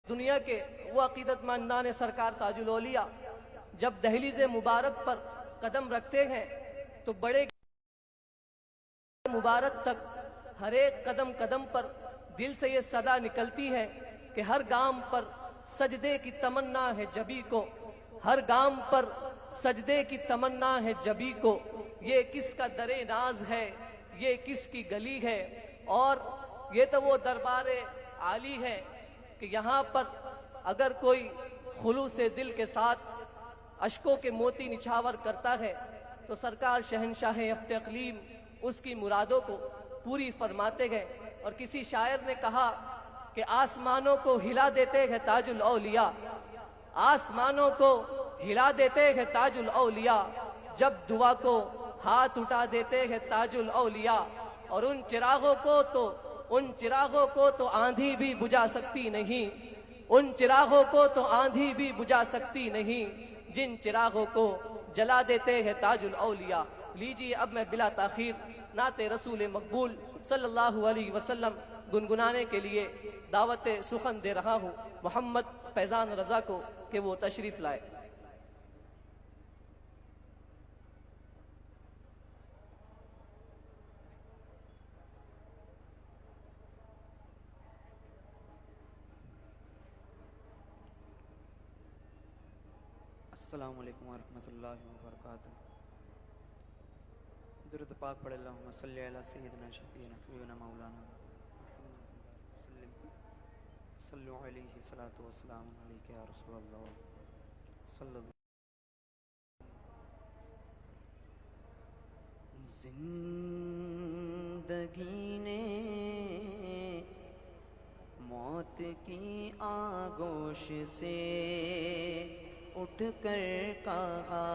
दुनिया के वो अकीदतमंदान सरकार ताजुल औलिया जब दहलीज़ मुबारक पर कदम रखते हैं तो बड़े मुबारक तक हर एक कदम कदम पर दिल से ये सदा निकलती है कि हर गाम पर सजदे की तमन्ना है जबी को, हर गाम पर सजदे की तमन्ना है जबी को, ये किसका दरे नाज है, ये किसकी गली है। और ये तो वो दरबार आली है कि यहाँ पर अगर कोई खुलूस दिल के साथ अशकों के मोती निछावर करता है तो सरकार शहनशाह अफ्ते अक़लीम उसकी मुरादों को पूरी फरमाते हैं। और किसी शायर ने कहा कि आसमानों को हिला देते हैं ताजुल औलिया, आसमानों को हिला देते हैं ताजुल औलिया, जब दुआ को हाथ उठा देते हैं ताजुल औलिया। और उन चिरागों को तो आंधी भी बुझा सकती नहीं, उन चिरागों को तो आंधी भी बुझा सकती नहीं, जिन चिरागों को जला देते हैं ताजुल औलिया। लीजिए अब मैं बिला ताखीर नाते रसूल मकबूल सल्लल्लाहु अलैहि वसल्लम गुनगुनाने के लिए दावत सुखन दे रहा हूँ मोहम्मद फैज़ान रज़ा को कि वो तशरीफ़ लाए। अस्सलामु अलैकुम वरहमतुल्लाहि वबरकातुहू। दुरूद पाक पढ़ अल्लाहुम्मा सल्ली अला सय्यिदिना शफ़ीना हबीबना मौलाना सल्लु अलैहि सलातु वस्सलामु अलैका या रसूलल्लाह सल्लल्लाहु। जिंदगी ने मौत की आगोश से उठकर कहा,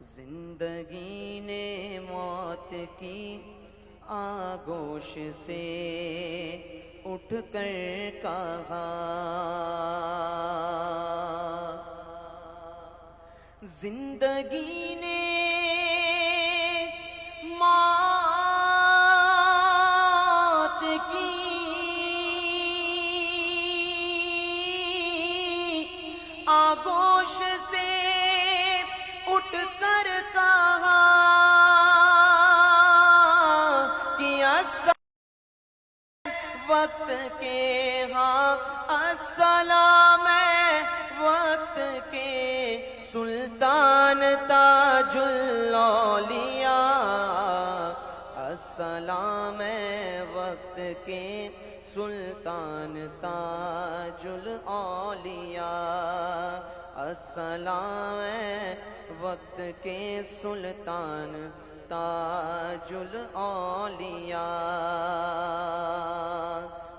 जिंदगी ने मौत की आगोश से उठकर कहा, जिंदगी ने मौत की आगोश से उठकर कहा कि वक्त के हाँ अस्सलाम वक्त के सुल्तान ताजुल औलिया, अस्सलाम वक्त के सुल्तान ताजुल औलिया, अस्सलाम वक्त के सुल्तान ताजुल औलिया।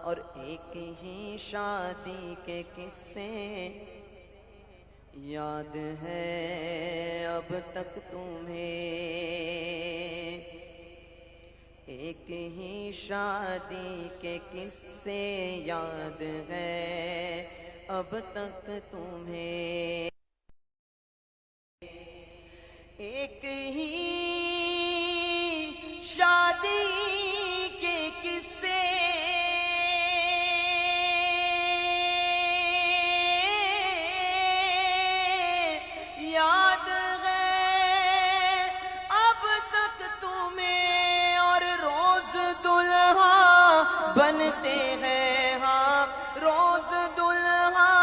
और एक ही शादी के किस्से याद है अब तक तुम्हें, एक ही शादी के किस्से याद है अब तक तुम्हें, एक ही शादी के किस्से याद है अब तक तुम्हें। और रोज दुल्हा बनते हैं, हाँ रोज दुल्हा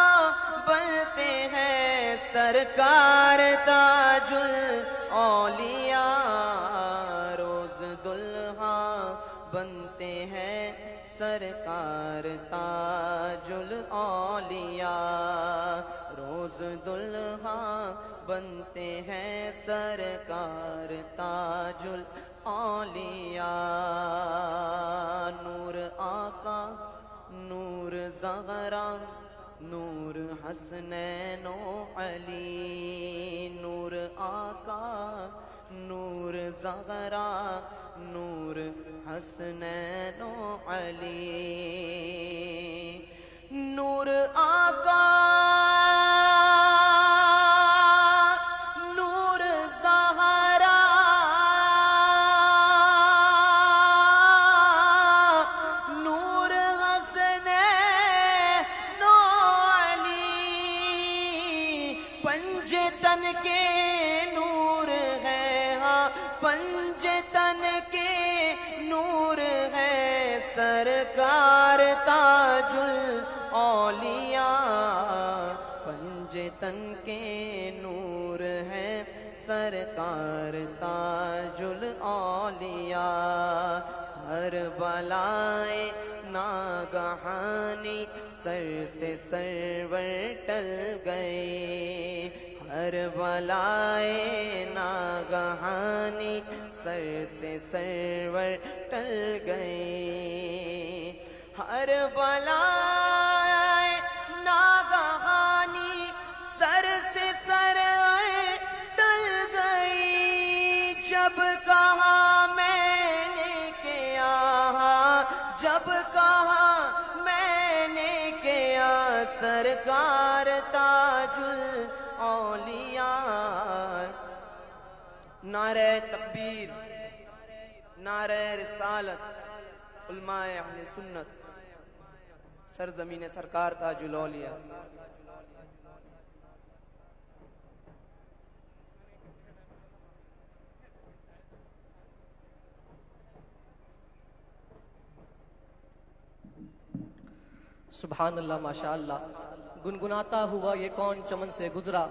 बनते हैं सरकार ताजुल औलिया, रोज दुल्हा बनते हैं सरकार ताजुल औलिया, रोज दुल्हा बनते हैं सरकार ताजुल औलिया। नूर आका नूर ज़हरा नूर हसनैनो अली, नूर आका नूर ज़हरा नूर हसनैनो अली, नूर आका नूर ज़हरा सरकार ताजुल औलिया, पंजे तन के नूर है सरकार ताजुल औलिया। हर बलाए नागहानी सर से सरवर टल गए, हर बलाए नागहानी सर से सरवर टल गए। हर बलाए नागहानी सर से सरवर टल गई। जब कहा मैंने के यहाँ, जब कहा मैंने के यहाँ सरकार ताजुल औलिया। नारे तकबीर, नारे रिसालत, उलमाए अहले सुन्नत, सरजमीन सरकार ताजुल औलिया। सुभान अल्लाह, माशा अल्लाह। गुनगुनाता हुआ ये कौन चमन से गुजरा,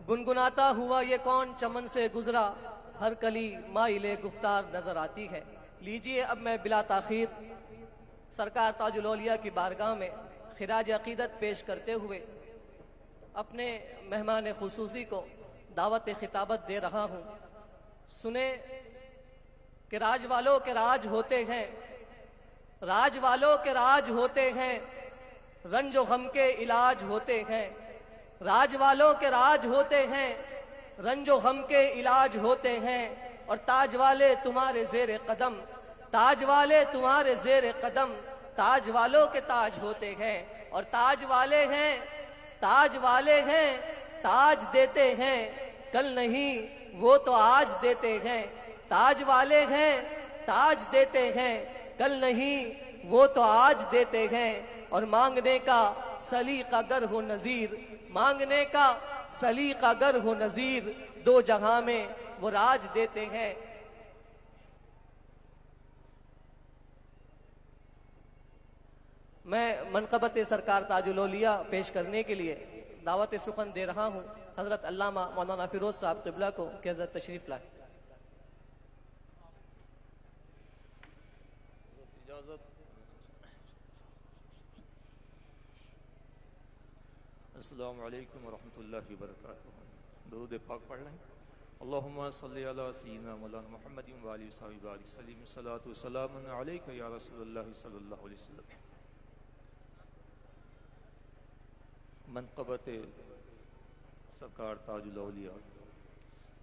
गुनगुनाता हुआ ये कौन चमन से गुजरा, हर कली माइले गुफ्तार नजर आती है। लीजिए अब मैं बिला ताखीर सरकार ताजुल औलिया की बारगाह में खिराज अकीदत पेश करते हुए अपने मेहमान खुसूसी को दावत खिताबत दे रहा हूँ। सुने कि राज वालों के राज होते हैं, राज वालों के राज होते हैं, रंजो गम के इलाज होते हैं। राज वालों के राज होते हैं, रंजो गम के इलाज होते हैं। और ताज वाले तुम्हारे जेर कदम, ताज वाले तुम्हारे जेर कदम, ताज वालों के ताज होते हैं। और ताज वाले हैं, ताज वाले हैं, ताज देते हैं कल नहीं वो तो आज देते हैं। ताज वाले हैं, ताज देते हैं कल नहीं वो तो आज देते हैं। और मांगने का सलीका गर हो नजीर, मांगने का सलीका गर हो नजीर, दो जहां में वो राज देते हैं। मैं मनकबत सरकार ताजुल औलिया पेश करने के लिए दावत सुखन दे रहा हूँ हजरत अल्लामा मौलाना फिरोज साहब क़िबला को कि हजरत तशरीफ लाए। अस्सलामु अलैकुम वरहमतुल्लाहि वबरकातुहू। दुरूद पाक पढ़ लें। अल्लाहुम्मा सल्लि अला सय्यिदिना मौलाना मुहम्मदिन व आलिहि वसहबिहि बारिक सल्लिम सलातु सलामुन अलैका या रसूलल्लाह सल्लल्लाहु अलैहि वसल्लम। मनक़बत सरकार ताजुल औलिया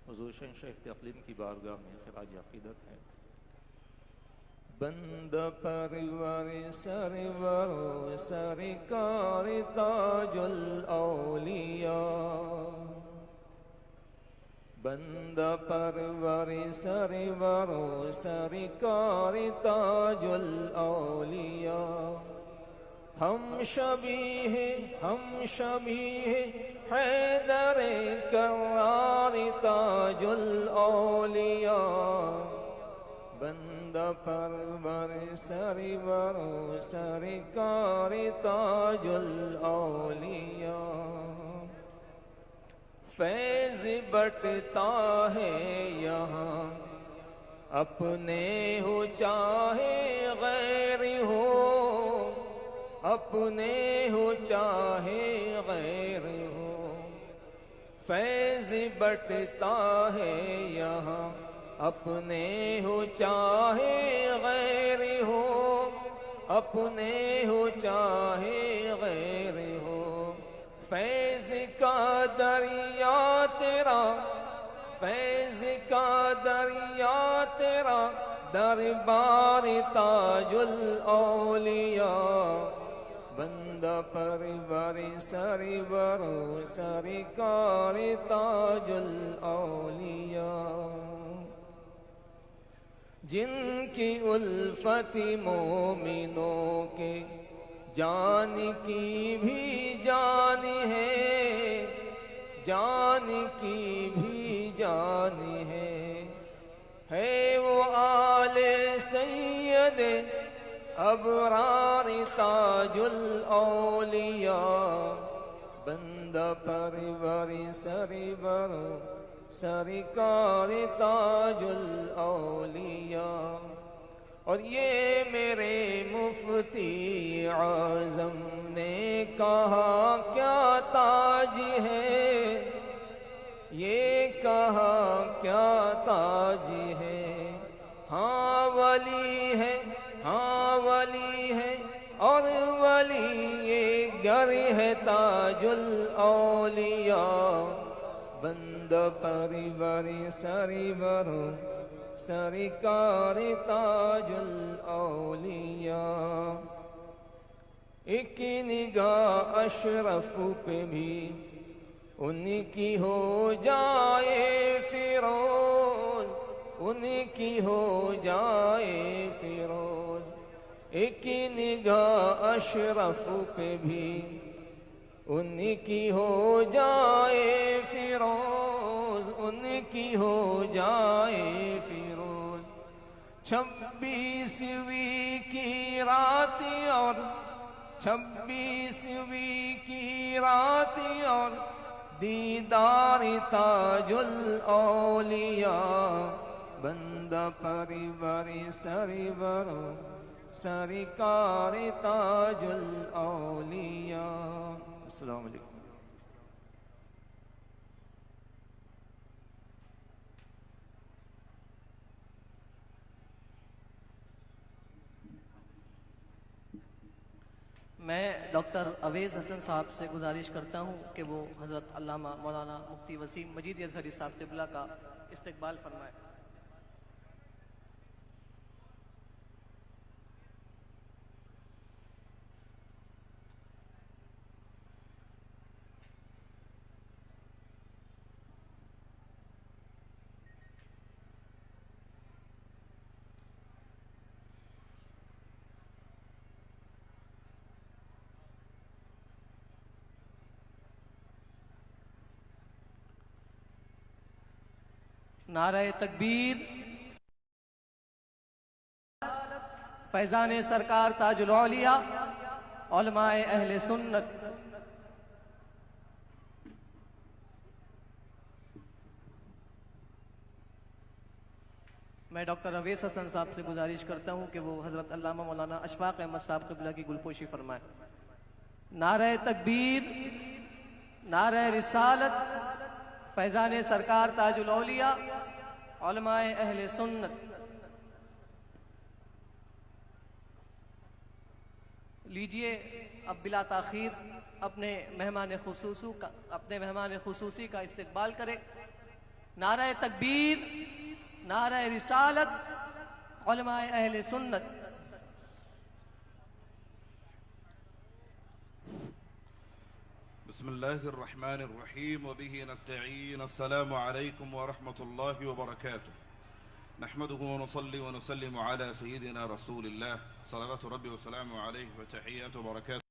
हुज़ूर शहंशाह इफ्तिख़ार की बारगाह में खिराज अक़ीदत है। बंद परवर सरवर सरकार ताजुल औलिया, बंद परवर सरवर सरकार ताजुल औलिया। हम शबीह हैदर करार ताजुल औलिया, बंद परवर सरवर सरकार ताजुल औलिया। फैज़ बटता है यहाँ अपने हो चाहे गैर हो, अपने हो चाहे गैर हो। फैज़ बटता है यहाँ अपने हो चाहे गैर हो, अपने हो चाहे गैर हो। फैज़ का दरिया तेरा, फैज़ का दरिया तेरा, दरबार ताजुल औलिया। बंद परवर सरवर सरकार ताजुल औलिया। जिनकी उल्फती मोमिनों के जान की भी जान है, जान की भी जान है वो आले सैयद अबरार ताजुल औलिया बंदा परवरी सरिवर सरकार ताजुल औलिया। और ये मेरे मुफ्ती आज़म ने कहा क्या ताज है, ये कहा क्या ताज है। हाँ वली है, हाँ वली है, और वली ये घर है ताजुल औलिया बंद परिवरी सरिवर सरकार ताजुल औलिया। एक निगाह अशरफ पे भी उनकी हो जाए फिरोज, उनकी हो जाए फिरोज। एक निगाह अशरफ पे भी उनकी हो जाए फिरोज, उनकी हो जाए फिरोज। 26वीं की रात और 26वीं की रात और दीदार ताजुल औलिया बंदा परिवरी सरिवर सरकार ताजुल औलिया। अस्सलाम वालेकुम। मैं डॉक्टर अवेज़ हसन साहब से गुजारिश करता हूँ कि वो हज़रत अल्लामा मौलाना मुफ्ती वसीम मजीद अज़हरी साहब क़िबला का इस्तकबाल फरमाए। नारे तकबीर, फैज़ान सरकार ताजुल औलिया, उलमाए अहले सुन्नत। मैं डॉक्टर अवेज़ हसन साहब से गुजारिश करता हूँ कि वो हज़रत अल्लामा मौलाना अशफाक अहमद साहब क़िबला की गुलपोशी फरमाए। नारे तकबीर, नारे रिसालत, फैज़ान सरकार ताजुल औलिया, उलमाए अहले सुन्नत। लीजिए अब बिला ताख़ीर अपने मेहमान खुसूसी का इस्तकबाल करें। नारे तकबीर, नारे रिसालत, उलमाए अहले सुन्नत। बिस्मिल्लाहिर्रहमानिर्रहीम व बिही नस्तईन। अस्सलामु अलैकुम व रहमतुल्लाहि व बरकातुहू। नहमदुहु व नुसल्ली व नुसल्लिमु अला सय्यिदिना रसूलिल्लाह सलवातु रब्बी व सलामु अलैहि व तहिय्यातु व बरकातुहू।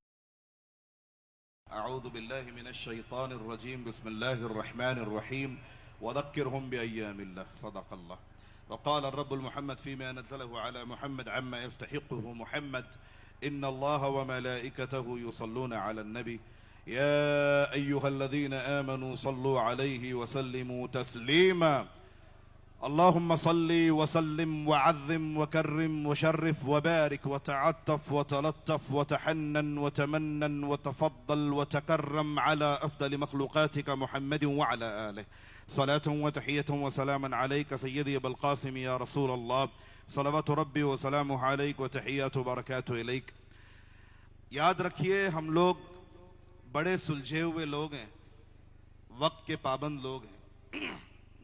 अऊज़ु बिल्लाहि मिनश शैतानिर रजीम। बिस्मिल्लाहिर्रहमानिर्रहीम व ज़क्किरहुम बिअय्यामिल्लाह। सदक़ल्लाह। वक़ाल अर्रब्बुल मुहम्मद फ़ीमा नज़्ज़लहु अला मुहम्मद अम्मा यस्तहिक़्क़ुहु मुहम्मद इन्नल्लाह व मलाइकतहु युसल्लूना अलन नबी या अय्युहल्लज़ीना आमनू सल्लू अलैहि व सल्लिमू तस्लीमा। अल्लाहुम्मा सल्ली व सल्लिम व अज़्ज़िम व कर्रिम व शर्रिफ व बारिक व तअत्तफ व तलत्तफ व तहन्नन व तमन्नन व तफद्दल व तकर्रम अला अफ़्ज़ल मख़लूक़ातिक मुहम्मदिन व अला आलिहि। सलातुन व तहियतुन व सलामन अलैका सय्यदी अबुल क़ासिम या रसूल अल्लाह। सलवातु रब्बी व सलामुहु अलैका व तहियतु व बरकातुहु इलैक। याद रखिए, हम लोग बड़े सुलझे हुए लोग हैं, वक्त के पाबंद लोग हैं।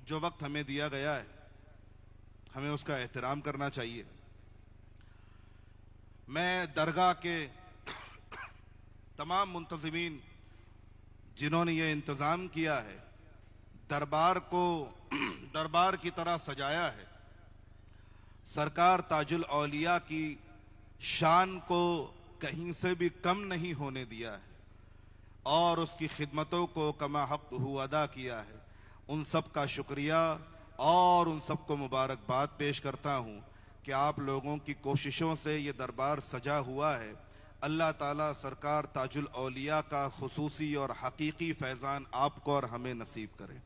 जो वक्त हमें दिया गया है हमें उसका एहतराम करना चाहिए। मैं दरगाह के तमाम मुंतज़िमीन जिन्होंने ये इंतज़ाम किया है, दरबार को दरबार की तरह सजाया है, सरकार ताजुल औलिया की शान को कहीं से भी कम नहीं होने दिया है और उसकी खिदमतों को कमा हक हुआ अदा किया है, उन सब का शुक्रिया और उन सब को मुबारकबाद पेश करता हूँ। कि आप लोगों की कोशिशों से ये दरबार सजा हुआ है। अल्लाह ताला सरकार ताजुल औलिया का खुसूसी और हकीकी फैज़ान आपको और हमें नसीब करे।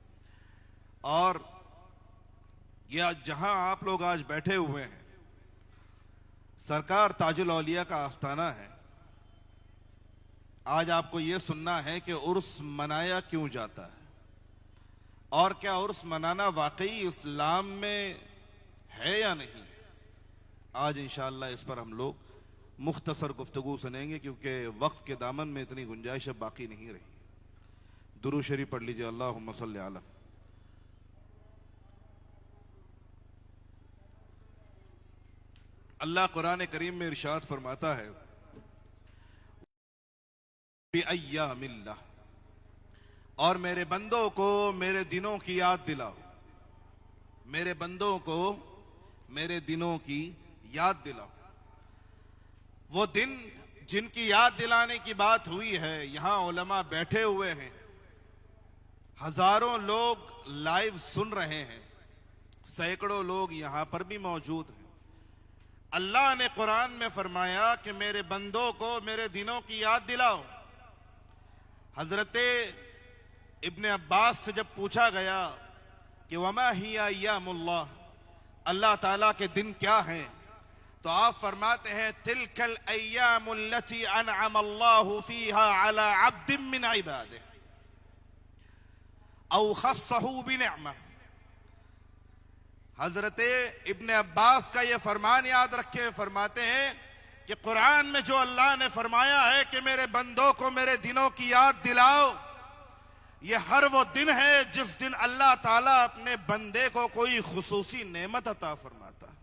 और यह जहां आप लोग आज बैठे हुए हैं, सरकार ताजुल औलिया का आस्थाना है। आज आपको यह सुनना है कि उर्स मनाया क्यों जाता है और क्या उर्स मनाना वाकई इस्लाम में है या नहीं। आज इंशाअल्लाह इस पर हम लोग मुख्तसर गुफ्तगू सुनेंगे, क्योंकि वक्त के दामन में इतनी गुंजाइश अब बाकी नहीं रही। दुरूद शरीफ पढ़ लीजिए। अल्लाहुम्मा सल्ली अला। अल्लाह कुरान करीम में इरशाद फरमाता है, बिअय्यामिल्लाह, और मेरे बंदों को मेरे दिनों की याद दिलाओ। मेरे बंदों को मेरे दिनों की याद दिलाओ। वो दिन जिनकी याद दिलाने की बात हुई है, यहां उलमा बैठे हुए हैं, हजारों लोग लाइव सुन रहे हैं, सैकड़ों लोग यहां पर भी मौजूद हैं। अल्लाह ने कुरान में फरमाया कि मेरे बंदों को मेरे दिनों की याद दिलाओ। हजरत इब्ने अब्बास से जब पूछा गया कि वमा हिया अय्यामुल्लाह, अल्लाह ताला के दिन क्या हैं, तो आप फरमाते हैं तिलकल अय्यामुल्लती अनअमल्लाहु फीहा अला अब्दिन मिन इबादिही औ खस्सहु बिनिअमा। हजरत इब्ने अब्बास का यह फरमान याद रखे, फरमाते हैं कि कुरान में जो अल्लाह ने फरमाया है कि मेरे बंदों को मेरे दिनों की याद दिलाओ, यह हर वो दिन है जिस दिन अल्लाह ताला अपने बंदे को कोई खुसूसी नेमत अता फरमाता है,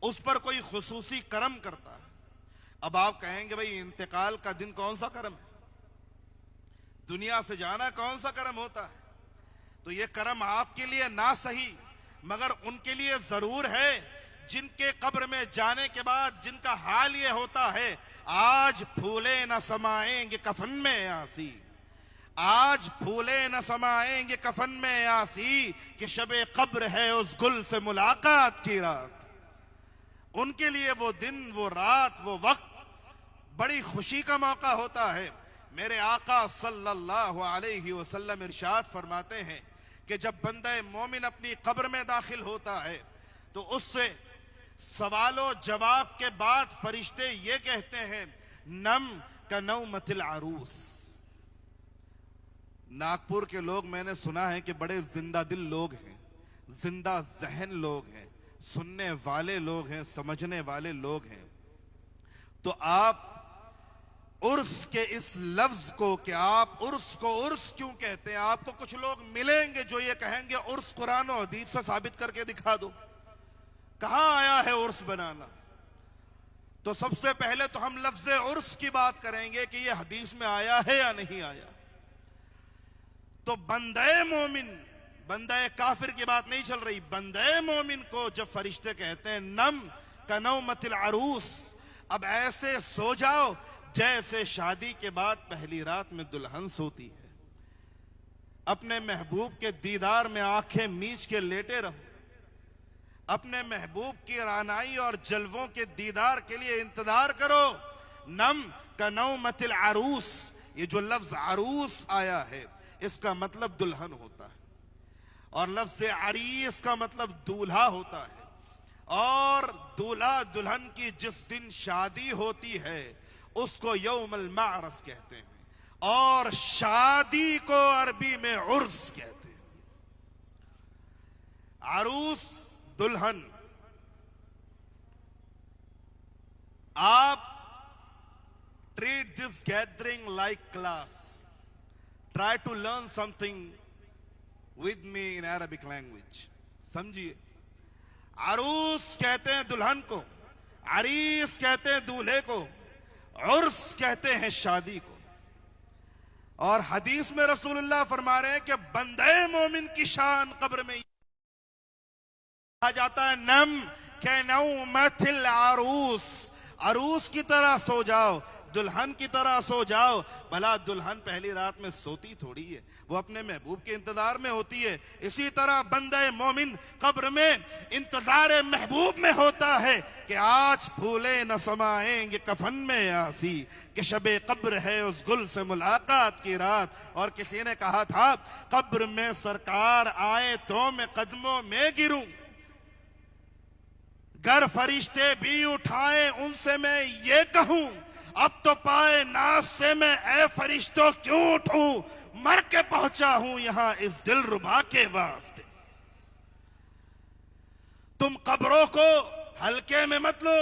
उस पर कोई खुसूसी करम करता है। अब आप कहेंगे भाई इंतकाल का दिन कौन सा करम है, दुनिया से जाना कौन सा करम होता है। तो यह करम आपके लिए ना सही मगर उनके लिए जरूर है जिनके कब्र में जाने के बाद जिनका हाल ये होता है, आज फूले न समाएंगे कफन में आसी, आज फूले न समाएंगे कफन में आसी, कि शबे कब्र है उस गुल से मुलाकात की रात। उनके लिए वो दिन, वो रात, वो वक्त बड़ी खुशी का मौका होता है। मेरे आका सल्लल्लाहु अलैहि वसल्लम इरशाद फरमाते हैं कि जब बंदा मोमिन अपनी कब्र में दाखिल होता है तो उससे सवालों जवाब के बाद फरिश्ते ये कहते हैं, नम का नौमतिल अरूस। नागपुर के लोग मैंने सुना है कि बड़े जिंदा दिल लोग हैं, जिंदा जहन लोग हैं, सुनने वाले लोग हैं, समझने वाले लोग हैं। तो आप उर्स के इस लफ्ज को, कि आप उर्स को उर्स क्यों कहते हैं, आपको कुछ लोग मिलेंगे जो ये कहेंगे उर्स कुरान और हदीस से साबित करके दिखा दो, कहां आया है उर्स बनाना। तो सबसे पहले तो हम लफ्ज उर्स की बात करेंगे कि ये हदीस में आया है या नहीं आया। तो बंदे मोमिन, बंदे काफिर की बात नहीं चल रही, बंदे मोमिन को जब फरिश्ते कहते हैं नम का नौमतिल अरूस, अब ऐसे सो जाओ जैसे शादी के बाद पहली रात में दुल्हन सोती है। अपने महबूब के दीदार में आंखें मीच के लेटे रहो, अपने महबूब की रानाई और जलवों के दीदार के लिए इंतजार करो। नम का नौमतिल अरूस, ये जो लफ्ज अरूस आया है इसका मतलब दुल्हन होता है, और लफ्ज अरीस का मतलब दूल्हा होता है। और दूल्हा दुल्हन की जिस दिन शादी होती है उसको यौमुल मारस कहते हैं, और शादी को अरबी में उर्स कहते हैं। अरूस दुल्हन। आप treat this gathering like class, try to learn something with me in Arabic language. समझिए, अरूस कहते हैं दुल्हन को, अरीस कहते हैं दूल्हे को, उर्स कहते हैं शादी को। और हदीस में रसूलुल्लाह फरमा रहे हैं कि बंदे मोमिन की शान कब्र में कहा जाता है नम के नौमतिल अरूस, अरूस की तरह सो जाओ दुल्हन की तरह सो जाओ। भला दुल्हन पहली रात में सोती थोड़ी है, वो अपने महबूब के इंतजार में होती है। इसी तरह बंदे मोमिन कब्र में इंतजार महबूब में होता है कि आज फूले न समाएंगे कफन में आसी, कि शबे कब्र है उस गुल से मुलाकात की रात। और किसी ने कहा था कब्र में सरकार आए तो मैं कदमों में गिरूं, गर फरिश्ते भी उठाए उनसे मैं ये कहूं, अब तो पाए नाज से मैं ए फरिश्तों क्यों उठूं, मर के पहुंचा हूं यहां इस दिलरुबा के वास्ते। तुम कब्रों को हल्के में मत लो।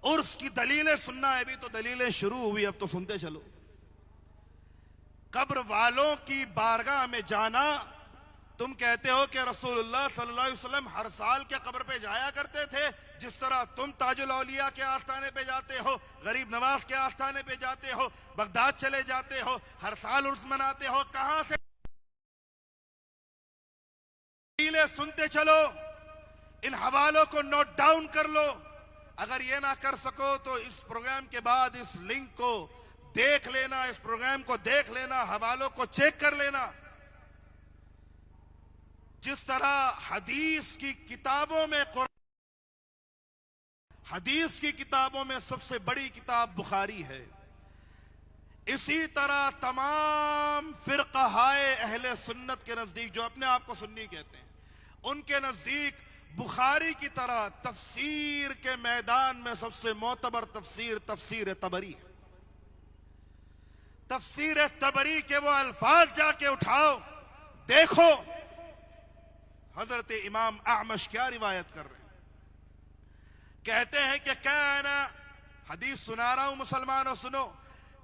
उर्स की दलीलें सुनना है, अभी तो दलीलें शुरू हुई, अब तो सुनते चलो। कब्र वालों की बारगाह में जाना, तुम कहते हो कि रसूलुल्लाह सल्लल्लाहु अलैहि वसल्लम हर साल के कब्र पे जाया करते थे, जिस तरह तुम ताजुल औलिया के आस्थाने पे जाते हो, गरीब नवाज के आस्थाने पे जाते हो, बगदाद चले जाते हो, हर साल उर्स मनाते हो। कहां से दलीलें सुनते चलो, इन हवालों को नोट डाउन कर लो। अगर ये ना कर सको तो इस प्रोग्राम के बाद इस लिंक को देख लेना, इस प्रोग्राम को देख लेना, हवालों को चेक कर लेना। जिस तरह हदीस की किताबों में, हदीस की किताबों में सबसे बड़ी किताब बुखारी है, इसी तरह तमाम फिरक़हाए अहले सुन्नत के नजदीक, जो अपने आप को सुन्नी कहते हैं, उनके नजदीक बुखारी की तरह तफसीर के मैदान में सबसे मोतबर तफसीर तफसीर तबरी है। तफसीर तबरी के वो अल्फाज जाके उठाओ, देखो हजरत इमाम आमश क्या रिवायत कर रहे हैं। कहते हैं कि काना, हदीस सुना रहा हूं मुसलमानों सुनो,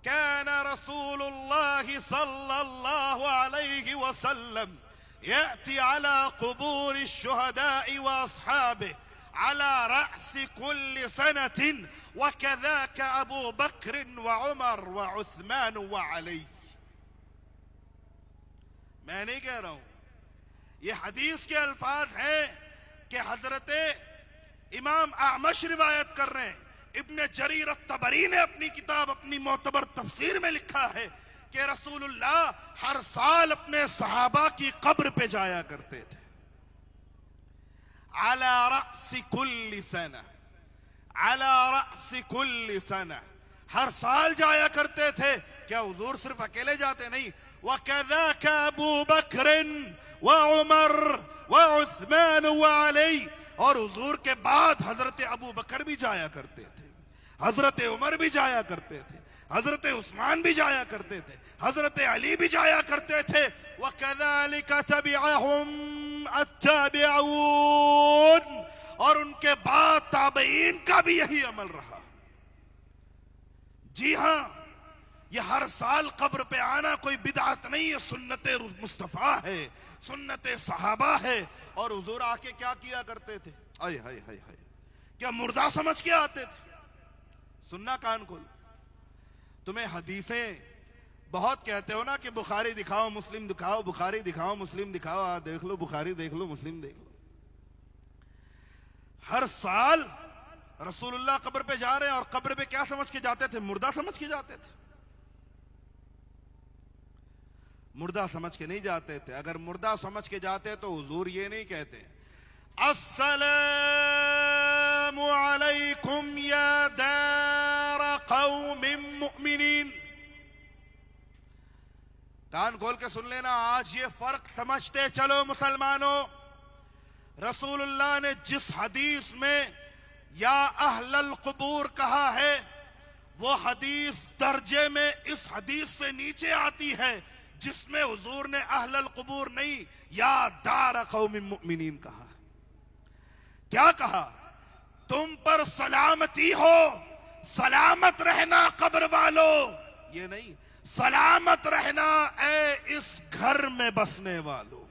काना रसूलुल्लाह सल्लल्लाहु अलैहि वसल्लम याती अला क़ुबूर शुहदाई व अस्हाबे अला रअस कुल्ल सनतिन व कज़ाक अबू बकर व उमर व उस्मान व अली। मैं नहीं कह रहा हूं, ये हदीस के अल्फाज हैं कि हजरत इमाम आमश रिवायत कर रहे हैं। इब्न जरीर तबरी ने अपनी किताब, अपनी मोतबर तफसीर में लिखा है कि रसूलुल्लाह हर साल अपने सहाबा की कब्र पे जाया करते थे। अला रअस कुल्ल सना, अला रअस कुल्ल सना, हर साल जाया करते थे। क्या हुजूर सिर्फ अकेले जाते? नहीं। वकज़ाक अबू बकर व उमर व उस्मान व अली, और हुजूर के बाद हजरत अबू बकर भी जाया करते थे, हजरत उमर भी जाया करते थे, हजरत उस्मान भी जाया करते थे, हजरत अली भी जाया करते थे। वकज़ालिक तबिअहुम अत्ताबिऊन, और उनके बाद ताबईन का भी यही अमल रहा। जी हां, यह हर साल कब्र पे आना कोई बिदअत नहीं है, सुन्नत मुस्तफा है, सुन्नत सहाबा है। और हुजूर आके क्या किया करते थे? आय हाय हाय हाय, क्या मुर्दा समझ के आते थे? सुनना कान खोल। तुम्हें हदीसें बहुत कहते हो ना कि बुखारी दिखाओ मुस्लिम दिखाओ, बुखारी दिखाओ मुस्लिम दिखाओ, देख लो बुखारी देख लो मुस्लिम देख लो। हर साल रसूलुल्लाह कब्र पे जा रहे हैं, और कब्र पे क्या समझ के जाते थे? मुर्दा समझ के जाते थे। मुर्दा समझ के नहीं जाते थे। अगर मुर्दा समझ के जाते तो हुजूर ये नहीं कहते अस्सलामु अलैकुम या दार कौमिन मुमिनीन। कान खोल के सुन लेना, आज ये फर्क समझते चलो मुसलमानों। रसूलुल्लाह ने जिस हदीस में या अहलल कुबूर कहा है, वो हदीस दर्जे में इस हदीस से नीचे आती है जिसमें हुजूर ने अहलल कुबूर नहीं, या दार कौमिन मुमिनीन कहा। क्या कहा? तुम पर सलामती हो, सलामत रहना कब्र वालों। ये नहीं, सलामत रहना ए इस घर में बसने वालों।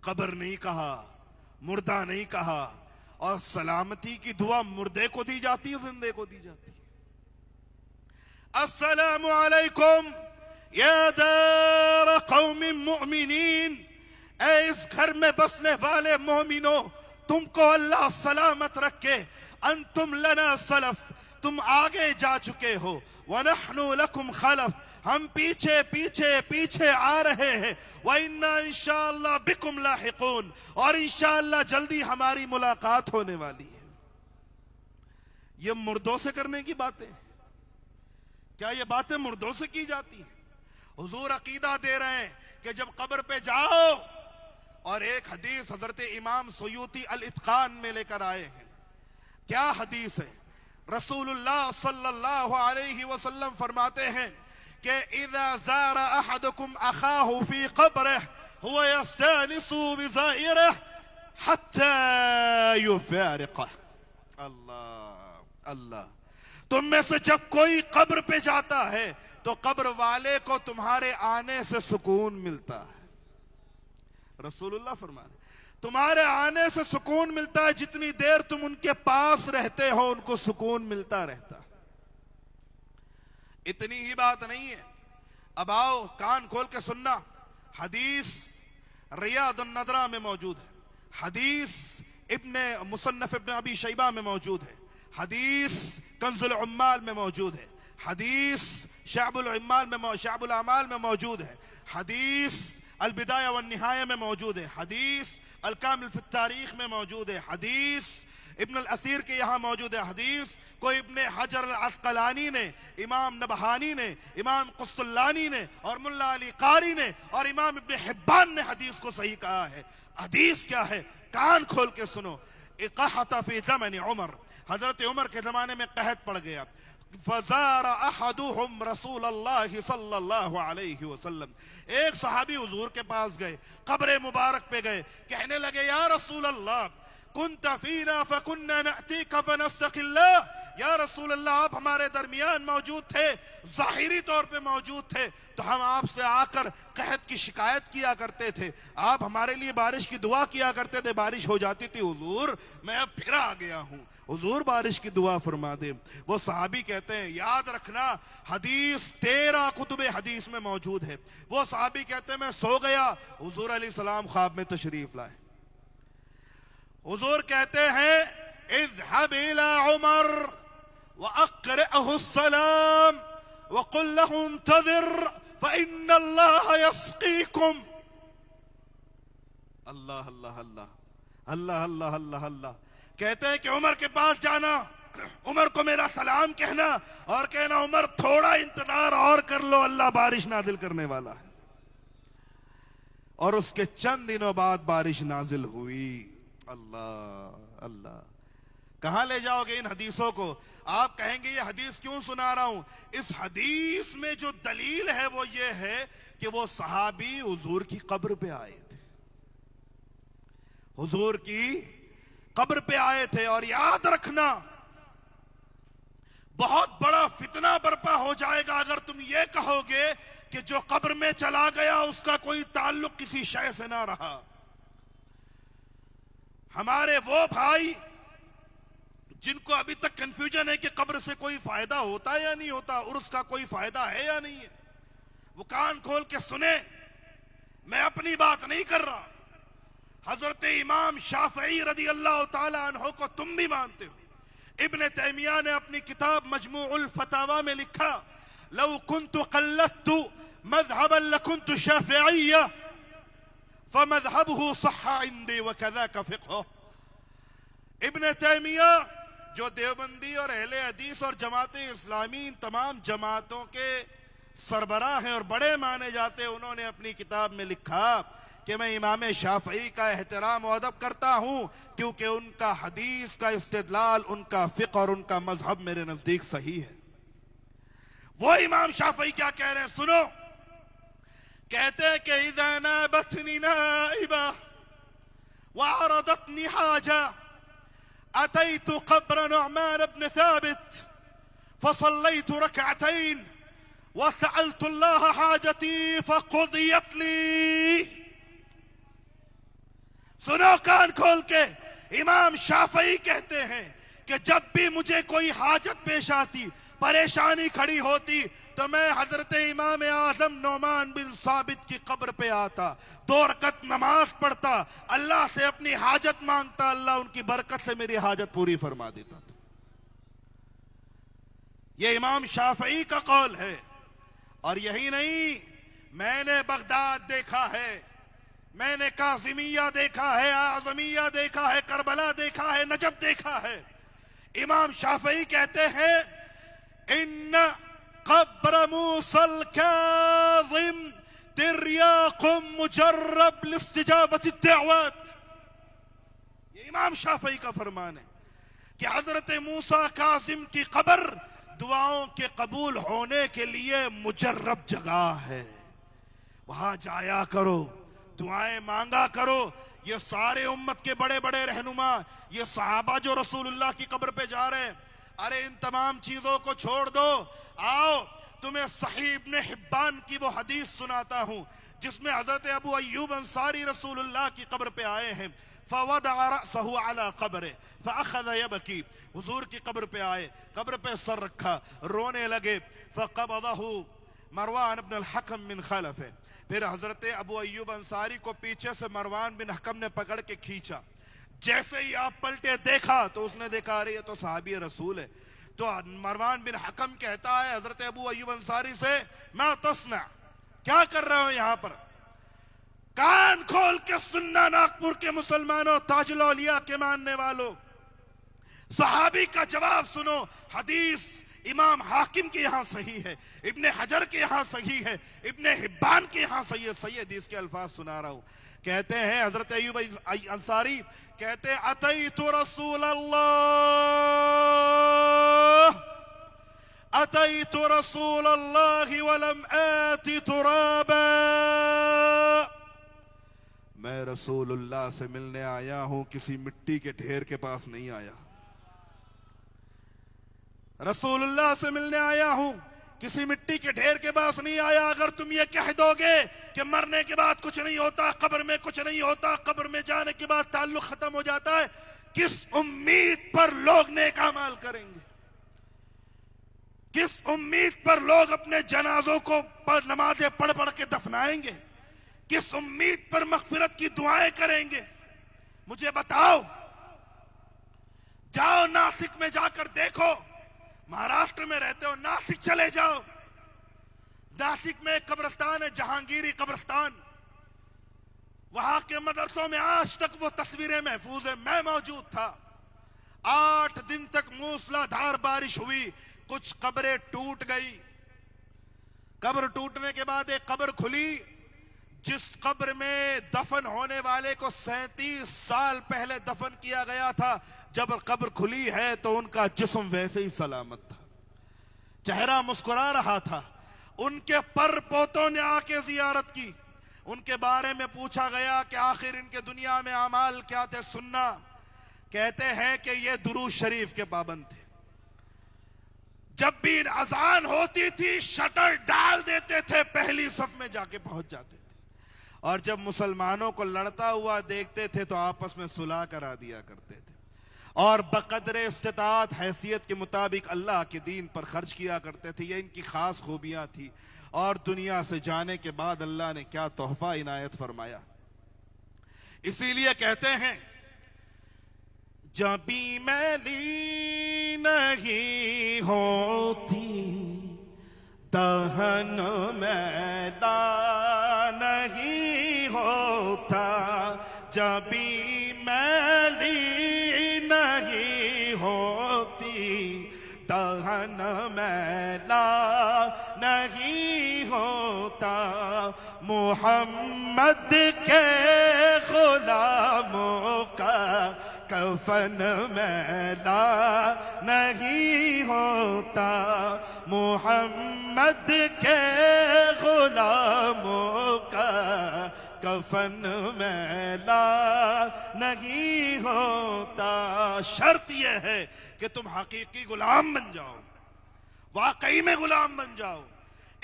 कब्र नहीं कहा, मुर्दा नहीं कहा। और सलामती की दुआ मुर्दे को दी जाती है, जिंदे को दी जाती है। अस्सलामु अलैकुम या दार कौमिन मुमिनीन, ऐ इस घर में बसने वाले मोमिनो, तुमको अल्लाह सलामत रखे। अंतुम लना सलफ, तुम आगे जा चुके हो, वनहनु लकुम खलफ, हम पीछे पीछे पीछे आ रहे हैं, व इन्ना इंशाअल्लाह बिकुम लाहिकून, और इंशाअल्लाह जल्दी हमारी मुलाकात होने वाली है। ये मुर्दों से करने की बातें, क्या ये बातें मुर्दों से की जाती हैं? हुजूर अकीदा दे रहे हैं कि जब कब्र पे जाओ, और एक हदीस हजरत इमाम सुयूती अल इत्कान में लेकर आए हैं। क्या हदीस है? रसूलुल्लाह सल्लल्लाहु अलैहि वसल्लम फरमाते हैं कि इज़ा ज़ारा अहदुकुम अखाहु फी क़ब्रिह हुवा यस्तानिसु बिज़ाइरिह हत्ता युफ़ारिक़ह। अल्लाह अल्लाह, तुम में से जब कोई कब्र पे जाता है तो कब्र वाले को तुम्हारे आने से सुकून मिलता है। रसूलुल्लाह फरमाते तुम्हारे आने से सुकून मिलता है, जितनी देर तुम उनके पास रहते हो उनको सुकून मिलता रहता। इतनी ही बात नहीं है, अब आओ कान खोल के सुनना। हदीस रियादुन नदरा में मौजूद है, हदीस इब्ने मुसन्नफ इब्ने अबी शैबा में मौजूद है, हदीस कंजुल उम्माल में मौजूद है, हदीस शाबुल अमाल में मौजूद है, हदीस अल बिदाया व निहाया में मौजूद है, हदीस अल कामिल फित तारीख में मौजूद है, हदीस इब्न अल असीर के यहाँ मौजूद है, हदीस को इब्ने हजर अल अस्कलानी ने, इमाम नबहानी ने, इमाम कुस्तुल्लानी ने और मुल्ला अली कारी ने और इमाम इब्ने हिब्बान ने हदीस को सही कहा है। हदीस क्या है? कान खोल के सुनो। इक़हत फी ज़मन उमर, हजरत उमर के जमाने में कहत पड़ गया। फज़ारा अहदुहुम रसूलल्लाहि सल्लल्लाहु अलैहि वसल्लम, एक सहाबी हुजूर के पास गए, कब्र मुबारक पे गए, कहने लगे या रसूल अल्लाह कुन्त फीना फकुन्ना नअतीका फनस्तक़िल्लाह, या रसूल अल्लाह आप हमारे दरमियान मौजूद थे, जाहिरी तौर पे मौजूद थे, तो हम आपसे आकर कहत की शिकायत किया करते थे, आप हमारे लिए बारिश की दुआ किया करते थे, बारिश हो जाती थी। हुजूर मैं अब फिर आ गया हूँ, हुजूर बारिश की दुआ फरमा दे। वो सहाबी कहते हैं, याद रखना हदीस 13 कुतुब हदीस में मौजूद है। वो सहाबी कहते हैं मैं सो गया, हुजूर अलैहिस्सलाम ख्वाब में तशरीफ लाए। हुजूर कहते हैं इज़हब इला उमर व अक़रिअहु अस्सलाम व क़ुल लहु इंतज़िर फ़इन्न अल्लाह यस्क़ीकुम। अल्लाह अल्लाह अल्लाह अल्लाह अल्लाह अल्लाह अल्लाह। कहते हैं कि उमर के पास जाना, उमर को मेरा सलाम कहना और कहना उमर थोड़ा इंतजार और कर लो, अल्लाह बारिश नाजिल करने वाला है। और उसके चंद दिनों बाद बारिश नाजिल हुई। अल्लाह अल्लाह। कहां ले जाओगे इन हदीसों को? आप कहेंगे ये हदीस क्यों सुना रहा हूं? इस हदीस में जो दलील है वो ये है कि वो सहाबी हुजूर की कब्र पे आए थे, हुजूर की कब्र पे आए थे। और याद रखना बहुत बड़ा फितना बर्पा हो जाएगा अगर तुम ये कहोगे कि जो कब्र में चला गया उसका कोई ताल्लुक किसी शय से ना रहा। हमारे वो भाई जिनको अभी तक कंफ्यूजन है कि कब्र से कोई फायदा होता है या नहीं होता, उर्स का कोई फायदा है या नहीं है, वो कान खोल के सुने। मैं अपनी बात नहीं कर रहा, हजरत इमाम शाफई रदी अल्लाह ताला अन्हु को तुम भी मानते हो। इब्ने तैमिया ने अपनी किताब मजमूउल फतावा में लिखा, लौ कुन्तु क़ल्लदतु मज़हबन लकुन्तु शाफ़िईय्या फमज़हबुहु सह्ह इंदी व कज़ाका फ़िक़्हुहु। इब्ने तैमिया जो देवबंदी और अहले हदीस और जमाते इस्लामी इन तमाम जमातों के सरबराह हैं और बड़े माने जाते हैं, उन्होंने अपनी किताब में लिखा कि मैं इमाम शाफई का एहतराम और अदब करता हूं क्योंकि उनका हदीस का इस्तिदलाल, उनका फिक़्ह और उनका मजहब मेरे नजदीक सही है। वो इमाम शाफई क्या कह रहे हैं सुनो। कहते हैं कि इज़ा नाबतनी नाइबा व अरदतनी हाजा अतैतु क़ब्र नुअमान इब्न साबित फसल्लैतु रकअतैन व सअलतु अल्लाह हाजती फक़ुदियत ली। सुनो कान खोल के, इमाम शाफई कहते हैं कि जब भी मुझे कोई हाजत पेश आती, परेशानी खड़ी होती, तो मैं हजरत इमाम आजम नौमान बिन साबित की कब्र पे आता, 2 रकत नमाज पढ़ता, अल्लाह से अपनी हाजत मांगता, अल्लाह उनकी बरकत से मेरी हाजत पूरी फरमा देता था। ये इमाम शाफई का कौल है। और यही नहीं, मैंने बगदाद देखा है, मैंने कासिमिया देखा है, आजमिया देखा है, करबला देखा है, नजब देखा है। इमाम शाफई कहते हैं इन क़ब्र मूसल काज़िम तिर्याक़ुम मुजर्रब लिस्तिजाबति दअवात। ये इमाम शाफई का फरमान है कि हजरत मूसा कासिम की कब्र दुआओं के कबूल होने के लिए मुजर्रब जगह है। वहां जाया करो, दुआएं मांगा करो। ये सारे उम्मत के बड़े बड़े रहनुमा, ये सहाबा जो रसूलुल्लाह की कब्र पे जा रहे हैं, अरे इन तमाम चीजों को छोड़ दो। आओ तुम्हें सही इब्ने हिब्बान की वो हदीस सुनाता हूं जिसमें हजरत अबू अय्यूब अंसारी रसूलुल्लाह की कब्र पे आए हैं। फवदअ रअसहु अला क़ब्रे फअख़ज़ यबकी, हुजूर की कब्र पे आए, कब्र पे सर रखा, रोने लगे। फ़क़बज़हु मरवान इब्न अल-हकम मिन खलफ़े, फिर हजरत अबू अय्यूब अंसारी को पीछे से मरवान बिन हकम ने पकड़ के खींचा। जैसे ही आप पलटे देखा तो उसने देखा अरे ये तो सहाबी रसूल है। तो मरवान बिन हकम कहता है हजरत अबू अय्यूब अंसारी से, मा तस्ना, क्या कर रहे हो यहां पर? कान खोल के सुनना नागपुर के मुसलमानों, ताजुल औलिया के मानने वालों, सहाबी का जवाब सुनो। हदीस इमाम हाकिम के यहां सही है, इब्ने हजर के यहां सही है, इब्ने हिब्बान के यहां सही है। सही हदीस के अल्फाज सुना रहा हूं। कहते हैं हजरत अय्यूब अंसारी कहते अतैतु रसूलल्लाह वलम आति तुराबा, मैं रसूलुल्लाह से मिलने आया हूं, किसी मिट्टी के ढेर के पास नहीं आया। रसूलुल्लाह से मिलने आया हूं, किसी मिट्टी के ढेर के पास नहीं आया। अगर तुम ये कह दोगे कि मरने के बाद कुछ नहीं होता, कब्र में कुछ नहीं होता, कब्र में जाने के बाद ताल्लुक खत्म हो जाता है, किस उम्मीद पर लोग नेक अमाल करेंगे? किस उम्मीद पर लोग अपने जनाजों को नमाजें पढ़ पढ़ के दफनाएंगे? किस उम्मीद पर मगफिरत की दुआएं करेंगे? मुझे बताओ। जाओ नासिक में जाकर देखो, महाराष्ट्र में रहते हो, नासिक चले जाओ। नासिक में एक कब्रिस्तान है, जहांगीरी कब्रिस्तान। वहां के मदरसों में आज तक वो तस्वीरें महफूज है। मैं मौजूद था। 8 दिन तक मूसलाधार बारिश हुई, कुछ कब्रें टूट गई। कब्र टूटने के बाद एक कब्र खुली, जिस कब्र में दफन होने वाले को 37 साल पहले दफन किया गया था, जब कब्र खुली है तो उनका जिस्म वैसे ही सलामत था, चेहरा मुस्कुरा रहा था। उनके पर पोतों ने आके जियारत की, उनके बारे में पूछा गया कि आखिर इनके दुनिया में अमाल क्या थे, सुनना। कहते हैं कि ये दुरूद शरीफ के पाबंद थे। जब भी अजान होती थी शटर डाल देते थे, पहली सफ में जाके पहुंच जाते थे, और जब मुसलमानों को लड़ता हुआ देखते थे तो आपस में सुलह करा दिया करते थे, और बकदरे इस्तिताअत हैसियत के मुताबिक अल्लाह के दीन पर खर्च किया करते थे। ये इनकी खास खूबियां थी। और दुनिया से जाने के बाद अल्लाह ने क्या तोहफा इनायत फरमाया। इसीलिए कहते हैं जब भी मैली नहीं होती दहन मैदा नहीं होता, जब भी मैली नहीं होती दहन मैला नहीं होता, मोहम्मद के गुलामों का कफन मैला नहीं होता, मोहम्मद के गुलामों का कफन मैला नहीं होता। शर्त यह है कि तुम हकीकी गुलाम बन जाओ, वाकई में गुलाम बन जाओ।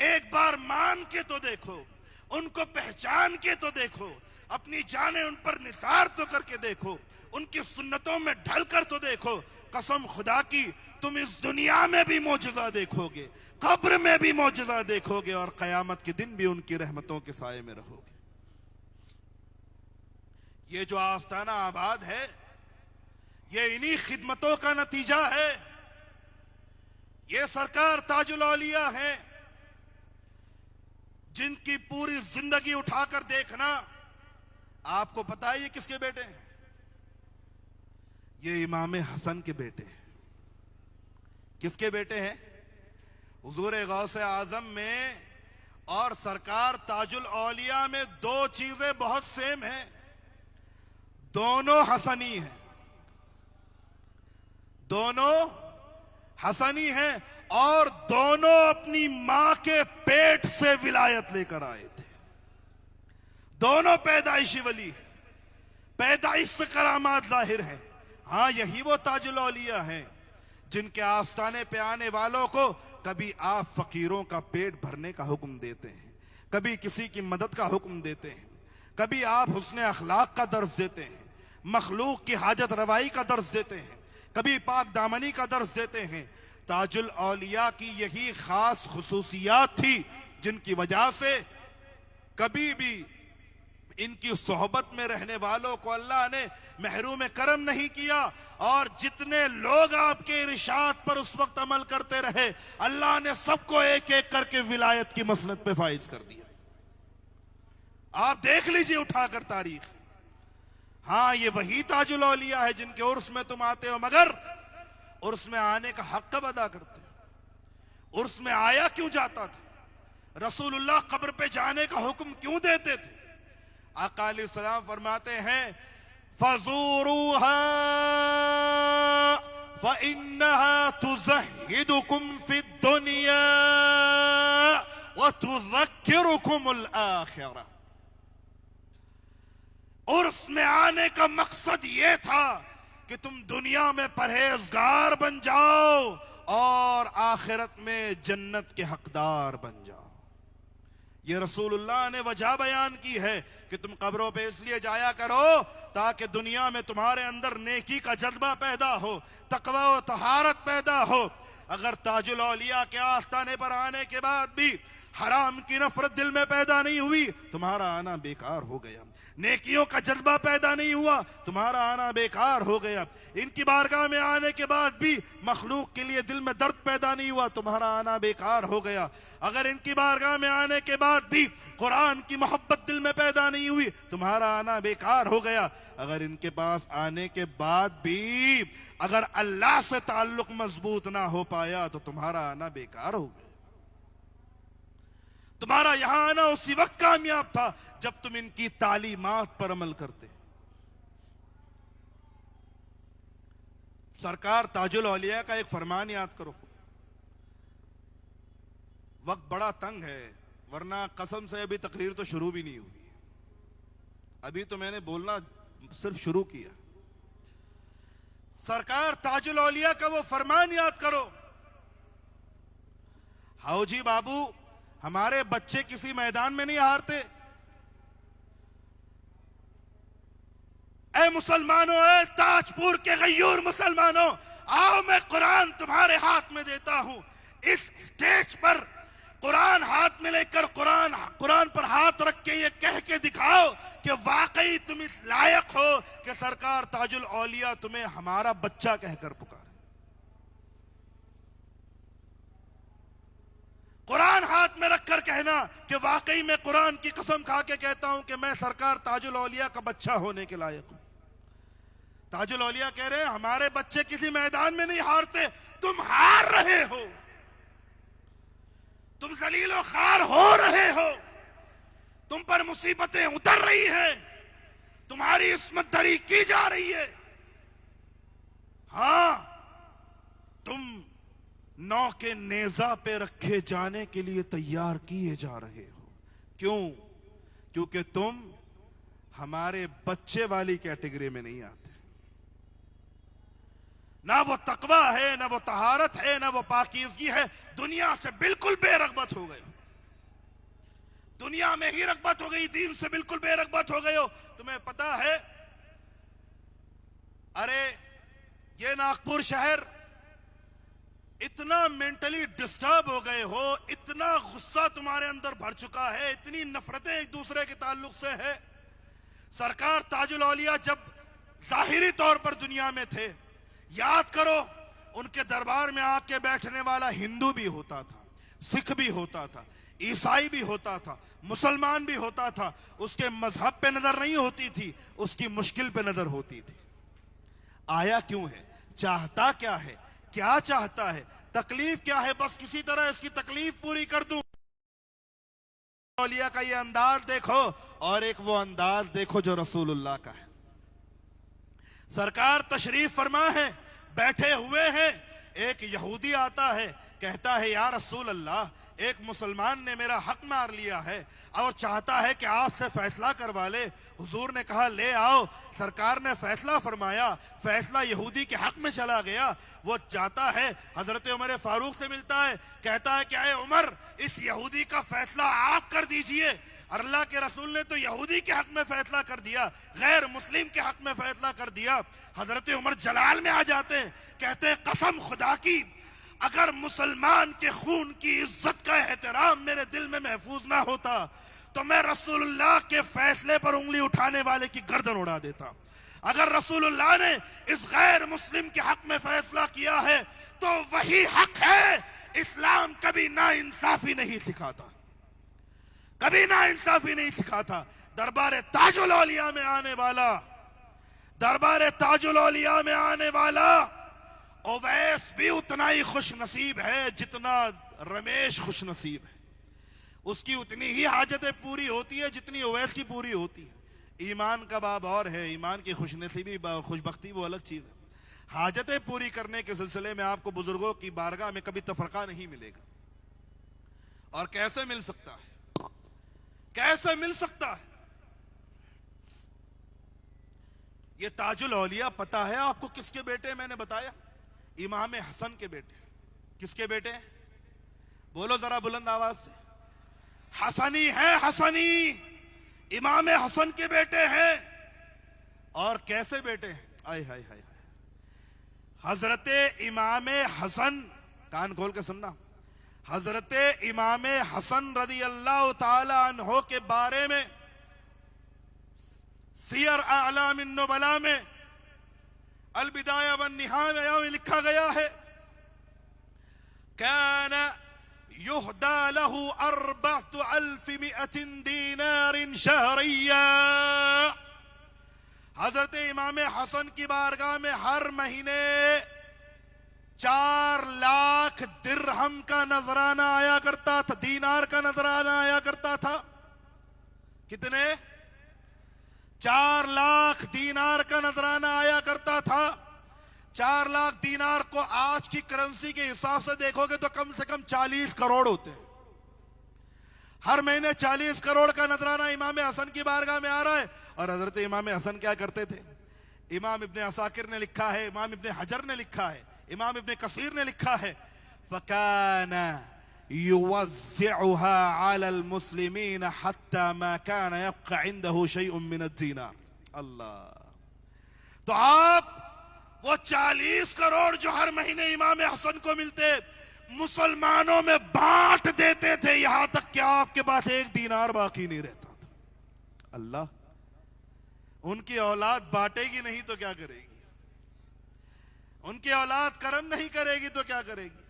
एक बार मान के तो देखो, उनको पहचान के तो देखो, अपनी जाने उन पर निसार तो करके देखो, उनकी सुन्नतों में ढल कर तो देखो। कसम खुदा की तुम इस दुनिया में भी मौजूदा देखोगे, कब्र में भी मौजूदा देखोगे, और कयामत के दिन भी उनकी रहमतों के साए में रहोगे। ये जो आस्ताना आबाद है, ये इन्हीं खिदमतों का नतीजा है। ये सरकार ताजुल औलिया है जिनकी पूरी जिंदगी उठाकर देखना, आपको पता है ये किसके बेटे हैं? ये इमाम हसन के बेटे हैं। किसके बेटे हैं? हुजूर गौसे आजम में और सरकार ताजुल औलिया में दो चीजें बहुत सेम हैं, दोनों हसनी हैं, दोनों हसनी हैं और दोनों अपनी मां के पेट से विलायत लेकर आए थे। दोनों पैदाइशी वली, पैदाइश से करामात जाहिर हैं। हाँ, यही वो ताजुल औलिया हैं जिनके आस्थाने पे आने वालों को कभी आप फकीरों का पेट भरने का हुक्म देते हैं, कभी किसी की मदद का हुक्म देते हैं, कभी आप हुस्न अखलाक का दर्स देते हैं, मखलूक की हाजत रवाई का दर्स देते हैं, कभी पाक दामनी का दर्स देते हैं। ताजुल औलिया की यही खास खुसूसियात थी जिनकी वजह से कभी भी इनकी सोहबत में रहने वालों को अल्लाह ने महरूम करम नहीं किया, और जितने लोग आपके इरशाद पर उस वक्त अमल करते रहे, अल्लाह ने सबको एक एक करके विलायत की मसनद पे फाइज कर दिया। आप देख लीजिए उठाकर तारीख। हाँ, ये वही ताजुल औलिया है जिनके उर्स में तुम आते हो, मगर उर्स में आने का हक कब अदा करते हो? उर्स में आया क्यों जाता था? रसूलुल्लाह कब्र पे जाने का हुक्म क्यों देते थे? आका अलैहिस्सलाम फरमाते हैं, फज़ूरूहा फ़इन्नहा तुज़हिदुकुम फ़िद दुनिया व तुज़क्किरुकुमुल आखिरा। उर्स में आने का मकसद यह था कि तुम दुनिया में परहेजगार बन जाओ और आखिरत में जन्नत के हकदार बन जाओ। ये रसूलुल्लाह ने वजह बयान की है कि तुम कब्रों पे इसलिए जाया करो ताकि दुनिया में तुम्हारे अंदर नेकी का जज्बा पैदा हो, तकवा और तहारत पैदा हो। अगर ताजुल औलिया के आस्थाने पर आने के बाद भी हराम की नफरत दिल में पैदा नहीं हुई, तुम्हारा आना बेकार हो गया। नेकियों का जज्बा पैदा नहीं हुआ, तुम्हारा आना बेकार हो गया। इनकी बारगाह में आने के बाद भी मखलूक के लिए दिल में दर्द पैदा नहीं हुआ, तुम्हारा आना बेकार हो गया। अगर इनकी बारगाह में आने के बाद भी कुरान की मोहब्बत दिल में पैदा नहीं हुई, तुम्हारा आना बेकार हो गया। अगर इनके पास आने के बाद भी अगर अल्लाह से ताल्लुक मजबूत ना हो पाया तो तुम्हारा आना बेकार हो गया। तुम्हारा यहां आना उसी वक्त कामयाब था जब तुम इनकी तालीमात पर अमल करते। सरकार ताजुल औलिया का एक फरमान याद करो। वक्त बड़ा तंग है, वरना कसम से अभी तकरीर तो शुरू भी नहीं हुई, अभी तो मैंने बोलना सिर्फ शुरू किया। सरकार ताजुल औलिया का वो फरमान याद करो, हाउजी बाबू हमारे बच्चे किसी मैदान में नहीं हारते। ऐ मुसलमानों, ऐ ताजपुर के गयूर मुसलमानों, आओ मैं कुरान तुम्हारे हाथ में देता हूं। इस स्टेज पर कुरान हाथ में लेकर कुरान पर हाथ रख के ये कह के दिखाओ कि वाकई तुम इस लायक हो कि सरकार ताजुल औलिया तुम्हें हमारा बच्चा कहकर पुकारे। कुरान हाथ में रखकर कहना कि वाकई मैं कुरान की कसम खा के कहता हूं कि मैं सरकार ताजुल औलिया का बच्चा होने के लायक हूं। ताजुल औलिया कह रहे हैं हमारे बच्चे किसी मैदान में नहीं हारते, तुम हार रहे हो, तुम जलीलो खार हो रहे हो, तुम पर मुसीबतें उतर रही हैं, तुम्हारी इस्मत दरी की जा रही है। हां, तुम नौ के नेजा पे रखे जाने के लिए तैयार किए जा रहे हो। क्यों? क्योंकि तुम हमारे बच्चे वाली कैटेगरी में नहीं आते। ना वो तकवा है, ना वो तहारत है, ना वो पाकीज़गी है। दुनिया से बिल्कुल बेरगबत हो गए हो, दुनिया में ही रगबत हो गई, दीन से बिल्कुल बेरगबत हो गए हो। तुम्हें पता है, अरे ये नागपुर शहर इतना मेंटली डिस्टर्ब हो गए हो, इतना गुस्सा तुम्हारे अंदर भर चुका है, इतनी नफरतें एक दूसरे के ताल्लुक से है। सरकार ताजुल औलिया जब जाहिरी तौर पर दुनिया में थे, याद करो उनके दरबार में आके बैठने वाला हिंदू भी होता था, सिख भी होता था, ईसाई भी होता था, मुसलमान भी होता था। उसके मजहब पे नजर नहीं होती थी, उसकी मुश्किल पे नजर होती थी। आया क्यों है, चाहता क्या है, क्या चाहता है, तकलीफ क्या है, बस किसी तरह इसकी तकलीफ पूरी कर दूं। औलिया का ये अंदाज देखो और एक वो अंदाज देखो जो रसूलुल्लाह का है। सरकार तशरीफ फरमा है, बैठे हुए हैं, एक यहूदी आता है, कहता है या रसूल अल्लाह, एक मुसलमान ने मेरा हक मार लिया है और चाहता है कि आपसे फैसला करवा ले। हुजूर ने कहा ले आओ। सरकार ने फैसला फरमाया, फैसला यहूदी के हक में चला गया। वो जाता है, हजरत उमर फारूक से मिलता है, कहता है कि अरे उमर, इस यहूदी का फैसला आप कर दीजिए। अल्लाह के रसूल ने तो यहूदी के हक में फैसला कर दिया, गैर मुस्लिम के हक में फैसला कर दिया। हजरत उमर जलाल में आ जाते हैं, कहते हैं कसम खुदा की, अगर मुसलमान के खून की इज्जत का एहतराम मेरे दिल में महफूज ना होता तो मैं रसूलुल्लाह के फैसले पर उंगली उठाने वाले की गर्दन उड़ा देता। अगर रसूलुल्लाह ने इस गैर मुस्लिम के हक में फैसला किया है तो वही हक है। इस्लाम कभी ना इंसाफी नहीं सिखाता, कभी ना इंसाफी नहीं सिखाता। दरबार ताजुल औलिया में आने वाला, दरबार ताजुल औलिया में आने वाला ओवैस भी उतना ही खुश नसीब है जितना रमेश खुश नसीब है। उसकी उतनी ही हाजतें पूरी होती है जितनी ओवैस की पूरी होती है। ईमान का बाब और है, ईमान की खुश नसीबी खुशबख्ती वो अलग चीज है। हाजतें पूरी करने के सिलसिले में आपको बुजुर्गों की बारगाह में कभी तफरका नहीं मिलेगा। और कैसे मिल सकता है, कैसे मिल सकता है? ये ताजुल औलिया पता है आपको किसके बेटे? मैंने बताया इमाम हसन के बेटे। किसके बेटे? बोलो जरा बुलंद आवाज से। हसनी है, हसनी इमाम हसन के बेटे हैं। और कैसे बेटे हैं? आय हाय हाय। हजरते इमाम हसन, कान खोल के सुनना, हजरते इमाम हसन रदी अल्लाह ताला अन्हो के बारे में सियर आलामिन नुबला में, अल बिदाया वन निहाया में लिखा गया है, कान युहदा लहु 4,000 दीनार शहरिया। हजरत इमाम हसन की बारगाह में हर महीने 4 लाख दिरहम का नजराना आया करता था, दीनार का नजराना आया करता था। कितने? 4 लाख दीनार का नजराना आया करता था। 4 लाख दीनार को आज की करेंसी के हिसाब से देखोगे तो कम से कम 40 करोड़ होते हैं। हर महीने 40 करोड़ का नजराना इमाम हसन की बारगाह में आ रहा है। और हजरत इमाम हसन क्या करते थे? इमाम इब्ने असाकिर ने लिखा है, इमाम इब्ने हजर ने लिखा है, इमाम इब्ने कसीर ने लिखा है, फकाना युवज़्ज़िउहा अलल मुस्लिमीन हत्ता मा कान यब्क़ा इंदहु शैउन मिन अद-दीनार। अल्लाह। तो आप वो 40 करोड़ जो हर महीने इमाम हसन को मिलते, मुसलमानों में बांट देते थे, यहां तक कि आपके पास 1 दीनार बाकी नहीं रहता था। अल्लाह। उनकी औलाद बांटेगी नहीं तो क्या करेगी? उनकी औलाद करम नहीं करेगी तो क्या करेगी?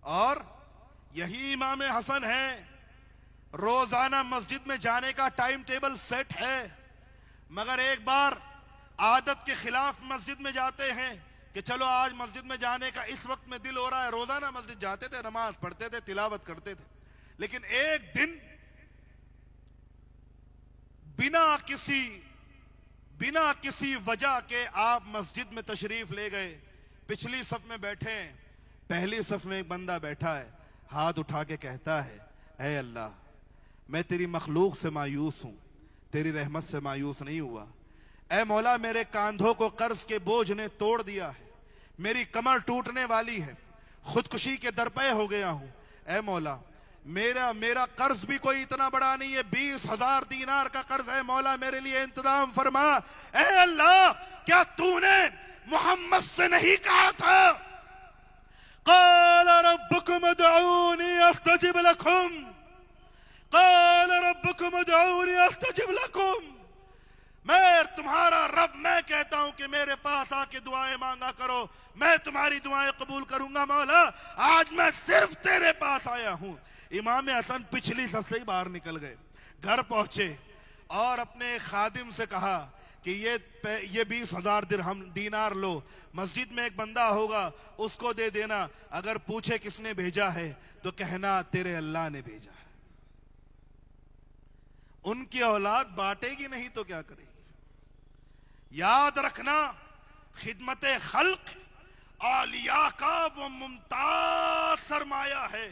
और यही इमाम हसन है, रोजाना मस्जिद में जाने का टाइम टेबल सेट है, मगर एक बार आदत के खिलाफ मस्जिद में जाते हैं कि चलो आज मस्जिद में जाने का इस वक्त में दिल हो रहा है। रोजाना मस्जिद जाते थे, नमाज पढ़ते थे, तिलावत करते थे, लेकिन एक दिन बिना किसी वजह के आप मस्जिद में तशरीफ ले गए। पिछली सफ में बैठे, पहली सफ में एक बंदा बैठा है, हाथ उठा के कहता है, ऐ अल्लाह, मैं तेरी मखलूक से मायूस हूं, तेरी रहमत से मायूस नहीं हुआ। ऐ मौला, मेरे कांधों को कर्ज के बोझ ने तोड़ दिया है, मेरी कमर टूटने वाली है, खुदकुशी के दरपे हो गया हूं। ऐ मौला, मेरा कर्ज भी कोई इतना बड़ा नहीं है, 20,000 दीनार का कर्ज है, मौला मेरे लिए इंतजाम फरमा। ऐ अल्लाह, क्या तूने मोहम्मद से नहीं कहा था, क़ाल रब्बुकुम उदऊनी अस्तजिब लकुम, क़ाल रब्बुकुम उदऊनी अस्तजिब लकुम। मैं तुम्हारा रब, मैं कहता हूं कि मेरे पास आके दुआएं मांगा करो, मैं तुम्हारी दुआएं कबूल करूंगा मौला, आज मैं सिर्फ तेरे पास आया हूं। इमाम हसन पिछली सबसे ही बाहर निकल गए, घर पहुंचे और अपने खादिम से कहा कि ये 20,000 दिरहम दीनार लो, मस्जिद में एक बंदा होगा उसको दे देना, अगर पूछे किसने भेजा है तो कहना तेरे अल्लाह ने भेजा है। उनकी औलाद बांटेगी नहीं तो क्या करेगी? याद रखना, खिदमत खल्क औलिया का वो मुमताज सरमाया है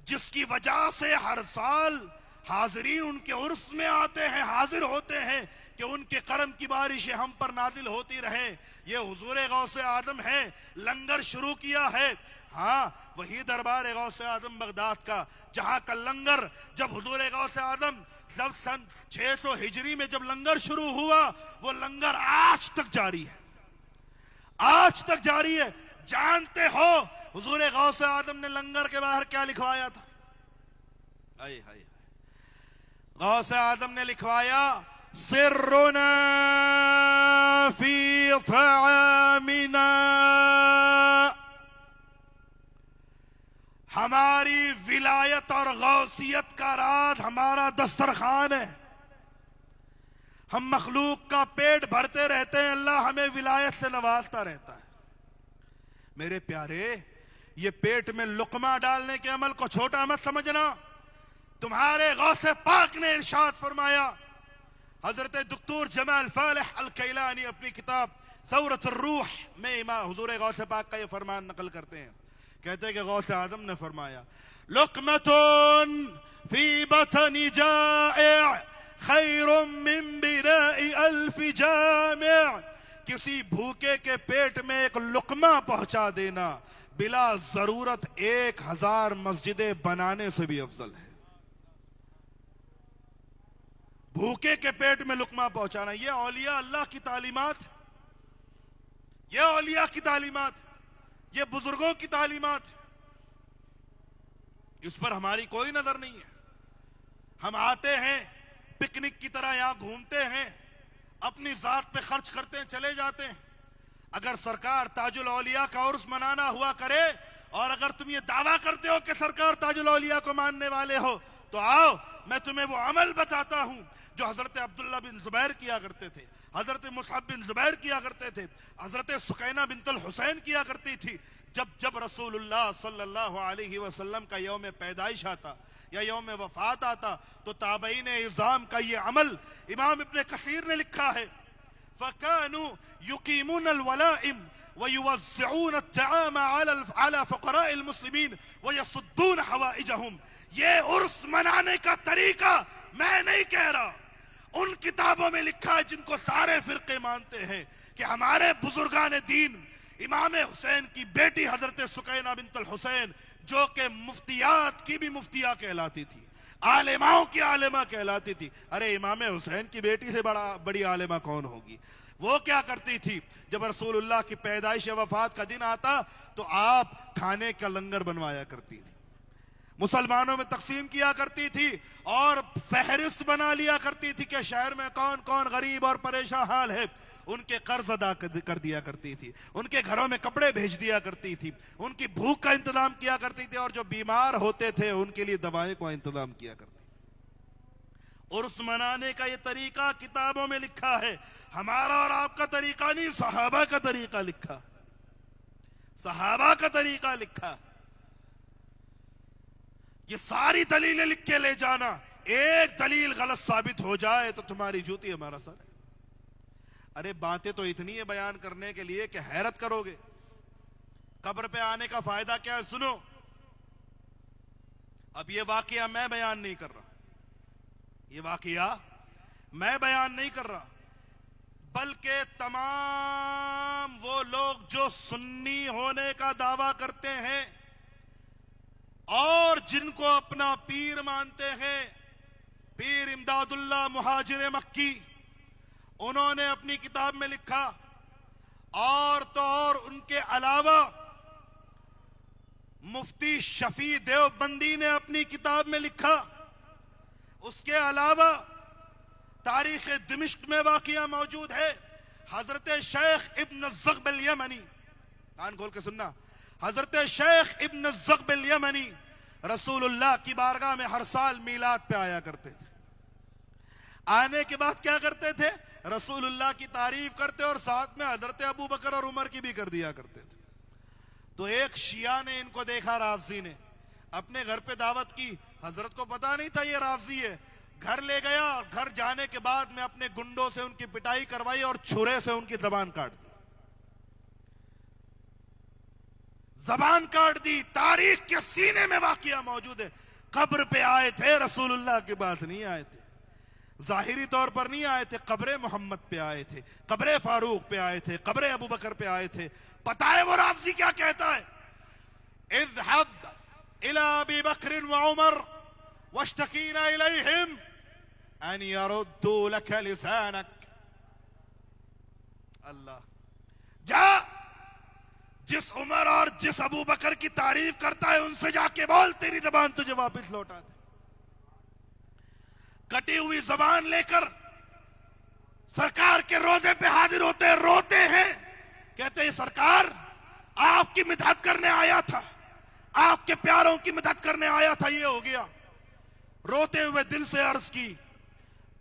जिसकी वजह से हर साल हाजिरीन उनके उर्स में आते हैं, हाजिर होते हैं कि उनके करम की बारिशें हम पर नाजिल होती रहे। ये हुजूर गौसे आदम है, लंगर शुरू किया है। हाँ, वही दरबार गौसे आदम बगदाद का, जहां का लंगर जब हुजूर गौसे आदम जब सन 600 हिजरी में जब लंगर शुरू हुआ, वो लंगर आज तक जारी है, आज तक जारी है। जानते हो हुजूर गौसे आदम ने लंगर के बाहर क्या लिखवाया था? हाय हाय, गौसे आदम ने लिखवाया, सिर्रुना फी तआमिना, हमारी विलायत और गौसियत का राज हमारा दस्तरखान है। हम मखलूक का पेट भरते रहते हैं, अल्लाह हमें विलायत से नवाजता रहता है। मेरे प्यारे, ये पेट में लुकमा डालने के अमल को छोटा मत समझना। तुम्हारे गौसे पाक ने इरशाद फरमाया, हजरत डॉक्टर जमाल फालिह अल-कैलानी अपनी किताब ज़ौरतुर रूह में इमाम हुजूर गौसे पाक का ये फरमान नकल करते हैं। कहते हैं कि गौसे आदम ने फरमाया, लुक़मतुन फी बतनी जाए खैरुम मिन बिनाई अल्फि जामिअ, किसी भूखे के पेट में एक लुकमा पहुंचा देना बिला जरूरत 1000 मस्जिदें बनाने से भी अफजल है। भूखे के पेट में लुकमा पहुंचाना, यह औलिया अल्लाह की तालीमात, यह औलिया की तालीमात, ये बुजुर्गों की तालीमात, इस पर हमारी कोई नजर नहीं है। हम आते हैं पिकनिक की तरह, यहां घूमते हैं, अपनी जात पे खर्च करते हैं, चले जाते हैं। अगर सरकार ताजुल औलिया का उर्स मनाना हुआ करे और अगर तुम ये दावा करते हो कि सरकार ताजुल औलिया को मानने वाले हो, तो आओ मैं तुम्हें वो अमल बताता हूं जो हजरत अब्दुल्ला बिन जुबैर किया करते थे, हजरत मुसअब बिन जुबैर किया करते थे, हजरत सुकैना बिनतुल हुसैन किया करती थी। जब रसूलुल्लाह सल्लल्लाहु अलैहि वसल्लम का यौम पैदाइश आता या यौम वफात आता तो ताबईन इज़ाम का ये अमल इमाम इब्न कसीर ने लिखा है, फ़कानु युकीमून अल-वलाइम व युवज़्ज़िऊन अत-तआम अला फ़ुक़राइल मुस्लिमीन व यसुद्दून हवाइजहुम। ये उर्स मनाने का तरीका मैं नहीं कह रहा, उन किताबों में लिखा है जिनको सारे फिरके मानते हैं कि हमारे बुजुर्गान दीन इमाम हुसैन की बेटी हजरत सुकैना बिनतुल हुसैन, जो कि मुफ्तियात की भी मुफ्तिया कहलाती थी, आलिमाओं की आलिमा कहलाती थी। अरे इमाम हुसैन की बेटी से बड़ी आलिमा कौन होगी? वो क्या करती थी, जब रसूलुल्लाह की पैदाइश वफात का दिन आता तो आप खाने का लंगर बनवाया करती थी, मुसलमानों में तकसीम किया करती थी और फहरिस्त बना लिया करती थी कि शहर में कौन कौन गरीब और परेशान हाल है, उनके कर्ज अदा कर दिया करती थी, उनके घरों में कपड़े भेज दिया करती थी, उनकी भूख का इंतजाम किया करती थी और जो बीमार होते थे उनके लिए दवाएं का इंतजाम किया करती थी। उर्स मनाने का ये तरीका किताबों में लिखा है, हमारा और आपका तरीका नहीं, सहाबा का तरीका लिखा, सहाबा का तरीका लिखा। ये सारी दलीलें लिख के ले जाना, एक दलील गलत साबित हो जाए तो तुम्हारी जूती हमारा सर है। अरे बातें तो इतनी है बयान करने के लिए कि हैरत करोगे। कब्र पे आने का फायदा क्या है, सुनो। अब ये वाकया मैं बयान नहीं कर रहा, ये वाकया मैं बयान नहीं कर रहा, बल्कि तमाम वो लोग जो सुन्नी होने का दावा करते हैं और जिनको अपना पीर मानते हैं, पीर इमदादुल्लाह मुहाजिर मक्की, उन्होंने अपनी किताब में लिखा, और तो और उनके अलावा मुफ्ती शफी देवबंदी ने अपनी किताब में लिखा, उसके अलावा तारीख दिमिश्क में वाक़िया मौजूद है। हजरत शेख इब्न ज़ग़ब अल-यमनी, कान खोल के सुनना, हजरत शेख इब्न ज़ग़ब अल-यमनी रसूलुल्लाह की बारगाह में हर साल मीलाद पे आया करते थे। आने के बाद क्या करते थे? रसूलुल्लाह की तारीफ करते और साथ में हजरत अबू बकर और उमर की भी कर दिया करते थे। तो एक शिया ने इनको देखा, राफजी ने, अपने घर पे दावत की। हजरत को पता नहीं था ये राफजी है। घर ले गया और घर जाने के बाद में अपने गुंडों से उनकी पिटाई करवाई और छुरे से उनकी जबान काट दी। जबान काट दी। तारीख के सीने में वाकया मौजूद है। कब्र पे आए थे, रसूलुल्लाह के पास नहीं आए थे, जाहिरी तौर पर नहीं आए थे, कब्रे मोहम्मद पे आए थे, कब्रे फारूक पे आए थे, कब्रे अबू बकर पे आए थे। पता है वो राफजी क्या कहता है? इज़हब इला अबी बकर व उमर वश्तकीना इलैहिम अन यरुद्दू लक लिसानक। अल्लाह, जा जिस उमर और जिस अबू बकर की तारीफ करता है उनसे जाके बोल तेरी जबान तुझे वापस लौटा दे। कटी हुई जबान लेकर सरकार के रोजे पे हाजिर होते हैं, रोते हैं, कहते हैं सरकार आपकी मदद करने आया था, आपके प्यारों की मदद करने आया था, ये हो गया। रोते हुए दिल से अर्ज की,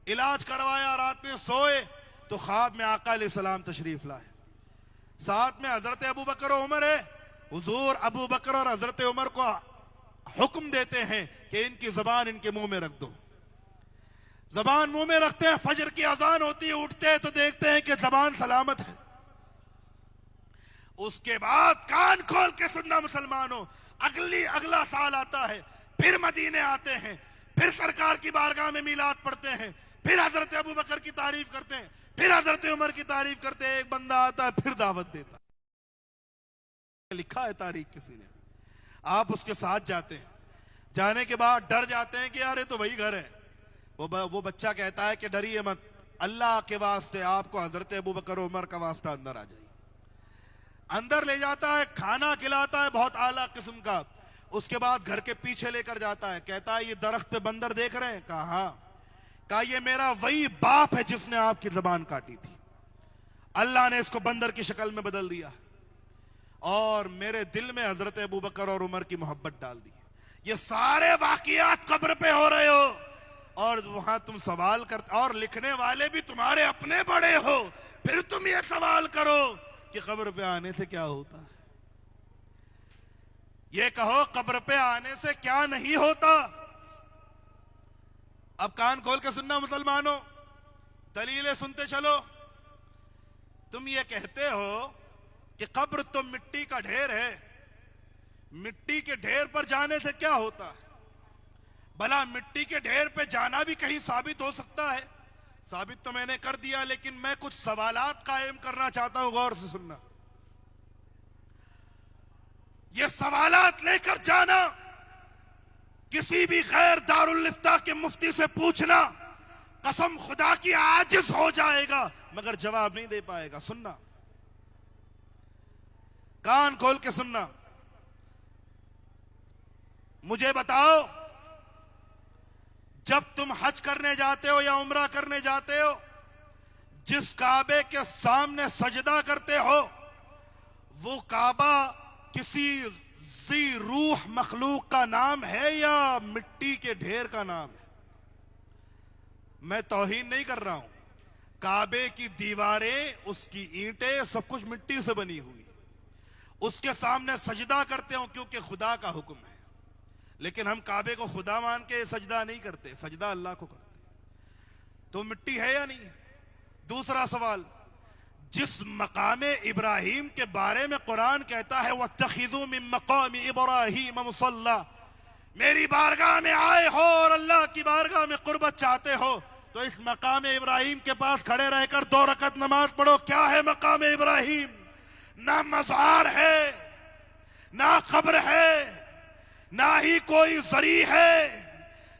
इलाज करवाया, रात में सोए तो ख्वाब में आका अलैहिस्सलाम तशरीफ लाए। साथ में हजरत अबू बकर और उमर है। हुजूर अबू बकर और हजरत उमर को हुक्म देते हैं कि इनकी जबान इनके मुंह में रख दो। जबान मुंह में रखते हैं, फजर की अजान होती है, उठते हैं तो देखते हैं कि जबान सलामत है। उसके बाद कान खोल के सुनना मुसलमानों, अगला साल आता है, फिर मदीने आते हैं, फिर सरकार की बारगाह में मीलाद पढ़ते हैं, फिर हजरत अबू बकर की तारीफ करते हैं, फिर हजरत उमर की तारीफ करते हैं। एक बंदा आता है, फिर दावत देता है। लिखा है तारीख किसी ने, आप उसके साथ जाते हैं, जाने के बाद डर जाते हैं कि यार ये तो वही घर है। वो बच्चा कहता है कि डरिए मत, अल्लाह के वास्ते आपको हजरत अबू बकर उमर का वास्ता, अंदर आ जाइए। अंदर ले जाता है, खाना खिलाता है बहुत आला किस्म का। उसके बाद घर के पीछे लेकर जाता है, कहता है ये दरख्त पे बंदर देख रहे हैं? कहा हाँ। कहा ये मेरा वही बाप है जिसने आपकी जबान काटी थी, अल्लाह ने इसको बंदर की शक्ल में बदल दिया और मेरे दिल में हजरत अबू बकर और उमर की मोहब्बत डाल दी। ये सारे वाकयात कब्र पे हो रहे हो और वहां तुम सवाल करते, और लिखने वाले भी तुम्हारे अपने बड़े हो, फिर तुम ये सवाल करो कि कब्र पे आने से क्या होता है। ये कहो कब्र पे आने से क्या नहीं होता। अब कान खोल के सुनना मुसलमानों, दलीलें सुनते चलो। तुम ये कहते हो कि कब्र तो मिट्टी का ढेर है, मिट्टी के ढेर पर जाने से क्या होता है? भला मिट्टी के ढेर पे जाना भी कहीं साबित हो सकता है? साबित तो मैंने कर दिया, लेकिन मैं कुछ सवालात कायम करना चाहता हूं, गौर से सुनना। ये सवालात लेकर जाना, किसी भी गैर दारुल इफ्ता के मुफ्ती से पूछना, कसम खुदा की आजिज हो जाएगा मगर जवाब नहीं दे पाएगा। सुनना, कान खोल के सुनना। मुझे बताओ, जब तुम हज करने जाते हो या उम्रा करने जाते हो, जिस काबे के सामने सजदा करते हो, वो काबा किसी ज़ी रूह मखलूक का नाम है या मिट्टी के ढेर का नाम है? मैं तौहीन नहीं कर रहा हूं। काबे की दीवारें, उसकी ईंटें, सब कुछ मिट्टी से बनी हुई, उसके सामने सजदा करते हो क्योंकि खुदा का हुक्म है। लेकिन हम काबे को खुदा मान के सजदा नहीं करते, सजदा अल्लाह को करते। तो मिट्टी है या नहीं? दूसरा सवाल, जिस मकामे इब्राहिम के बारे में कुरान कहता है वत्तखिज़ू मिन मकामी इब्राहिम मुसल्ला, मेरी बारगाह में आए हो और अल्लाह की बारगाह में कुर्बत चाहते हो तो इस मकामे इब्राहिम के पास खड़े रहकर 2 रकत नमाज पढ़ो। क्या है मकामे इब्राहिम? ना मज़ार है, ना कब्र है, ना ही कोई जरी है,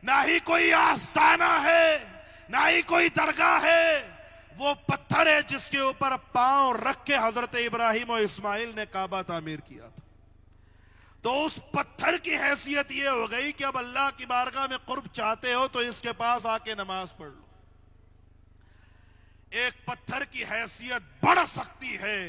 ना ही कोई आस्ताना है, ना ही कोई दरगाह है। वो पत्थर है जिसके ऊपर पांव रख के हजरत इब्राहिम और इस्माइल ने काबा तामीर किया था। तो उस पत्थर की हैसियत ये हो गई कि अब अल्लाह की बारगाह में कुर्ब चाहते हो तो इसके पास आके नमाज पढ़ लो। एक पत्थर की हैसियत बढ़ सकती है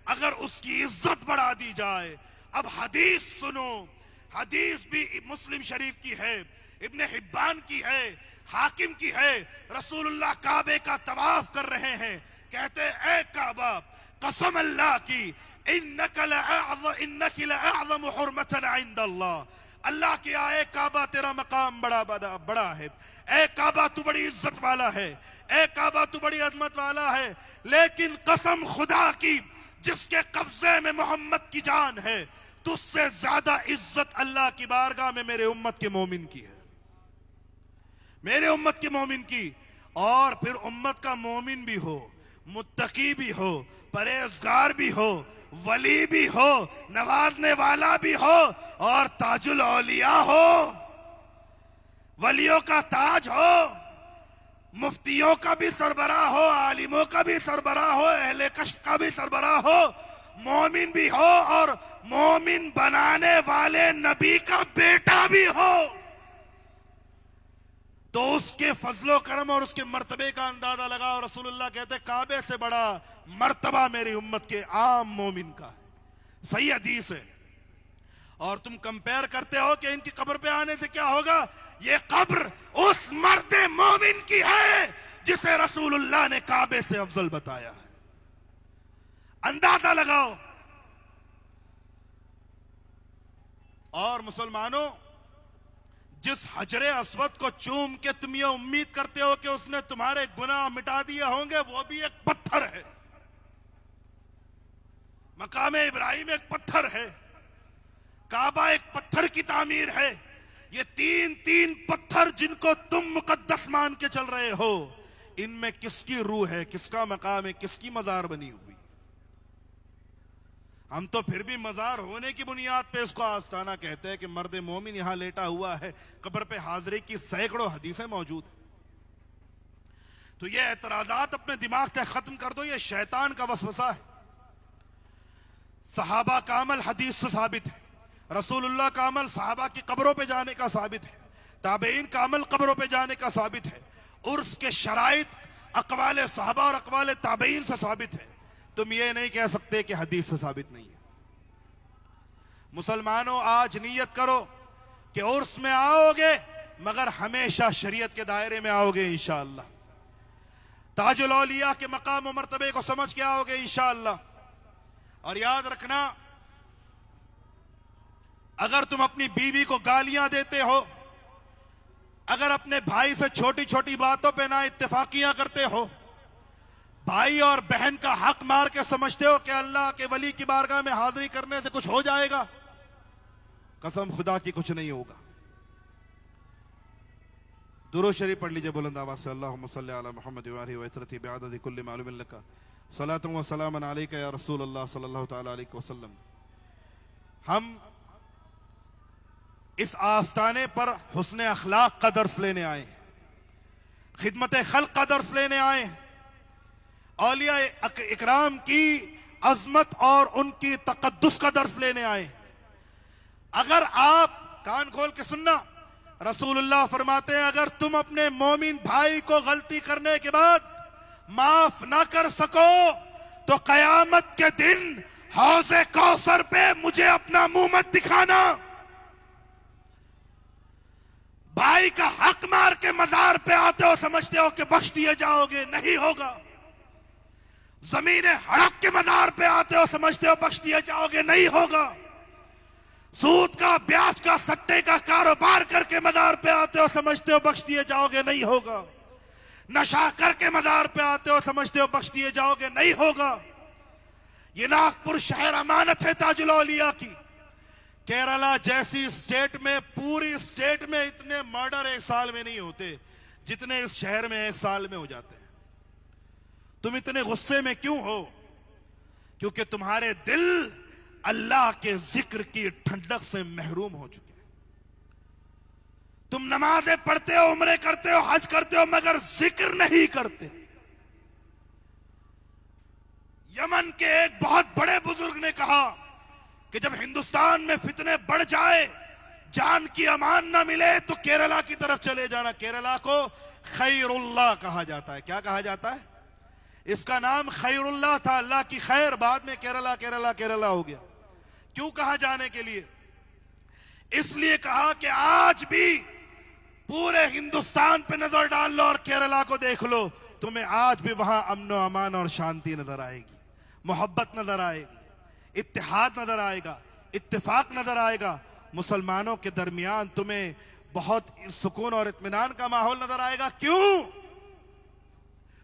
अगर उसकी इज्जत बढ़ा दी जाए। अब हदीस सुनो, हदीस भी मुस्लिम शरीफ की है, इब्ने हिब्बान की है, हाकिम की है। रसूलुल्लाह काबे का तवाफ कर रहे हैं, कहते ऐ काबा कसम अल्लाह की इन्नका लअअज़म हुर्मतन इंदल्लाह, अल्लाह के आए काबा तेरा मकाम बड़ा है, ऐ काबा तू बड़ी इज्जत वाला है, ऐ काबा तू बड़ी अजमत वाला है। लेकिन कसम खुदा की जिसके कब्जे में मोहम्मद की जान है, तुझसे ज्यादा इज्जत अल्लाह की बारगाह में मेरे उम्मत के मोमिन की है, मेरे उम्मत के मोमिन की। और फिर उम्मत का मोमिन भी हो, मुत्तकी भी हो, परहेजगार भी हो, वली भी हो, नवाजने वाला भी हो और ताजुल औलिया हो, वलियों का ताज हो, मुफ्तियों का भी सरबराह हो, आलिमों का भी सरबराह हो, अहले कश्फ का भी सरबराह हो, मोमिन भी हो और मोमिन बनाने वाले नबी का बेटा भी हो, तो उसके फजलो करम और उसके मर्तबे का अंदाजा लगाओ। रसूलुल्लाह कहते काबे से बड़ा मर्तबा मेरी उम्मत के आम मोमिन का है। सही हदीस है। और तुम कंपेयर करते हो कि इनकी कब्र पे आने से क्या होगा, ये कब्र उस मर्द मोमिन की है जिसे रसूलुल्लाह ने काबे से अफजल बताया है। अंदाजा लगाओ। और मुसलमानों, जिस हजरे अस्वद को चूम के तुम ये उम्मीद करते हो कि उसने तुम्हारे गुनाह मिटा दिए होंगे, वो भी एक पत्थर है। मकामे इब्राहिम एक पत्थर है, काबा एक पत्थर की तामीर है। ये तीन पत्थर जिनको तुम मुकद्दस मान के चल रहे हो, इनमें किसकी रूह है, किसका मकाम है, किसकी मजार बनी हुई? हम तो फिर भी मजार होने की बुनियाद पे इसको आस्ताना कहते हैं कि मर्द मोमिन यहां लेटा हुआ है, कब्र पे हाजिरी की सैकड़ों हदीसें मौजूद है। तो ये एतराजात अपने दिमाग से खत्म कर दो, ये शैतान का वसवसा है। सहाबा का अमल हदीस से साबित है, रसूलुल्लाह का अमल सहाबा की कब्रों पे जाने का साबित है, ताबईन का अमल कब्रों पे जाने का साबित है, उर्स के शराइत अक़वाले सहाबा और अक़वाले ताबईन से साबित है। तुम ये नहीं कह सकते कि हदीस से साबित नहीं है। मुसलमानों, आज नियत करो कि उर्स में आओगे मगर हमेशा शरीयत के दायरे में आओगे इंशाअल्लाह। ताजुल औलिया के मकाम और मर्तबे को समझ के आओगे इंशाअल्लाह। और याद रखना, अगर तुम अपनी बीवी को गालियां देते हो, अगर अपने भाई से छोटी छोटी बातों पे ना इत्तेफाकियां करते हो, भाई और बहन का हक मार के समझते हो कि अल्लाह के वली की बारगाह में हाजिरी करने से कुछ हो जाएगा, कसम खुदा की कुछ नहीं होगा। दुरूद शरीफ पढ़ लीजिए बुलंद आवाज से, अल्लाहुम्मा सल्ली अला मुहम्मद व आलिहि व इत्रती बिअदद कुल्ली मालूमिन लका सलातु व सलामन अलैका या रसूल अल्लाह सल्लल्लाहु तआला अलैहि वसल्लम। हम इस आस्ताने पर हुस्न अखलाक का दर्स लेने आए, खिदमत खल्क का दर्स लेने आए, औलिया इकराम की अजमत और उनकी तकद्दुस का दर्स लेने आए। अगर आप कान खोल के सुनना, रसूलुल्लाह फरमाते हैं अगर तुम अपने मोमिन भाई को गलती करने के बाद माफ ना कर सको तो कयामत के दिन हौज़े कौसर पे मुझे अपना मुंह मत दिखाना। भाई का हक मार के मजार पे आते हो, समझते हो कि बख्श दिए जाओगे, नहीं होगा। जमीने हड़प के मजार पे आते हो, समझते हो बख्श दिए जाओगे, नहीं होगा। सूद का, ब्याज का, सट्टे का कारोबार करके मजार पे आते हो, समझते हो बख्श दिए जाओगे, नहीं होगा। नशा करके मजार पे आते हो, समझते हो बख्श दिए जाओगे, नहीं होगा। ये नागपुर शहर अमानत है ताजुल औलिया की। केरला जैसी स्टेट में, पूरी स्टेट में इतने मर्डर एक साल में नहीं होते जितने इस शहर में एक साल में हो जाते हैं। तुम इतने गुस्से में क्यों हो? क्योंकि तुम्हारे दिल अल्लाह के जिक्र की ठंडक से महरूम हो चुके हैं। तुम नमाजें पढ़ते हो, उम्रे करते हो, हज करते हो, मगर जिक्र नहीं करते। यमन के एक बहुत बड़े बुजुर्ग ने कहा कि जब हिंदुस्तान में फितने बढ़ जाए, जान की अमान ना मिले, तो केरला की तरफ चले जाना। केरला को खैरुल्लाह कहा जाता है। क्या कहा जाता है? इसका नाम खैरुल्लाह था, अल्लाह की खैर। बाद में केरला केरला केरला हो गया। क्यों कहा जाने के लिए? इसलिए कहा कि आज भी पूरे हिंदुस्तान पे नजर डाल लो और केरला को देख लो, तुम्हें आज भी वहां अमन व अमान और शांति नजर आएगी, मोहब्बत नजर आएगी, इत्तेहाद नजर आएगा, इत्तेफाक नजर आएगा। मुसलमानों के दरमियान तुम्हें बहुत सुकून और इत्मीनान का माहौल नजर आएगा। क्यों?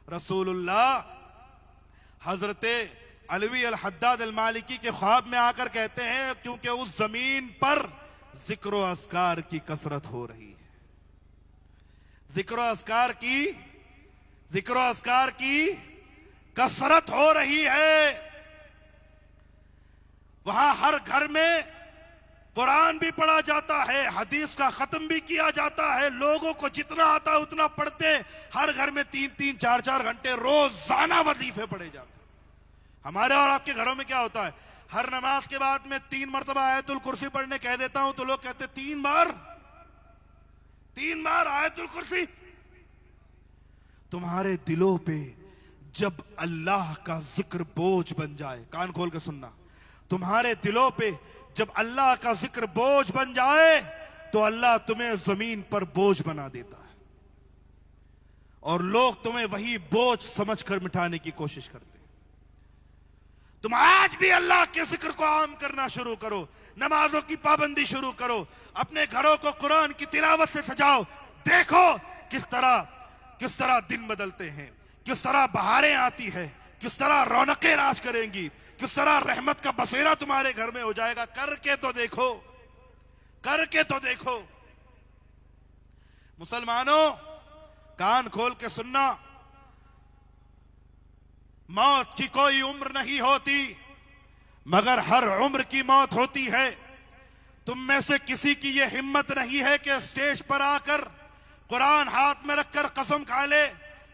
रसूलुल्लाह हजरते अलवी अल हद्दाद अल मालिकी के ख्वाब में आकर कहते हैं, क्योंकि उस जमीन पर जिक्र व अस्कार की कसरत हो रही है, जिक्र अस्कार की कसरत हो रही है। वहां हर घर में कुरान भी पढ़ा जाता है, हदीस का खत्म भी किया जाता है, लोगों को जितना आता है उतना पढ़ते। हर घर में 3-3, 4-4 घंटे रोजाना वजीफे पढ़े जाते हैं। हमारे और आपके घरों में क्या होता है? हर नमाज के बाद में 3 मरतबा आयतुल कुर्सी पढ़ने कह देता हूं तो लोग कहते 3 बार आयतुल कुर्सी। तुम्हारे दिलों पे जब अल्लाह का जिक्र बोझ बन जाए, कान खोल के सुनना, तुम्हारे दिलों पे जब अल्लाह का जिक्र बोझ बन जाए तो अल्लाह तुम्हें जमीन पर बोझ बना देता है और लोग तुम्हें वही बोझ समझकर मिटाने की कोशिश करते हैं। तुम आज भी अल्लाह के जिक्र को आम करना शुरू करो, नमाजों की पाबंदी शुरू करो, अपने घरों को कुरान की तिलावत से सजाओ। देखो किस तरह दिन बदलते हैं, किस तरह बहारें आती है, किस तरह रौनकें राज करेंगी, किस तरह रहमत का बसेरा तुम्हारे घर में हो जाएगा। करके तो देखो। मुसलमानों, कान खोल के सुनना, मौत की कोई उम्र नहीं होती, मगर हर उम्र की मौत होती है। तुम में से किसी की यह हिम्मत नहीं है कि स्टेज पर आकर कुरान हाथ में रखकर कसम खा ले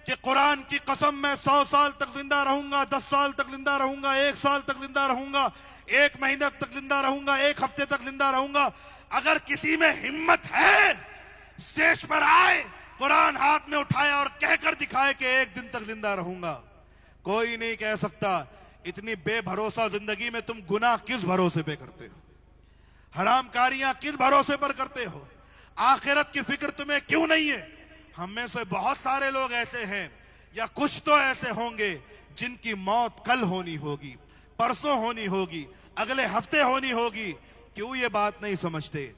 कि कुरान की कसम मैं 100 साल तक जिंदा रहूंगा, 10 साल तक जिंदा रहूंगा, 1 साल तक जिंदा रहूंगा, 1 महीने तक जिंदा रहूंगा, 1 हफ्ते तक जिंदा रहूंगा। अगर किसी में हिम्मत है, स्टेज पर आए, कुरान हाथ में उठाए और कहकर दिखाए कि 1 दिन तक जिंदा रहूंगा। कोई नहीं कह सकता। इतनी बेभरोसा जिंदगी में तुम गुनाह किस भरोसे पे करते हो? हरामकारियां किस भरोसे पर करते हो? आखिरत की फिक्र तुम्हें क्यों नहीं है? हम में से बहुत सारे लोग ऐसे हैं, या कुछ तो ऐसे होंगे जिनकी मौत कल होनी होगी, परसों होनी होगी, अगले हफ्ते होनी होगी। क्यों ये बात नहीं समझते?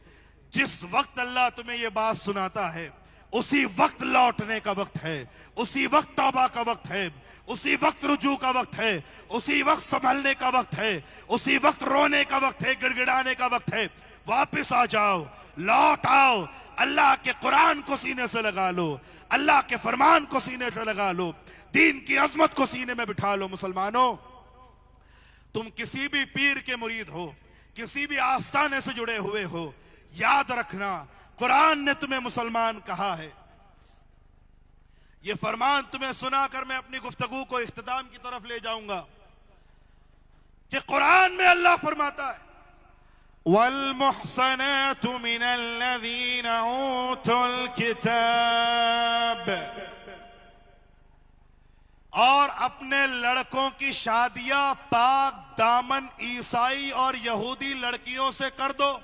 जिस वक्त अल्लाह तुम्हें ये बात सुनाता है, उसी वक्त लौटने का वक्त है, उसी वक्त तौबा का वक्त है, उसी वक्त रुजू का वक्त है, उसी वक्त संभलने का वक्त है, उसी वक्त रोने का वक्त है, गिड़गिड़ाने का वक्त है। वापिस आ जाओ, लौट आओ, अल्लाह के कुरान को सीने से लगा लो, अल्लाह के फरमान को सीने से लगा लो, दीन की अजमत को सीने में बिठा लो। मुसलमानों, तुम किसी भी पीर के मुरीद हो, किसी भी आस्थाने से जुड़े हुए हो, याद रखना कुरान ने तुम्हें मुसलमान कहा है। यह फरमान तुम्हें सुनाकर मैं अपनी गुफ्तगू को इख्तिताम की तरफ ले जाऊंगा कि कुरान में अल्लाह फरमाता है, वल मुहसनातु मिनल्लज़ीना ऊतुल किताब, और अपने लड़कों की शादियां पाक दामन ईसाई और यहूदी लड़कियों से कर दो।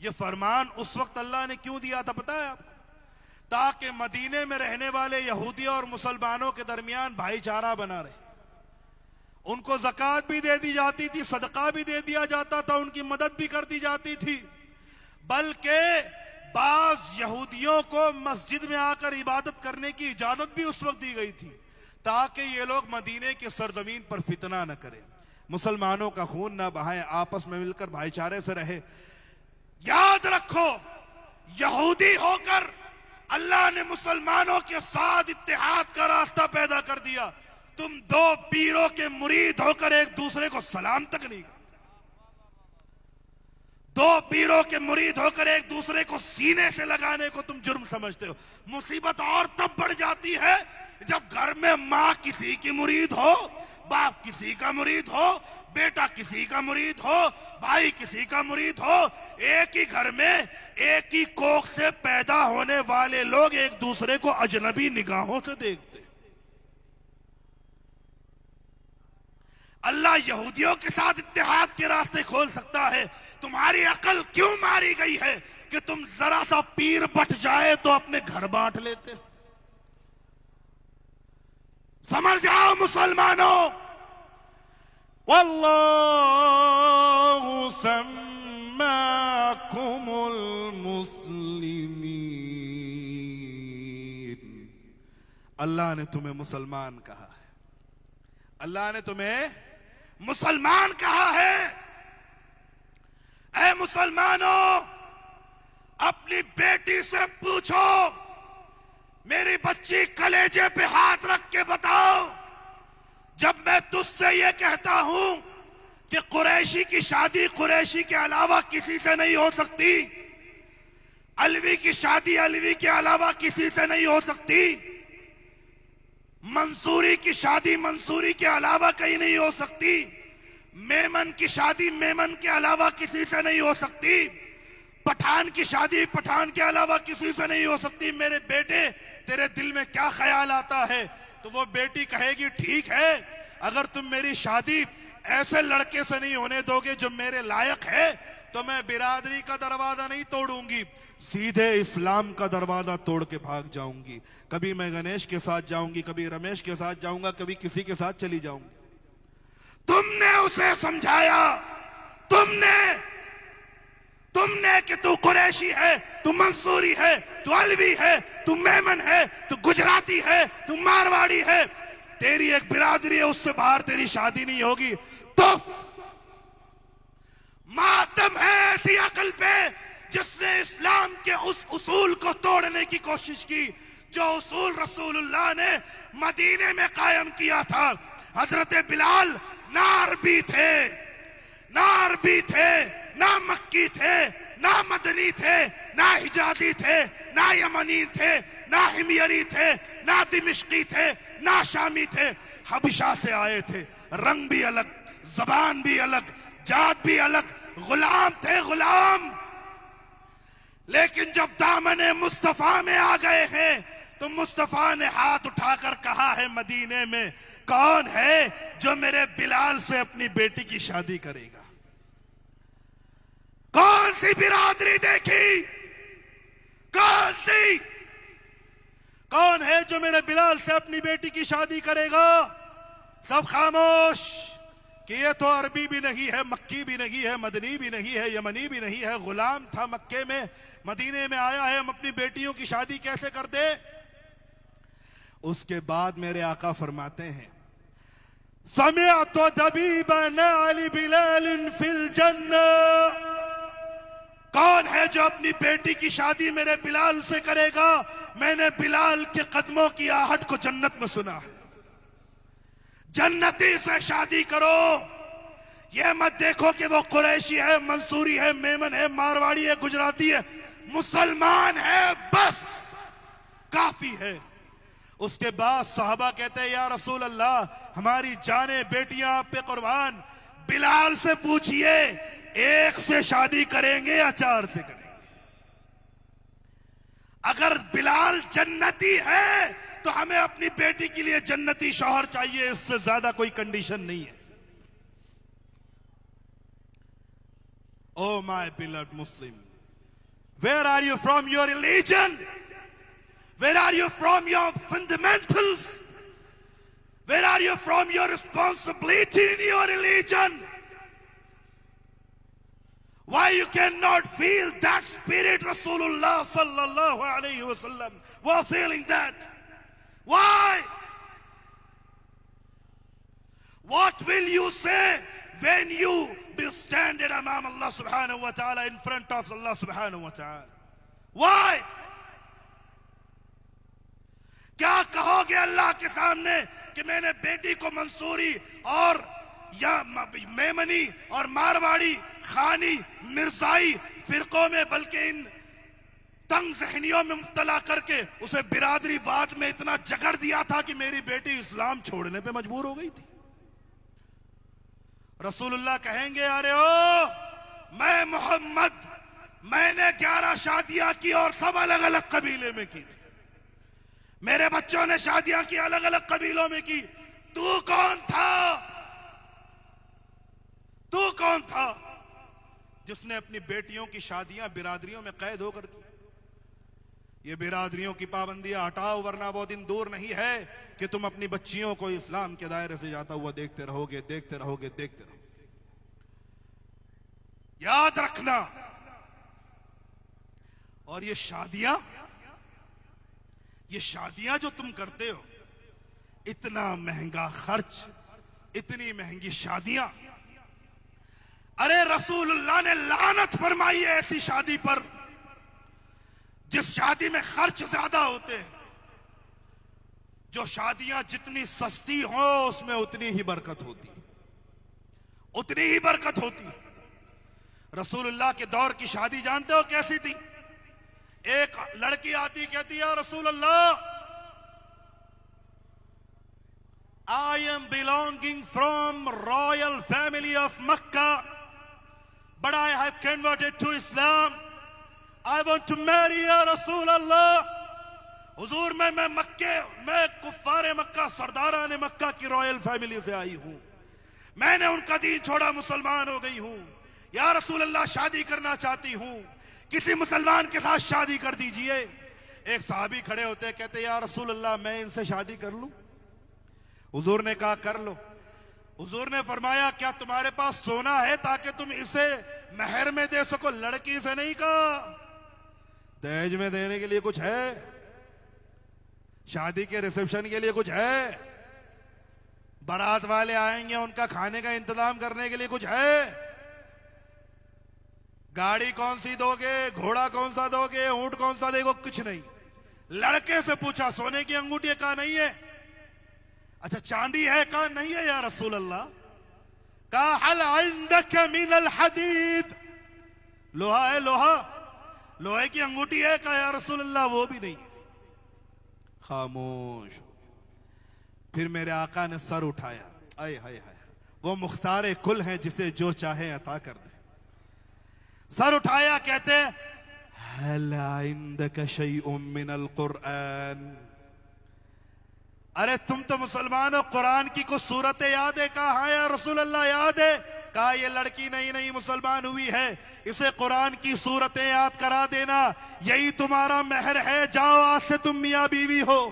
यह फरमान उस वक्त अल्लाह ने क्यों दिया था पता है आपको? ताकि मदीने में रहने वाले यहूदियों और मुसलमानों के दरमियान भाईचारा बना रहे। उनको ज़कात भी दे दी जाती थी, सदका भी दे दिया जाता था, उनकी मदद भी कर दी जाती थी, बल्कि बाज यहूदियों को मस्जिद में आकर इबादत करने की इजाजत भी उस वक्त दी गई थी, ताकि ये लोग मदीने की सरजमीन पर फितना न करें, मुसलमानों का खून न बहाएं, आपस में मिलकर भाईचारे से रहे। याद रखो, यहूदी होकर अल्लाह ने मुसलमानों के साथ इत्तेहाद का रास्ता पैदा कर दिया। तुम 2 पीरों के मुरीद होकर एक दूसरे को सलाम तक नहीं करते, 2 पीरों के मुरीद होकर एक दूसरे को सीने से लगाने को तुम जुर्म समझते हो। मुसीबत और तब बढ़ जाती है जब घर में माँ किसी की मुरीद हो, बाप किसी का मुरीद हो, बेटा किसी का मुरीद हो, भाई किसी का मुरीद हो। एक ही घर में एक ही कोख से पैदा होने वाले लोग एक दूसरे को अजनबी निगाहों से देखते। अल्लाह यहूदियों के साथ इत्तेहाद के रास्ते खोल सकता है। तुम्हारी अकल क्यों मारी गई है कि तुम जरा सा पीर बट जाए तो अपने घर बांट लेते हो? समझ जाओ मुसलमानों, वल्लाहु सम्माकुमुल मुस्लिमीन। अल्लाह ने तुम्हें मुसलमान कहा है, अल्लाह ने तुम्हें मुसलमान कहा है। ऐ मुसलमानों, अपनी बेटी से पूछो, मेरी बच्ची कलेजे पे हाथ रख के बताओ, जब मैं तुझसे ये कहता हूं कि कुरैशी की शादी कुरैशी के अलावा किसी से नहीं हो सकती, अलवी की शादी अलवी के अलावा किसी से नहीं हो सकती, मंसूरी की शादी मंसूरी के अलावा कहीं नहीं हो सकती, मेमन की शादी मेमन के अलावा किसी से नहीं हो सकती, पठान की शादी पठान के अलावा किसी से नहीं हो सकती। मेरे बेटे, तेरे दिल में क्या ख्याल आता है? तो वो बेटी कहेगी, ठीक है, अगर तुम मेरी शादी ऐसे लड़के से नहीं होने दोगे जो मेरे लायक है, तो मैं बिरादरी का दरवाजा नहीं तोड़ूंगी, सीधे इस्लाम का दरवाजा तोड़ के भाग जाऊंगी। कभी मैं गणेश के साथ जाऊंगी, कभी रमेश के साथ जाऊंगा, कभी किसी के साथ चली जाऊंगी। तुमने उसे समझाया, तुमने कि तू कुरैशी है, तू मंसूरी है, तू अलवी है, तू मेमन है, तू गुजराती है, तू मारवाड़ी है, तेरी एक बिरादरी है, उससे बाहर तेरी शादी नहीं होगी। तो मातम है ऐसी अकल पे जिसने इस्लाम के उस उसूल को तोड़ने की कोशिश की जो उसूल रसूलुल्लाह ने मदीने में कायम किया था। हजरत बिलाल ना अरबी थे, ना मक्की थे, ना मदनी थे, ना हिजाजी थे, ना यमनी थे, ना हिमयरी थे, ना दिमिश्की थे, ना शामी थे, हबशा से आए थे। रंग भी अलग, जबान भी अलग, जात भी अलग, गुलाम थे, गुलाम। लेकिन जब दामने मुस्तफा में आ गए हैं तो मुस्तफा ने हाथ उठाकर कहा है मदीने में, कौन है जो मेरे बिलाल से अपनी बेटी की शादी करेगा? कौन सी बिरादरी देखी? कौन है जो मेरे बिलाल से अपनी बेटी की शादी करेगा? सब खामोश कि ये तो अरबी भी नहीं है, मक्की भी नहीं है, मदनी भी नहीं है, यमनी भी नहीं है, गुलाम था मक्के में, मदीने में आया है, हम अपनी बेटियों की शादी कैसे कर दे? उसके बाद मेरे आका फरमाते हैं, समिअतु दबीबन अली बिलाल फिल जन्ना। कौन है जो अपनी बेटी की शादी मेरे बिलाल से करेगा? मैंने बिलाल के कदमों की आहट को जन्नत में सुना है। जन्नती से शादी करो, यह मत देखो कि वो कुरैशी है, मंसूरी है, मेमन है, मारवाड़ी है, गुजराती है, मुसलमान है, बस काफी है। उसके बाद सहाबा कहते हैं, या रसूल अल्लाह, हमारी जाने बेटियां आप पे कुर्बान, बिलाल से पूछिए एक से शादी करेंगे या चार से करेंगे? अगर बिलाल जन्नती है तो हमें अपनी बेटी के लिए जन्नती शौहर चाहिए, इससे ज्यादा कोई कंडीशन नहीं है। Oh my beloved Muslim, where are you from your religion? Where are you from your fundamentals? Where are you from your responsibility in your religion? Why you cannot feel that spirit Rasulullah sallallahu alayhi wa sallam were feeling that? Why? What will you say when you be standing among Allah subhanahu wa ta'ala, in front of Allah subhanahu wa ta'ala? Why? क्या कहोगे अल्लाह के सामने कि मैंने बेटी को मंसूरी और या मेमनी और मारवाड़ी, खानी, मिर्जाई फिरकों में, बल्कि इन तंग ज़हनियों में मुब्तला करके उसे बिरादरीवाद में इतना जकड़ दिया था कि मेरी बेटी इस्लाम छोड़ने पे मजबूर हो गई थी। रसूलुल्लाह कहेंगे, अरे ओ मैं मोहम्मद, मैंने 11 शादियां की और सब अलग अलग कबीले में की थी, मेरे बच्चों ने शादियां की अलग अलग कबीलों में की, तू कौन था? तू कौन था जिसने अपनी बेटियों की शादियां बिरादरियों में कैद होकर की? ये बिरादरियों की पाबंदियां हटाओ, वरना वो दिन दूर नहीं है कि तुम अपनी बच्चियों को इस्लाम के दायरे से जाता हुआ देखते रहोगे, देखते रहोगे, देखते रहोगे। याद रखना। और ये शादियां जो तुम करते हो, इतना महंगा खर्च, इतनी महंगी शादियां, अरे रसूलुल्लाह ने लानत फरमाई है ऐसी शादी पर जिस शादी में खर्च ज्यादा होते हैं। जो शादियां जितनी सस्ती हो उसमें उतनी ही बरकत होती है, उतनी ही बरकत होती है। रसूलुल्लाह के दौर की शादी जानते हो कैसी थी? एक लड़की आती, कहती है रसूलुल्लाह, I am belonging from royal family of Makkah, but I have converted to Islam. I want to marry ya Rasulullah. हुजूर मैं कुफ्फारे मक्का, सरदाराने मक्का की रॉयल फैमिली से आई हूं। मैंने उनका दीन छोड़ा, मुसलमान हो गई हूं। या रसूल अल्लाह, शादी करना चाहती हूं, किसी मुसलमान के साथ शादी कर दीजिए। एक साहबी खड़े होते, कहते या रसूल अल्लाह, मैं इनसे शादी कर लूं? हुजूर ने कहा कर लो। हुजूर ने फरमाया क्या तुम्हारे पास सोना है ताकि तुम इसे महर में दे सको? लड़की से नहीं कहा दहेज में देने के लिए कुछ है, शादी के रिसेप्शन के लिए कुछ है, बारात वाले आएंगे उनका खाने का इंतजाम करने के लिए कुछ है, गाड़ी कौन सी दोगे, घोड़ा कौन सा दोगे, ऊंट कौन सा देगो? कुछ नहीं। लड़के से पूछा सोने की अंगूठी? कहा नहीं है। अच्छा चांदी है? कहा नहीं है या रसूल अल्लाह। कहा हल इंदक मिनल हदीद, लोहा है? लोहा, लोहे की अंगूठी है? कहा या रसूल अल्लाह वो भी नहीं। खामोश। फिर मेरे आका ने सर उठाया, आए हाय हाय, वो मुख्तारे कुल हैं जिसे जो चाहे अता कर दे। सर उठाया, कहते हल इंदक शैउम मिनल कुरआन, अरे तुम तो मुसलमान हो, कुरान की कुछ सूरतें याद है? कहा हाँ या रसूल अल्लाह याद है। कहा ये लड़की नई नई मुसलमान हुई है, इसे कुरान की सूरतें याद करा देना, यही तुम्हारा महर है, जाओ आज से तुम मियां बीवी हो।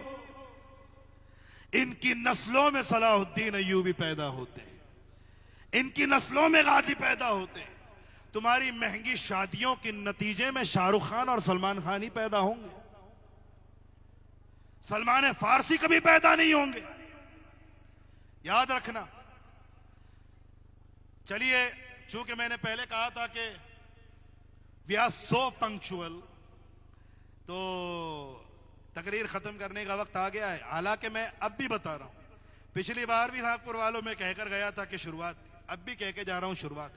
इनकी नस्लों में सलाहुद्दीन अय्यूबी पैदा होते हैं, इनकी नस्लों में गाजी पैदा होते हैं। तुम्हारी महंगी शादियों के नतीजे में शाहरुख खान और सलमान खान ही पैदा होंगे, सलमान फारसी कभी पैदा नहीं होंगे, याद रखना। चलिए, चूंकि मैंने पहले कहा था कि वी आर सो पंक्चुअल, तो तकरीर खत्म करने का वक्त आ गया है। हालांकि मैं अब भी बता रहा हूं, पिछली बार भी नागपुर वालों में कहकर गया था कि शुरुआत, अब भी कह के जा रहा हूं शुरुआत।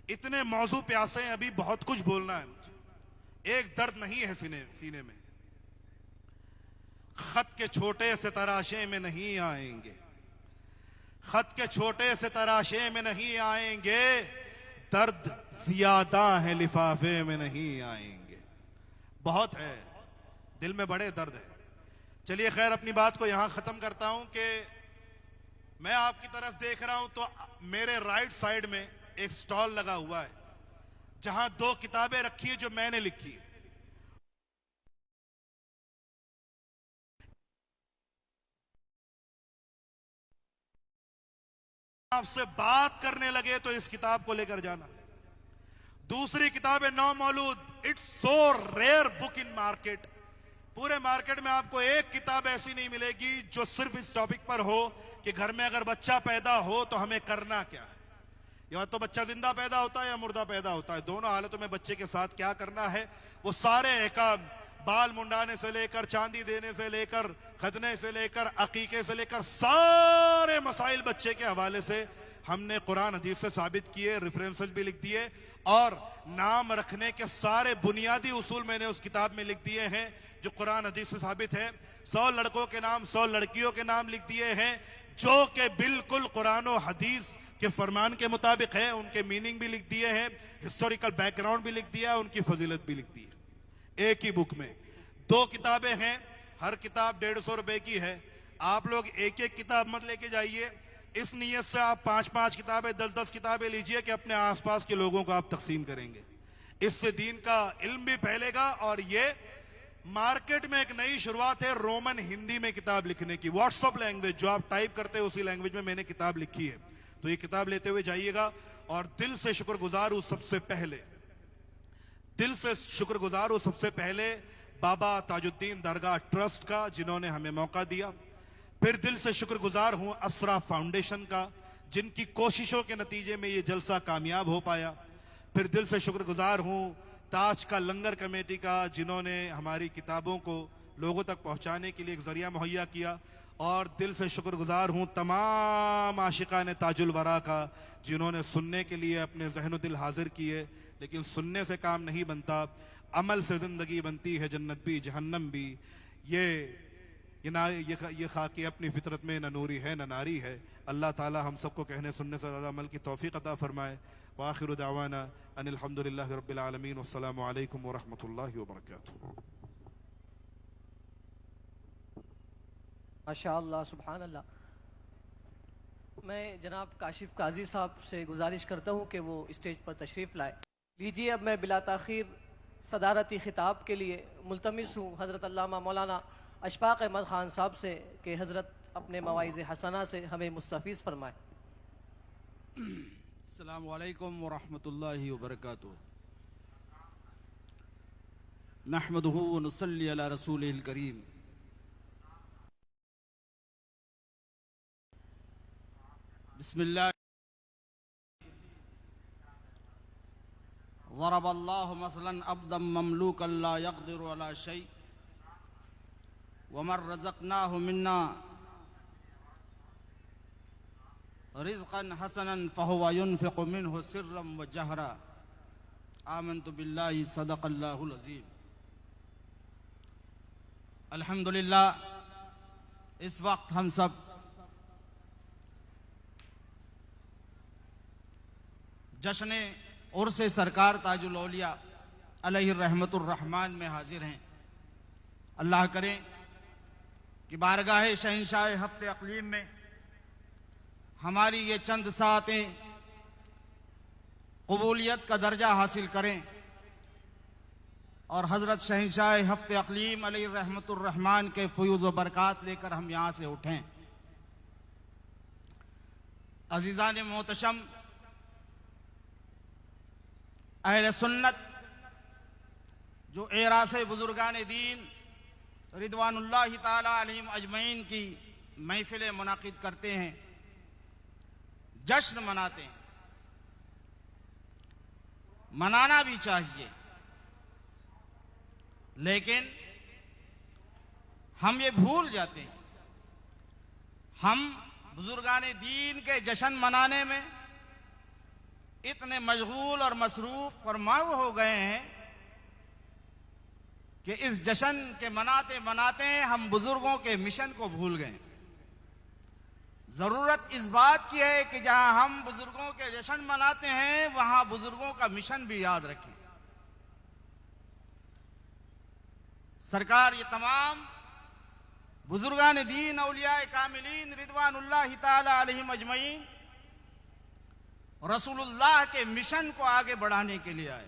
इतने मौजू प्यासे हैं, अभी बहुत कुछ बोलना है मुझे, एक दर्द नहीं है सीने में। खत के छोटे से तराशे में नहीं आएंगे, खत के छोटे से तराशे में नहीं आएंगे, दर्द ज्यादा है लिफाफे में नहीं आएंगे। बहुत है, दिल में बड़े दर्द है। चलिए खैर, अपनी बात को यहां खत्म करता हूं कि मैं आपकी तरफ देख रहा हूं तो मेरे राइट साइड में एक स्टॉल लगा हुआ है जहां 2 किताबें रखी है जो मैंने लिखी है। आपसे बात करने लगे तो इस किताब को लेकर जाना। दूसरी किताब है Nau Maulood, it's so rare book in market. पूरे मार्केट में आपको एक किताब ऐसी नहीं मिलेगी जो सिर्फ इस टॉपिक पर हो कि घर में अगर बच्चा पैदा हो तो हमें करना क्या है। या तो बच्चा जिंदा पैदा होता है या मुर्दा पैदा होता है, दोनों हालतों में बच्चे के साथ क्या करना है, वो सारे अहकाम, बाल मुंडाने से लेकर, चांदी देने से लेकर, खतने से लेकर, अकीके से लेकर, सारे मसाइल बच्चे के हवाले से हमने कुरान हदीस से साबित किए, रेफरेंसेस भी लिख दिए, और नाम रखने के सारे बुनियादी उसूल मैंने उस किताब में लिख दिए हैं जो कुरान हदीस से साबित है। 100 लड़कों के नाम, 100 लड़कियों के नाम लिख दिए हैं जो कि बिल्कुल कुरान और हदीस के फरमान के मुताबिक है। उनके मीनिंग भी लिख दिए हैं, हिस्टोरिकल बैकग्राउंड भी लिख दिया है, उनकी फजीलत भी लिख दी है। एक ही बुक में 2 किताबें हैं, हर किताब 150 रुपए की है। आप लोग एक एक किताब मत लेके जाइए, इस नीयत से आप 5-5 किताबें 10-10 किताबें लीजिए कि अपने आसपास के लोगों को आप तकसीम करेंगे। इससे दीन का इल्म भी फैलेगा और ये मार्केट में एक नई शुरुआत है रोमन हिंदी में किताब लिखने की। व्हाट्सएप लैंग्वेज जो आप टाइप करते हैं उसी लैंग्वेज में मैंने किताब लिखी है, तो ये किताब लेते हुए जाइएगा। और दिल से शुक्रगुजार हूं सबसे पहले बाबा ताजुद्दीन दरगाह ट्रस्ट का, जिन्होंने हमें मौका दिया। फिर दिल से शुक्रगुजार हूं असरा फाउंडेशन का, जिनकी कोशिशों के नतीजे में ये जलसा कामयाब हो पाया। फिर दिल से शुक्रगुजार हूं ताज का लंगर कमेटी का, जिन्होंने हमारी किताबों को लोगों तक पहुंचाने के लिए एक जरिया मुहैया किया। और दिल से शुक्रगुजार हूं तमाम आशिकान ताजुल वरा का, जिन्होंने सुनने के लिए अपने जहन दिल हाजिर किए। लेकिन सुनने से काम नहीं बनता, अमल से जिंदगी बनती है, जन्नत भी जहन्नम भी। ये खाकी अपनी फितरत में न नूरी है न नारी है। अल्लाह ताला हम सबको कहने सुनने से ज़्यादा अमल की तौफीक अता फरमाए। व आखिरु दावाना अनिल हम्दुलिल्लाहि रब्बिल आलमीन। वस्सलामु अलैकुम व रहमतुल्लाहि व बरकातुहू। माशाअल्लाह, सुभान अल्लाह। मैं जनाब काशिफ काजी साहब से गुजारिश करता हूँ कि वो स्टेज पर तशरीफ़ लाए। लीजिए, अब मैं बिला ताख़ीर सदारती ख़िताब के लिए मुल्तमिस हूँ हज़रत अल्लामा मौलाना अशफाक़ अहमद ख़ान साहब से कि हज़रत अपने मवाइज़ हसना से हमें मुस्तफ़ीज़ फरमाए। अस्सलामु अलैकुम व रहमतुल्लाहि व बरकातुहू। नहमदुहु व नुसल्ली अला रसूलिल करीम। बिस्मिल्लाह। ज़रबल्लाहु मसलन अब्दन ममलूकन ला यक़दिरु अला शै व मन रज़क़नाहु मिन्ना रिज़क़न हसनन फ़हुव युनफ़िक़ु मिन्हु सिर्रन व जहरा। आमन्तु बिल्लाहि सदक़ल्लाहुल अज़ीम। अल्हम्दुलिल्लाह, इस वक्त हम सब जश्न उर्स सरकार ताजुल औलिया अलैहि रहमतुर रहमान में हाजिर हैं। अल्लाह करें कि बारगाह शहंशाह हफ्ते अक़लीम में हमारी ये चंद सातें कबूलियत का दर्जा हासिल करें और हज़रत शहंशाह हफ्ते अक़लीम अलैहि रहमतुर रहमान के फ़यूज़ व बरक़ात लेकर हम यहाँ से उठें। अज़ीज़ान मोहतशम, अहले सुन्नत जो एरासे बुजुर्गान दीन रिदवानुल्लाहि ताला अलैहिम अजमईन की महफिलें मुनाकिद करते हैं, जश्न मनाते हैं, मनाना भी चाहिए। लेकिन हम ये भूल जाते हैं, हम बुजुर्गान दीन के जश्न मनाने में इतने मशगूल और मसरूफ और माव हो गए हैं कि इस जश्न के मनाते मनाते हम बुजुर्गों के मिशन को भूल गए। जरूरत इस बात की है कि जहां हम बुजुर्गों के जश्न मनाते हैं वहां बुजुर्गों का मिशन भी याद रखें। सरकार ये तमाम बुजुर्गान दीन औलिया कामिलीन रिदवानुल्लाहि ताला अलैहिम अजमईन रसूलुल्लाह के मिशन को आगे बढ़ाने के लिए आए,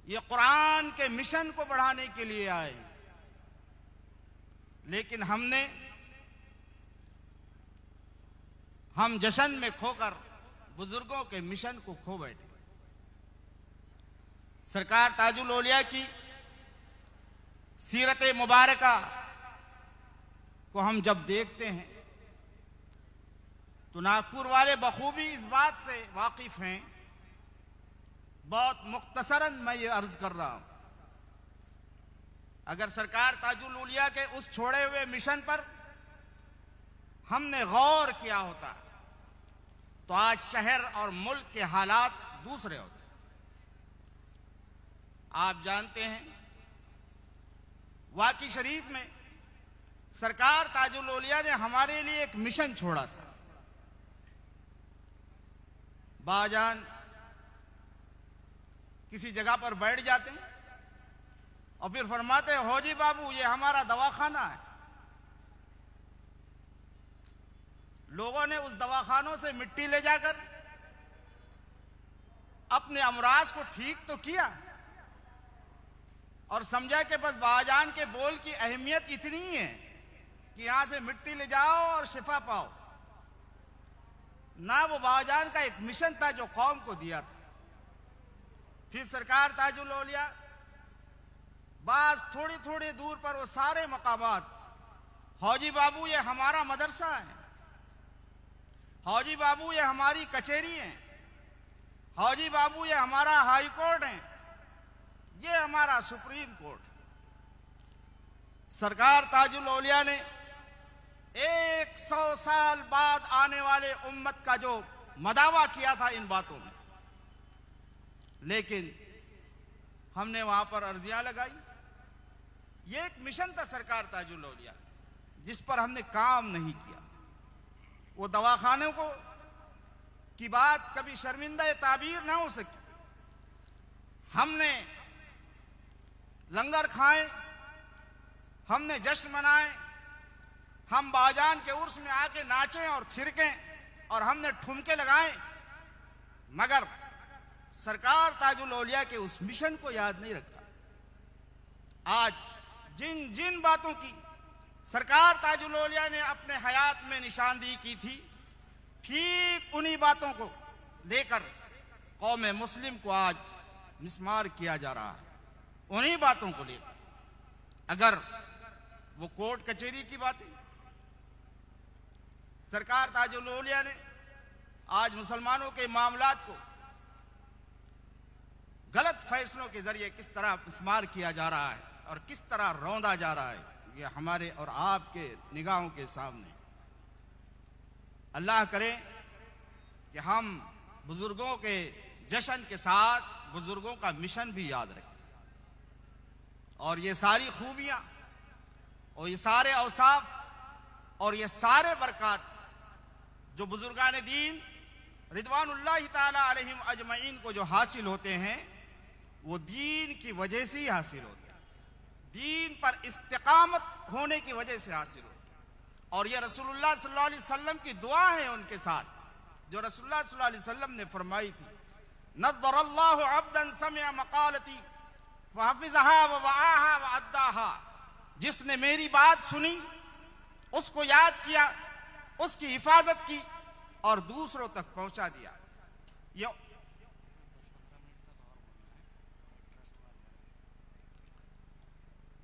ये कुरान के मिशन को बढ़ाने के लिए आए। लेकिन हम जश्न में खोकर बुजुर्गों के मिशन को खो बैठे। सरकार ताजुल औलिया की सीरत मुबारका को हम जब देखते हैं तो नागपुर वाले बखूबी इस बात से वाकिफ हैं। बहुत मुख्तसरन मैं ये अर्ज कर रहा हूं, अगर सरकार ताजुल औलिया के उस छोड़े हुए मिशन पर हमने गौर किया होता तो आज शहर और मुल्क के हालात दूसरे होते। आप जानते हैं वाकी शरीफ में सरकार ताजुल औलिया ने हमारे लिए एक मिशन छोड़ा था। बाजान किसी जगह पर बैठ जाते हैं और फिर फरमाते हैं, हो जी बाबू ये हमारा दवाखाना है, लोगों ने उस दवाखानों से मिट्टी ले जाकर अपने अमराज को ठीक तो किया और समझा कि बस बाजान के बोल की अहमियत इतनी ही है कि यहां से मिट्टी ले जाओ और शिफा पाओ। ना वो बाजान का एक मिशन था जो कौम को दिया था। फिर सरकार ताजुल औलिया बास थोड़ी थोड़ी दूर पर वो सारे मकामात, हौजी बाबू ये हमारा मदरसा है, हौजी बाबू ये हमारी कचहरी है, हौजी बाबू ये हमारा हाई कोर्ट है, ये हमारा सुप्रीम कोर्ट। सरकार ताजुल औलिया ने 100 साल बाद आने वाले उम्मत का जो मदावा किया था इन बातों में, लेकिन हमने वहां पर अर्जियां लगाई। ये एक मिशन था सरकार ताजुल औलिया जिस पर हमने काम नहीं किया। वो दवाखानों को की बात कभी शर्मिंदा ताबीर ना हो सकी। हमने लंगर खाए, हमने जश्न मनाए, हम बाजान के उर्स में आके नाचे और थिरके और हमने ठुमके लगाए, मगर सरकार ताजुल औलिया के उस मिशन को याद नहीं रखता। आज जिन जिन बातों की सरकार ताजुल औलिया ने अपने हयात में निशानदेही की थी, ठीक उन्हीं बातों को लेकर कौम मुस्लिम को आज मिस्मार किया जा रहा है। उन्हीं बातों को लेकर अगर वो कोर्ट कचहरी की बातें, सरकार ताजुल औलिया ने आज मुसलमानों के मामलात को गलत फैसलों के जरिए किस तरह मिस्मार किया जा रहा है और किस तरह रौंदा जा रहा है, ये हमारे और आपके निगाहों के सामने। अल्लाह करे कि हम बुजुर्गों के जश्न के साथ बुजुर्गों का मिशन भी याद रखें और ये सारी खूबियां और ये सारे औसाफ और ये सारे बरकत जो बुजुर्गान दीन रिदवानुल्लाह ताला अलैहिम अजमईन को जो हासिल होते हैं, वो दीन की वजह से ही हासिल होते हैं, दीन पर इस्तिकामत होने की वजह से हासिल होते हैं। और ये रसूलुल्लाह सल्लल्लाहु अलैहि वसल्लम की दुआ है उनके साथ, जो रसूलुल्लाह सल्लल्लाहु अलैहि वसल्लम ने फरमाई थी, नज़्ज़रल्लाहु अब्दन समिअ मक़ालती फहफ़िज़हा व वआहा व अद्दाहा। जिसने मेरी बात सुनी, उसको याद किया, उसकी हिफाजत की और दूसरों तक पहुंचा दिया।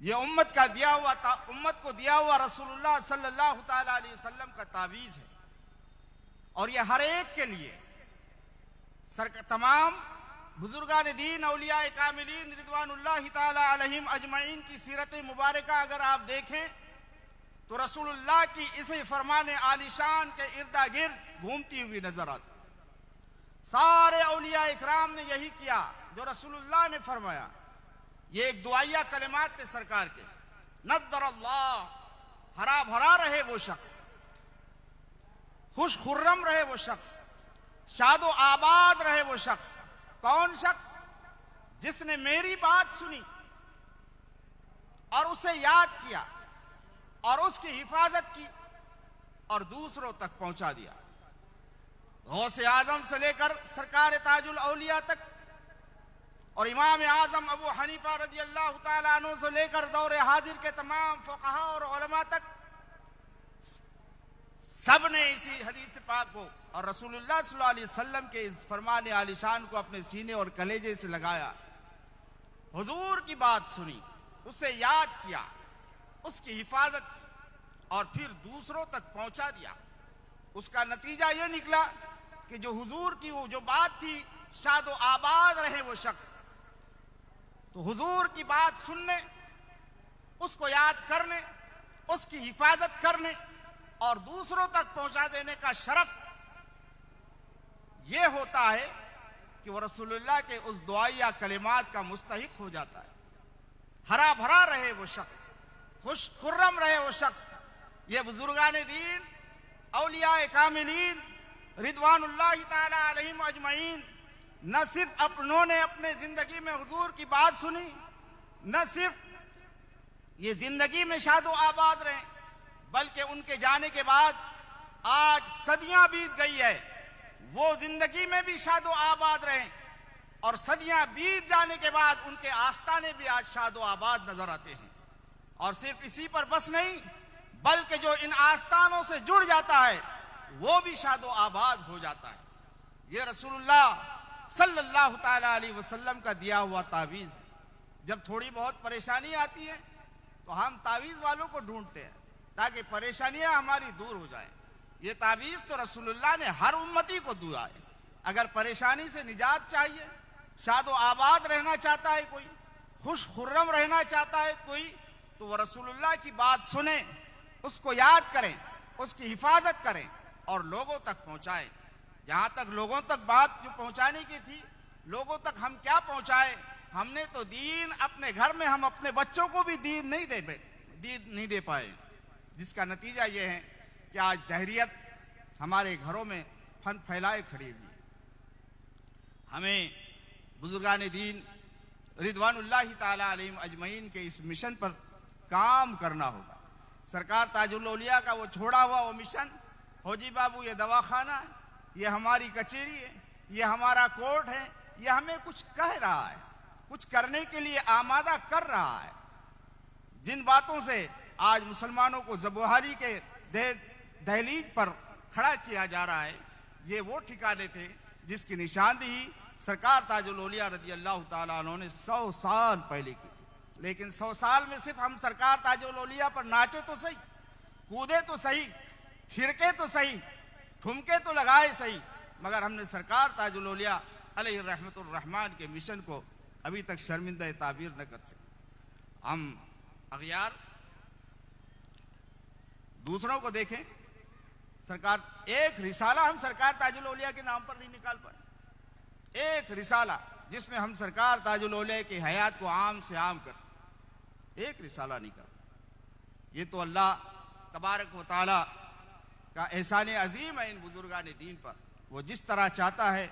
ये उम्मत को दिया हुआ रसूलुल्लाह सल्लल्लाहु ताला अलैहि वसल्लम का तावीज़ है और ये हर एक के लिए तमाम बुजुर्गान दीन औलिया कामिलीन रिदवानुल्लाह ताला अलैहिम अजमईन की सीरत मुबारका अगर आप देखें तो रसूलुल्लाह की इसे फरमाने आलिशान के इर्दा गिर्द घूमती हुई नजर आती। सारे औलिया इकराम ने यही किया जो रसूलुल्लाह ने फरमाया। ये एक दुआया कलिमात थे सरकार के, नद्दरल्लाह, हरा भरा रहे वो शख्स, खुश खुर्रम रहे वो शख्स, शादो आबाद रहे वो शख्स। कौन शख्स? जिसने मेरी बात सुनी और उसे याद किया और उसकी हिफाजत की और दूसरों तक पहुंचा दिया। गौसे आजम से लेकर सरकार ताजुल औलिया तक और इमाम आजम अबू हनीफा रज़ी अल्लाह ताला अन्हु से लेकर दौरे हाजिर के तमाम फुक़हा और उलमा तक सब ने इसी हदीस पाक को और रसूलुल्लाह सल्लल्लाहु अलैहि वसल्लम के इस फरमान आलिशान को अपने सीने और कलेजे से लगाया। हुजूर की बात सुनी, उसे याद किया, उसकी हिफाजत की और फिर दूसरों तक पहुंचा दिया। उसका नतीजा यह निकला कि जो हुजूर की वो जो बात थी, शादो आबाद रहे वो शख्स। तो हुजूर की बात सुनने, उसको याद करने, उसकी हिफाजत करने और दूसरों तक पहुंचा देने का शरफ यह होता है कि वो रसूलुल्लाह के उस दुआया कलिमात का मुस्तहिक हो जाता है। हरा भरा रहे वो शख्स, खुश खुर्रम रहे वो शख्स। ये बुजुर्गान दीन औलिया कामिलीन रिदवानुल्लाह ताला अलैहिम अजमईन न सिर्फ उन्होंने अपने जिंदगी में हुजूर की बात सुनी, न सिर्फ ये जिंदगी में शादो आबाद रहे, बल्कि उनके जाने के बाद आज सदियां बीत गई है, वो जिंदगी में भी शादो आबाद रहे और सदियां बीत जाने के बाद उनके आस्थाने भी आज शादो आबाद नजर आते हैं। और सिर्फ इसी पर बस नहीं, बल्कि जो इन आस्थानों से जुड़ जाता है वो भी शादो आबाद हो जाता है। ये रसूलुल्लाह सल्लल्लाहु ताला अलैहि वसल्लम का दिया हुआ तावीज। जब थोड़ी बहुत परेशानी आती है तो हम तावीज वालों को ढूंढते हैं ताकि परेशानियां हमारी दूर हो जाएं। ये तावीज तो रसूलुल्लाह ने हर उम्मती को दिया है। अगर परेशानी से निजात चाहिए, शादो आबाद रहना चाहता है कोई, खुश खुर्रम रहना चाहता है कोई, तो वह रसूलुल्लाह की बात सुने, उसको याद करें, उसकी हिफाजत करें और लोगों तक पहुंचाएं। जहां तक लोगों तक बात जो पहुंचाने की थी, लोगों तक हम क्या पहुंचाए? हमने तो दीन अपने घर में, हम अपने बच्चों को भी दीन नहीं दे पाए, जिसका नतीजा ये है कि आज दहरियत हमारे घरों में फन फैलाए खड़ी हुई है। हमें बुजुर्गान दीन रिदवानुल्लाहि ताला अलैहिम अजमईन के इस मिशन पर काम करना होगा। सरकार ताजुल औलिया का वो छोड़ा हुआ वो मिशन, फौजी बाबू ये दवाखाना है, ये हमारी कचेरी है, ये हमारा कोर्ट है, ये हमें कुछ कह रहा है, कुछ करने के लिए आमादा कर रहा है। जिन बातों से आज मुसलमानों को ज़बोहारी के दहलीज पर खड़ा किया जा रहा है, ये वो ठिकाने थे जिसकी निशानदेही सरकार ताजुल औलिया रज़ी अल्लाह ताला अन्हु ने 100 साल पहले की थी। लेकिन 100 साल में सिर्फ हम सरकार ताजुल औलिया पर नाचे तो सही, कूदे तो सही, थिरके तो सही, ठुमके तो लगाए सही, मगर हमने सरकार ताजुल औलिया अलैहि रहमतुर रहमान के मिशन को अभी तक शर्मिंदा ताबीर न कर सके। हम अगयार दूसरों को देखें, सरकार एक रिसाला हम सरकार ताजुल औलिया के नाम पर नहीं निकाल पाए, एक रिसाला जिसमें हम सरकार ताजुल औलिया की हयात को आम से आम करते, एक रिसाला नहीं कर। ये तो अल्लाह तबारक व तआला का एहसान अजीम है इन बुजुर्गान दीन पर। वो जिस तरह चाहता है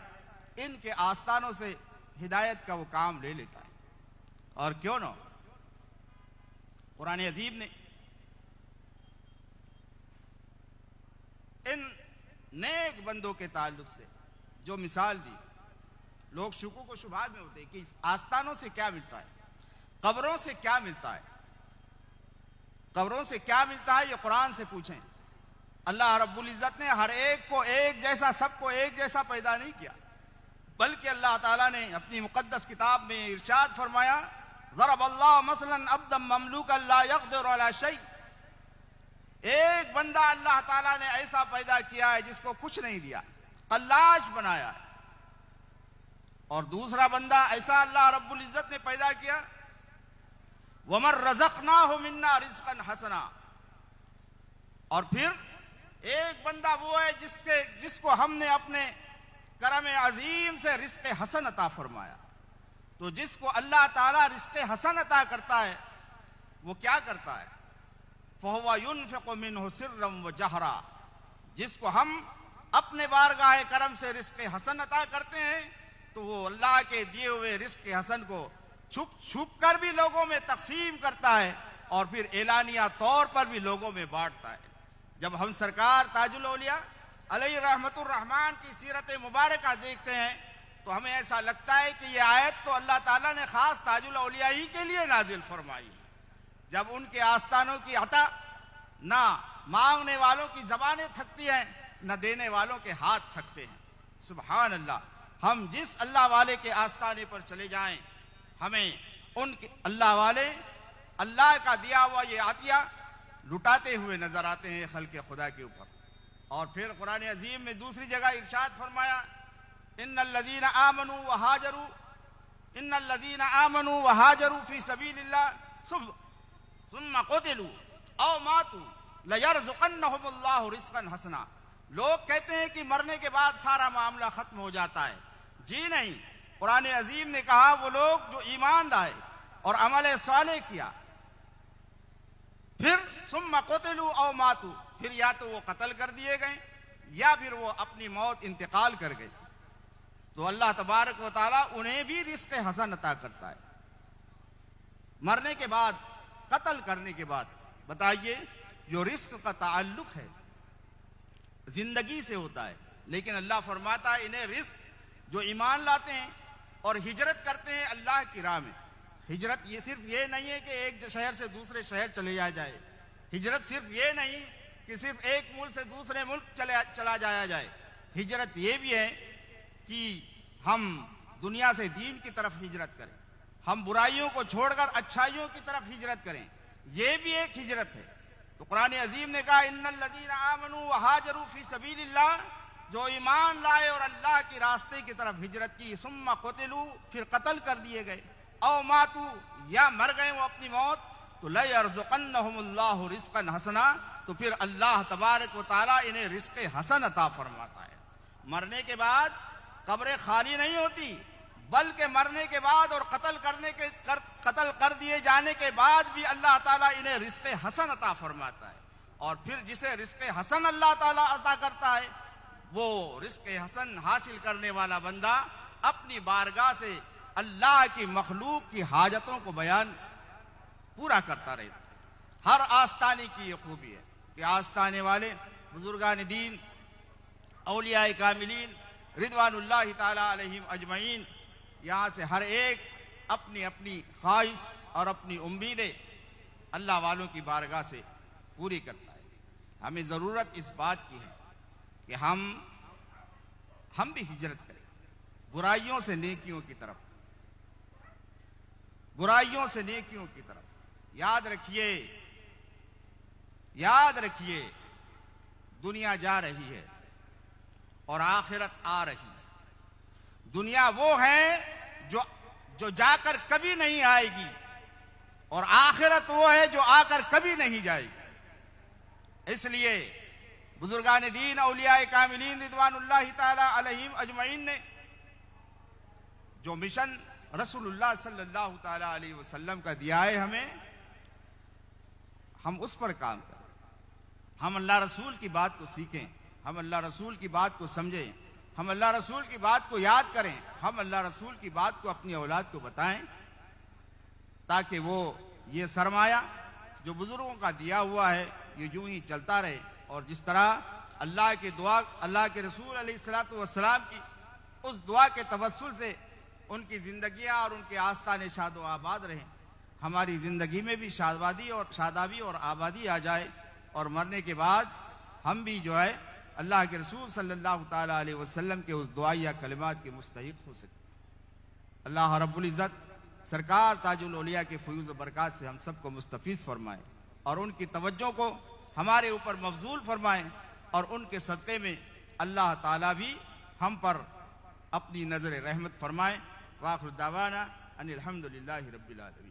इनके आस्थानों से हिदायत का वो काम ले लेता है। और क्यों न कुरान अजीम ने इन नेक बंदों के ताल्लुक से जो मिसाल दी, लोग शुकूक व शुबहात में होते हैं कि आस्थानों से क्या मिलता है, कब्रों से क्या मिलता है, कब्रों से क्या मिलता है, ये कुरान से पूछें। अल्लाह रब्बुल इज्जत ने हर एक को एक जैसा, सबको एक जैसा पैदा नहीं किया, बल्कि अल्लाह ताला ने अपनी मुकद्दस किताब में इरशाद फरमाया, ज़रबल्लाहु मसलन अब्दन ममलूकन ला यक़दिरु अला शै। एक बंदा अल्लाह ताला ने ऐसा पैदा किया है जिसको कुछ नहीं दिया, कल्लाश बनाया है। और दूसरा बंदा ऐसा अल्लाह रब्बुल इज्जत ने पैदा किया, वमन रज़क़नाहु मिन्ना रिज़क़न हसना। और फिर एक बंदा वो है जिसको हमने अपने करम अजीम से रिज़्क़ हसन अता फरमाया। तो जिसको अल्लाह ताला रिज़्क़ हसन अता करता है वो क्या करता है, फ़हुवा युनफ़िक़ु मिन्हु सिर्रन व जहरा। जिसको हम अपने बारगाह करम से रिज़्क़ हसन अता करते हैं तो वो अल्लाह के दिए हुए रिज़्क़ हसन को छुप छुप कर भी लोगों में तकसीम करता है और फिर एलानिया तौर पर भी लोगों में बांटता है। जब हम सरकार ताजुल औलिया अलैहि रहमतुर रहमान की सीरत मुबारका देखते हैं तो हमें ऐसा लगता है कि ये आयत तो अल्लाह ताला ने खास ताजुल औलिया ही के लिए नाजिल फरमाई है। जब उनके आस्थानों की अता ना मांगने वालों की जबानें थकती हैं, न देने वालों के हाथ थकते हैं। सुभान अल्लाह, हम जिस अल्लाह वाले के आस्थाने पर चले जाएं, हमें उनके अल्लाह वाले अल्लाह का दिया हुआ ये आतिया लुटाते हुए नजर आते हैं खल्क़े खुदा के ऊपर। और फिर कुरान अजीम में दूसरी जगह इरशाद फरमाया, इन्नल्लज़ीना आमनू व हाजरू फी सबीलिल्लाह सुम्मा क़ुतिलू औ मातू लयरज़ुक़न्नहुमुल्लाहु रिज़्क़न हसना। लोग कहते हैं कि मरने के बाद सारा मामला खत्म हो जाता है। जी नहीं, कुरान अजीम ने कहा वो लोग जो ईमान लाए और अमल सालेह किया, फिर सुम्मा क़ुतिलू औ मातू, फिर या तो वो कत्ल कर दिए गए या फिर वो अपनी मौत इंतकाल कर गए, तो अल्लाह तबारक व तआला उन्हें भी रिज़्क़ हसन अता करता है मरने के बाद, कत्ल करने के बाद। बताइए, जो रिज़्क़ का ताल्लुक है जिंदगी से होता है, लेकिन अल्लाह फरमाता है इन्हें रिस्क जो ईमान लाते हैं और हिजरत करते हैं अल्लाह की राह में। हिजरत ये सिर्फ ये नहीं है कि एक शहर से दूसरे शहर चले जाए। हिजरत सिर्फ ये नहीं कि सिर्फ एक मुल्क से दूसरे मुल्क चला जाया जाए। हिजरत ये भी है कि हम दुनिया से दीन की तरफ हिजरत करें, हम बुराइयों को छोड़कर अच्छाइयों की तरफ हिजरत करें, ये भी एक हिजरत है। तो कुरान अजीम ने कहा इन्नल लजीना आमनू व हाजरू फी सबीलिल्लाह, जो ईमान लाए और अल्लाह के रास्ते की तरफ हिजरत की, सुम्मा क़ुतिलू, फिर कत्ल कर दिए गए, औ मातू, या मर गए वो अपनी मौत, तो ला यरज़ुक़न्नहुमुल्लाहु रिज़्क़न हसना, तो फिर अल्लाह तबारक व तआला इन्हें रिज़्क़ हसन अता फरमाता है। मरने के बाद कब्रें खाली नहीं होती, बल्कि मरने के बाद और कत्ल कर दिए जाने के बाद भी अल्लाह ताला इन्हें रिज़्क़ हसन अता फरमाता है। और फिर जिसे रिज़्क़ हसन अल्लाह ताला अता करता है, वो रिज़्क़ हसन हासिल करने वाला बंदा अपनी बारगाह से अल्लाह की मखलूक की हाजतों को बयान पूरा करता रहता। हर आस्ताने की ये खूबी है कि आस्ताने वाले बुजुर्गान दीन, औलियाए कामिलीन रिदवानुल्लाहि ताला अलैहिम अजमईन, यहाँ से हर एक अपनी अपनी ख्वाहिश और अपनी उम्मीदें अल्लाह वालों की बारगाह से पूरी करता है। हमें ज़रूरत इस बात की है कि हम भी हिजरत करें बुराइयों से नेकियों की तरफ, बुराइयों से नेकियों की तरफ। याद रखिए दुनिया जा रही है और आखिरत आ रही है। दुनिया वो है जो जाकर कभी नहीं आएगी और आखिरत वो है जो आकर कभी नहीं जाएगी। इसलिए बुजुर्गान दीन, औलियाए कामिलीन रिदवानुल्लाहि ताला अलैहिम अजमईन ने जो मिशन रसूलुल्लाह सल्लल्लाहु ताला अलैहि वसल्लम का दिया है हम उस पर काम करें। हम अल्लाह रसूल की बात को सीखें, हम अल्लाह रसूल की बात को समझें, हम अल्लाह रसूल की बात को याद करें, हम अल्लाह रसूल की बात को अपनी औलाद को बताएं, ताकि वो ये सरमाया जो बुजुर्गों का दिया हुआ है ये यूं ही चलता रहे। और जिस तरह अल्लाह के रसूल अलैहिस्सलातु वस्सलाम की उस दुआ के तवस्सुल से उनकी जिंदगियां और उनके आस्ताने शाद व आबाद रहें, हमारी जिंदगी में भी शादाबी और आबादी आ जाए और मरने के बाद हम भी जो है अल्लाह के रसूल सल्लल्लाहु ताला अलैहि वसल्लम के उस दुआ या कलिमात के मुस्तहिक हो सके। अल्लाह रब्बुल इज़्ज़त सरकार ताजुल औलिया के फयूज़ व बरक़ात से हम सबको मुस्तफ़ीज़ फरमाए और उनकी तवज्जो को हमारे ऊपर मफजूल फरमाए और उनके सदक़े में अल्लाह ताला भी हम पर अपनी नज़र रहमत फरमाए। वाखिर दावाना अनिल हम्दुलिल्लाहि रब्बिल आलमीन।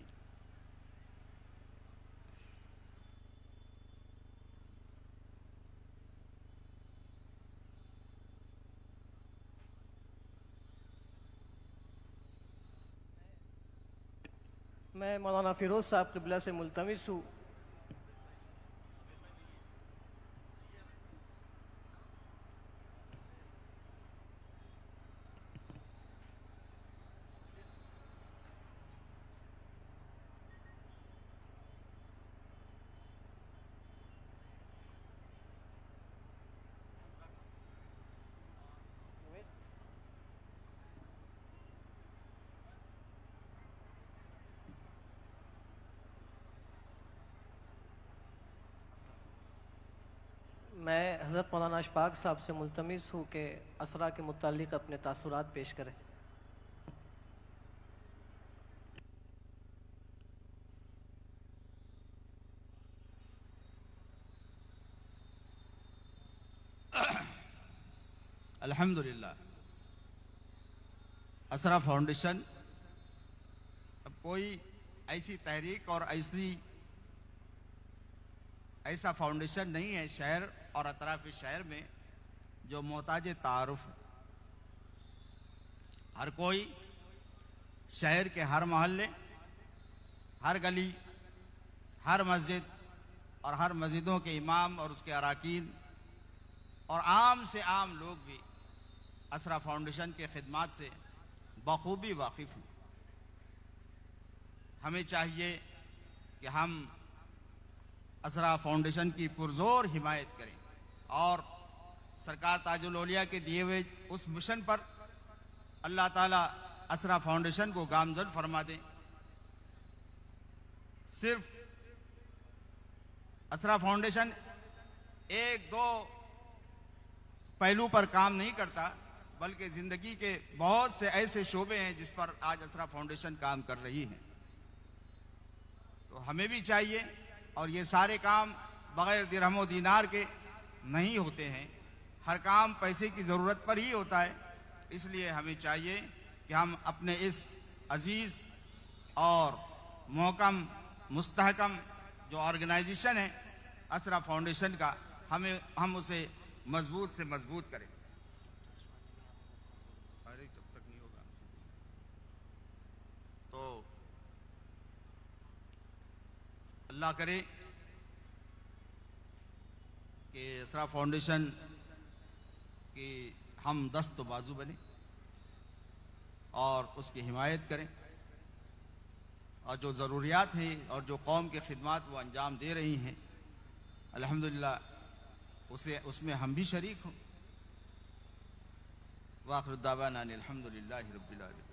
मैं मौलाना फिरोज साहब क़िबला से मुल्तमिस हूँ मैं हज़रत मौलाना अशफाक साहब से मुल्तमिस हूँ कि असरा के मुतालिक अपने तासुरात पेश करें। अल्हम्दुलिल्लाह, असरा फाउंडेशन अब कोई ऐसी तहरीक और ऐसा फाउंडेशन नहीं है शहर और अतराफ शहर में जो मोहताज तारुफ है। हर कोई शहर के हर मोहल्ले, हर गली, हर मस्जिद और हर मस्जिदों के इमाम और उसके अराकीन और आम से आम लोग भी असरा फाउंडेशन के खिदमात से बखूबी वाकिफ हैं। हमें चाहिए कि हम असरा फाउंडेशन की पुरजोर हिमायत करें और सरकार ताजुल औलिया के दिए हुए उस मिशन पर अल्लाह ताला असरा फाउंडेशन को गामजन फरमा दें। सिर्फ असरा फाउंडेशन एक दो पहलू पर काम नहीं करता, बल्कि जिंदगी के बहुत से ऐसे शोबे हैं जिस पर आज असरा फाउंडेशन काम कर रही है। तो हमें भी चाहिए, और ये सारे काम बगैर दिरहम दीनार के नहीं होते हैं, हर काम पैसे की ज़रूरत पर ही होता है। इसलिए हमें चाहिए कि हम अपने इस अजीज़ और मोहकम मुस्तहकम जो ऑर्गेनाइजेशन है असरा फाउंडेशन का, हम उसे मजबूत से मजबूत करें। अरे जब तक नहीं होगा तो अल्लाह करे कि असरा फाउंडेशन की हम दस्त तो बाजू बने और उसकी हिमायत करें, और जो ज़रूरियात हैं और जो कौम की खिदमत वो अंजाम दे रही हैं, अल्हम्दुलिल्लाह उसमें हम भी शरीक हों। वाखिर दावाना अल्हम्दुलिल्लाहि रब्बिल आलमीन।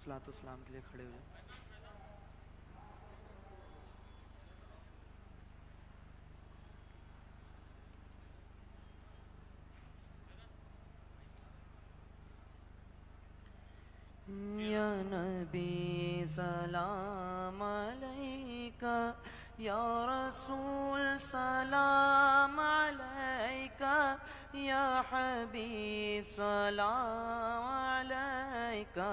सलातो सलाम के लिए खड़े हो जाए। या नबी सलाम अलैका, या रसूल सलाम अलैका, या हबीब सलाम अलैका,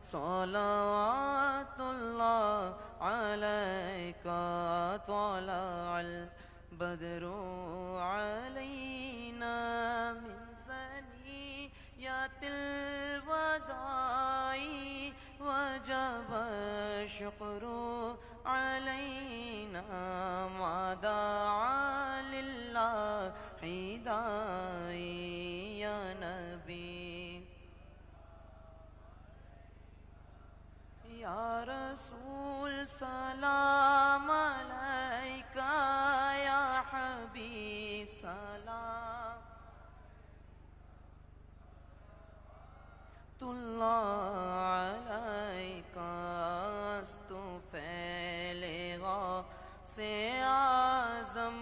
सलावतुल्लाह अलैका, तलअल बद्रु अलैना मिन सनियतिल वदाई, वजब शुक्रु अलैना मदा लिल्लाहि दाई। या नबी या रसूल सलाम अलैका, या हबीब सलाम अलैका, अस्तुफैलेगा से आजम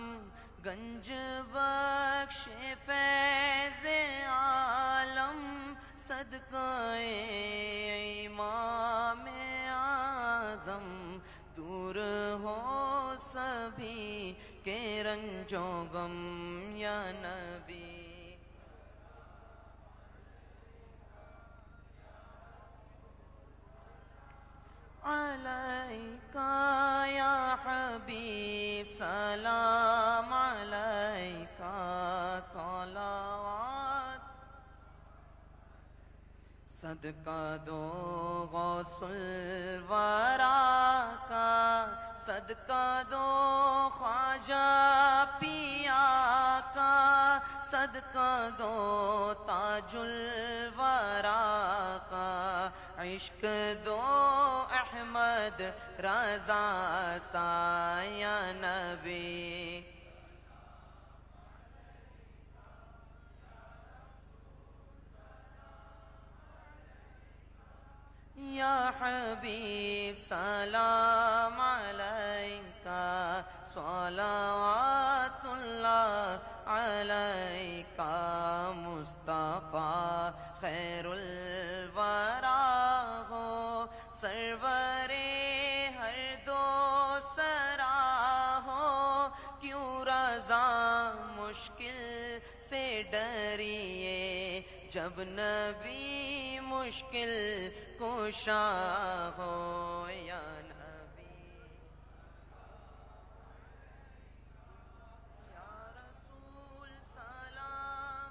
गंज बख्श फैज़ आलम, सदकाए इमाम आज़म, दूर हो सभी के रंजो गम। या नबी अलैका, या हबीब सलाम अलैका, सलावत सदका दो गौसुल वरा का, सदका दो ख्वाजा पिया का, सदका दो ताजुल वरा का, इश्क दो अहमद रजा सा। या नबी या हबीब सलाम अलैका, सलावतुल्लाह अलैका, मुस्तफ़ा खैरुल वरा हो, सरवरे हर दो सरा हो, क्यों रज़ा मुश्किल से डरिए, जब नबी मुश्किल कुशा हो। या नबी या रसूल सलाम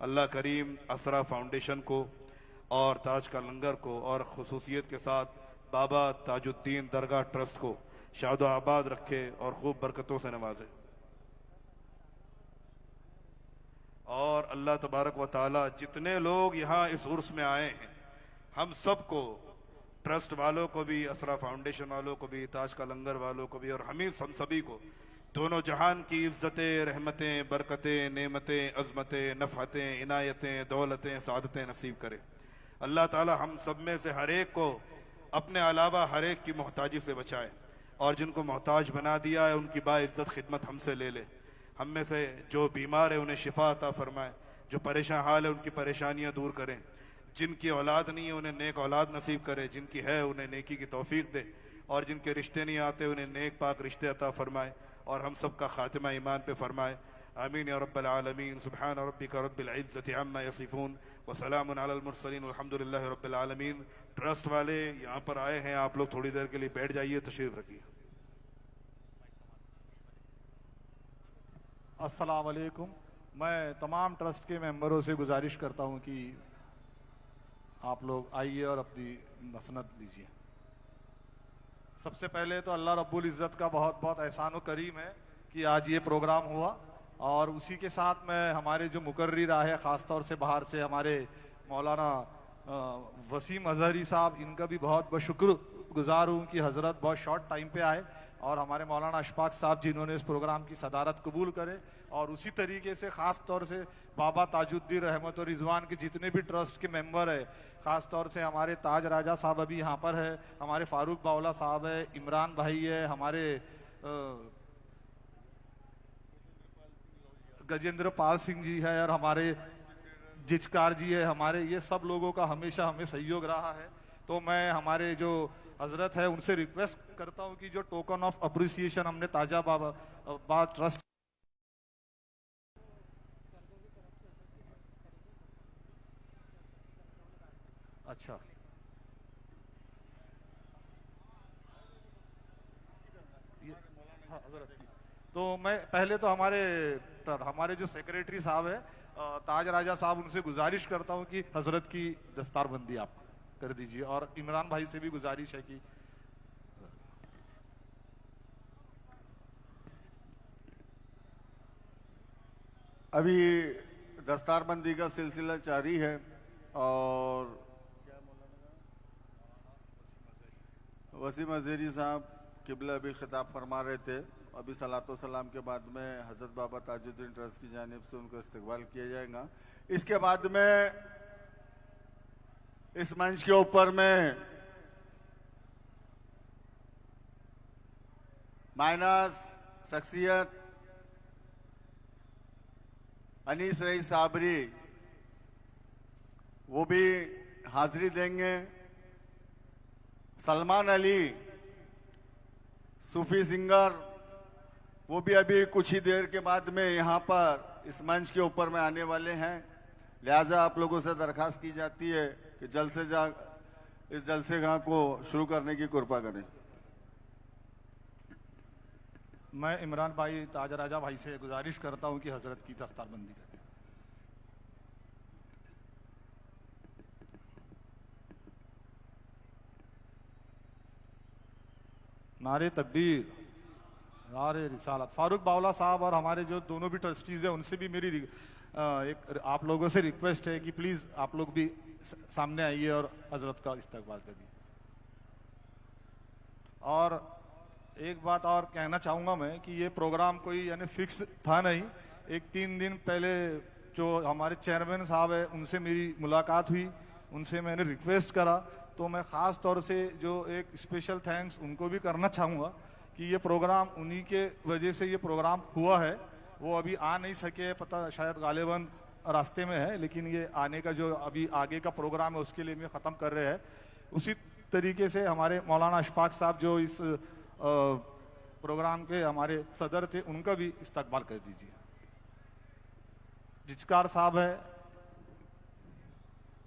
अल्लाह करीम असरा फाउंडेशन को और ताज का लंगर को और खुसूसियत के साथ बाबा ताजुद्दीन दरगाह ट्रस्ट को शाद आबाद रखे और खूब बरकतों से नवाजे। और अल्लाह तबारक व ताला जितने लोग यहाँ इस उर्स में आए हैं, हम सबको, ट्रस्ट वालों को भी, असरा फाउंडेशन वालों को भी, ताज का लंगर वालों को भी, और हम सभी को दोनों जहान की इज्जतें, रहमतें, बरकतें, नेमतें, अज़मतें, नफ़हतें, इनायतें, दौलतें, सादतें नसीब करे। अल्लाह ताला हम सब में से हर एक को अपने अलावा हर एक की मोहताजी से बचाए, और जिनको मोहताज बना दिया है उनकी बाइज्जत खिदमत हमसे ले ले। हम में से जो बीमार है उन्हें शिफा अता फरमाए, जो परेशान हाल है उनकी परेशानियां दूर करें, जिनकी औलाद नहीं है उन्हें नेक औलाद नसीब करे, जिनकी है उन्हें नेकी की तौफीक दे, और जिनके रिश्ते नहीं आते उन्हें नेक पाक रिश्ते अता फरमाए, और हम सब का खातिमा ईमान पे फरमाए। आमीन या रब्बल आलमीन। सुब्हान रब्बिका रब्बिल इज्जति अम्मा यसिफून व सलामुन अलल मुरसलीन वल्हम्दुलिल्लाहि रब्बिल आलमीन। ट्रस्ट वाले यहाँ पर आए हैं, आप लोग थोड़ी देर के लिए बैठ जाइए, तशरीफ रखिए। अस्सलाम वालेकुम। मैं तमाम ट्रस्ट के मेंबरों से गुजारिश करता हूँ कि आप लोग आइए और अपनी मसनद लीजिए। सबसे पहले तो अल्लाह रब्बुल इज़्ज़त का बहुत बहुत एहसान व करीम है कि आज ये प्रोग्राम हुआ, और उसी के साथ मैं हमारे जो मुकर्रिर आए, ख़ास तौर से बाहर से हमारे मौलाना वसीम अजहरी साहब, इनका भी बहुत बहुत शुक्रगुजार हूँ कि हज़रत बहुत शॉर्ट टाइम पे आए, और हमारे मौलाना अशफाक साहब जिन्होंने इस प्रोग्राम की सदारत कबूल करे। और उसी तरीके से ख़ास तौर से बाबा ताजुद्दीन रहमत और रिजवान के जितने भी ट्रस्ट के मेंबर है, ख़ास तौर से हमारे ताज राजा साहब अभी यहाँ पर है, हमारे फारूक बावला साहब है, इमरान भाई है, हमारे गजेंद्र पाल सिंह जी है, और हमारे जिचकार जी है, हमारे ये सब लोगों का हमेशा हमें सहयोग रहा है। तो मैं हमारे जो हजरत है उनसे रिक्वेस्ट करता हूं कि जो टोकन ऑफ अप्रिसिएशन हमने ताजा बाबा ट्रस्ट अच्छा हाँ हजरत, तो मैं पहले तो हमारे जो सेक्रेटरी साहब है ताज राजा साहब, उनसे गुजारिश करता हूं कि हजरत की दस्तारबंदी आप कर दीजिए, और इमरान भाई से भी गुजारिश है कि अभी दस्तारबंदी का सिलसिला जारी है और वसीम अज़हरी साहब किबला अभी खिताब फरमा रहे थे। अभी सलातो सलाम के बाद में हज़रत बाबा ताजुद्दीन ट्रस्ट की जानिब से उनका इस्तकबाल किया जाएगा। इसके बाद में इस मंच के ऊपर में माइनस शख्सियत अनीस रईस साबरी वो भी हाजिरी देंगे। सलमान अली सूफी सिंगर वो भी अभी कुछ ही देर के बाद में यहाँ पर इस मंच के ऊपर में आने वाले हैं। लिहाजा आप लोगों से दरखास्त की जाती है कि जल्द से जल्द इस जलसे गाह को शुरू करने की कृपा करें। मैं इमरान भाई ताज राजा भाई से गुजारिश करता हूं कि हजरत की दस्तारबंदी करें। नारे तकबीर, नारे रिसालत। फारूक बावला साहब और हमारे जो दोनों भी ट्रस्टीज हैं उनसे भी मेरी एक आप लोगों से रिक्वेस्ट है कि प्लीज आप लोग भी सामने आइए और हजरत का इस्तकबाल करिए। और एक बात और कहना चाहूंगा मैं कि ये प्रोग्राम कोई यानी फिक्स था नहीं। एक 3 दिन पहले जो हमारे चेयरमैन साहब है उनसे मेरी मुलाकात हुई, उनसे मैंने रिक्वेस्ट करा, तो मैं ख़ास तौर से जो एक स्पेशल थैंक्स उनको भी करना चाहूँगा कि ये प्रोग्राम उन्हीं के वजह से ये प्रोग्राम हुआ है। वो अभी आ नहीं सके, पता शायद गालिबन रास्ते में है, लेकिन ये आने का जो अभी आगे का प्रोग्राम है उसके लिए मैं ख़त्म कर रहे हैं। उसी तरीके से हमारे मौलाना अशफाक साहब जो इस प्रोग्राम के हमारे सदर थे उनका भी इस्तकबाल कर दीजिए। जिचकार साहब है,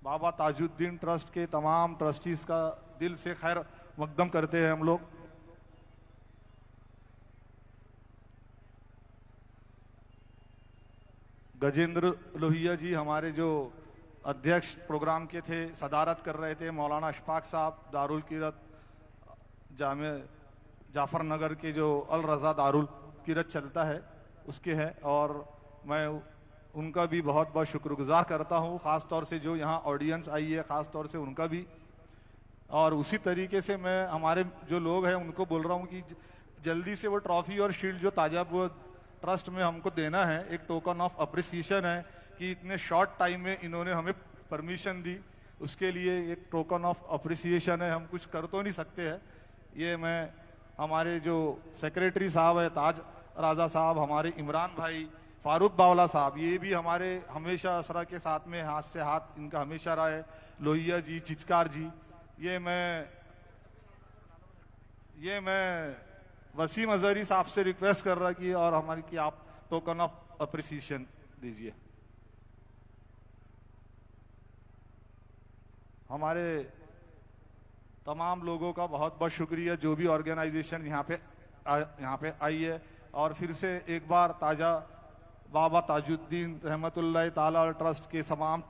बाबा ताजुद्दीन ट्रस्ट के तमाम ट्रस्टीज का दिल से खैर मकदम करते हैं हम लोग। गजेंद्र लोहिया जी हमारे जो अध्यक्ष प्रोग्राम के थे, सदारत कर रहे थे। मौलाना अशफाक साहब दारुल कीरत जामे जाफर नगर के जो अल रज़ा दारुल कीरत चलता है उसके हैं, और मैं उनका भी बहुत बहुत शुक्रगुजार करता हूँ। ख़ास तौर से जो यहाँ ऑडियंस आई है ख़ास तौर से उनका भी। और उसी तरीके से मैं हमारे जो लोग हैं उनको बोल रहा हूँ कि जल्दी से वो ट्रॉफी और शील्ड जो ताजापुर ट्रस्ट में हमको देना है, एक टोकन ऑफ अप्रिसिएशन है कि इतने शॉर्ट टाइम में इन्होंने हमें परमिशन दी, उसके लिए एक टोकन ऑफ अप्रिसिएशन है। हम कुछ कर तो नहीं सकते हैं। ये मैं हमारे जो सेक्रेटरी साहब है ताज राजा साहब, हमारे इमरान भाई, फारूक बावला साहब, ये भी हमारे हमेशा असरा के साथ में हाथ से हाथ इनका हमेशा रहा है। लोहिया जी, चिचकार जी, ये मैं वसीम अज़हरी साहब से रिक्वेस्ट कर रहा कि और हमारी कि आप टोकन ऑफ अप्रिसिएशन दीजिए। हमारे तमाम लोगों का बहुत बहुत शुक्रिया जो भी ऑर्गेनाइजेशन यहाँ पे आई है। और फिर से एक बार ताजा बाबा ताजुद्दीन रहमतुल्लाह ताला ट्रस्ट के तमाम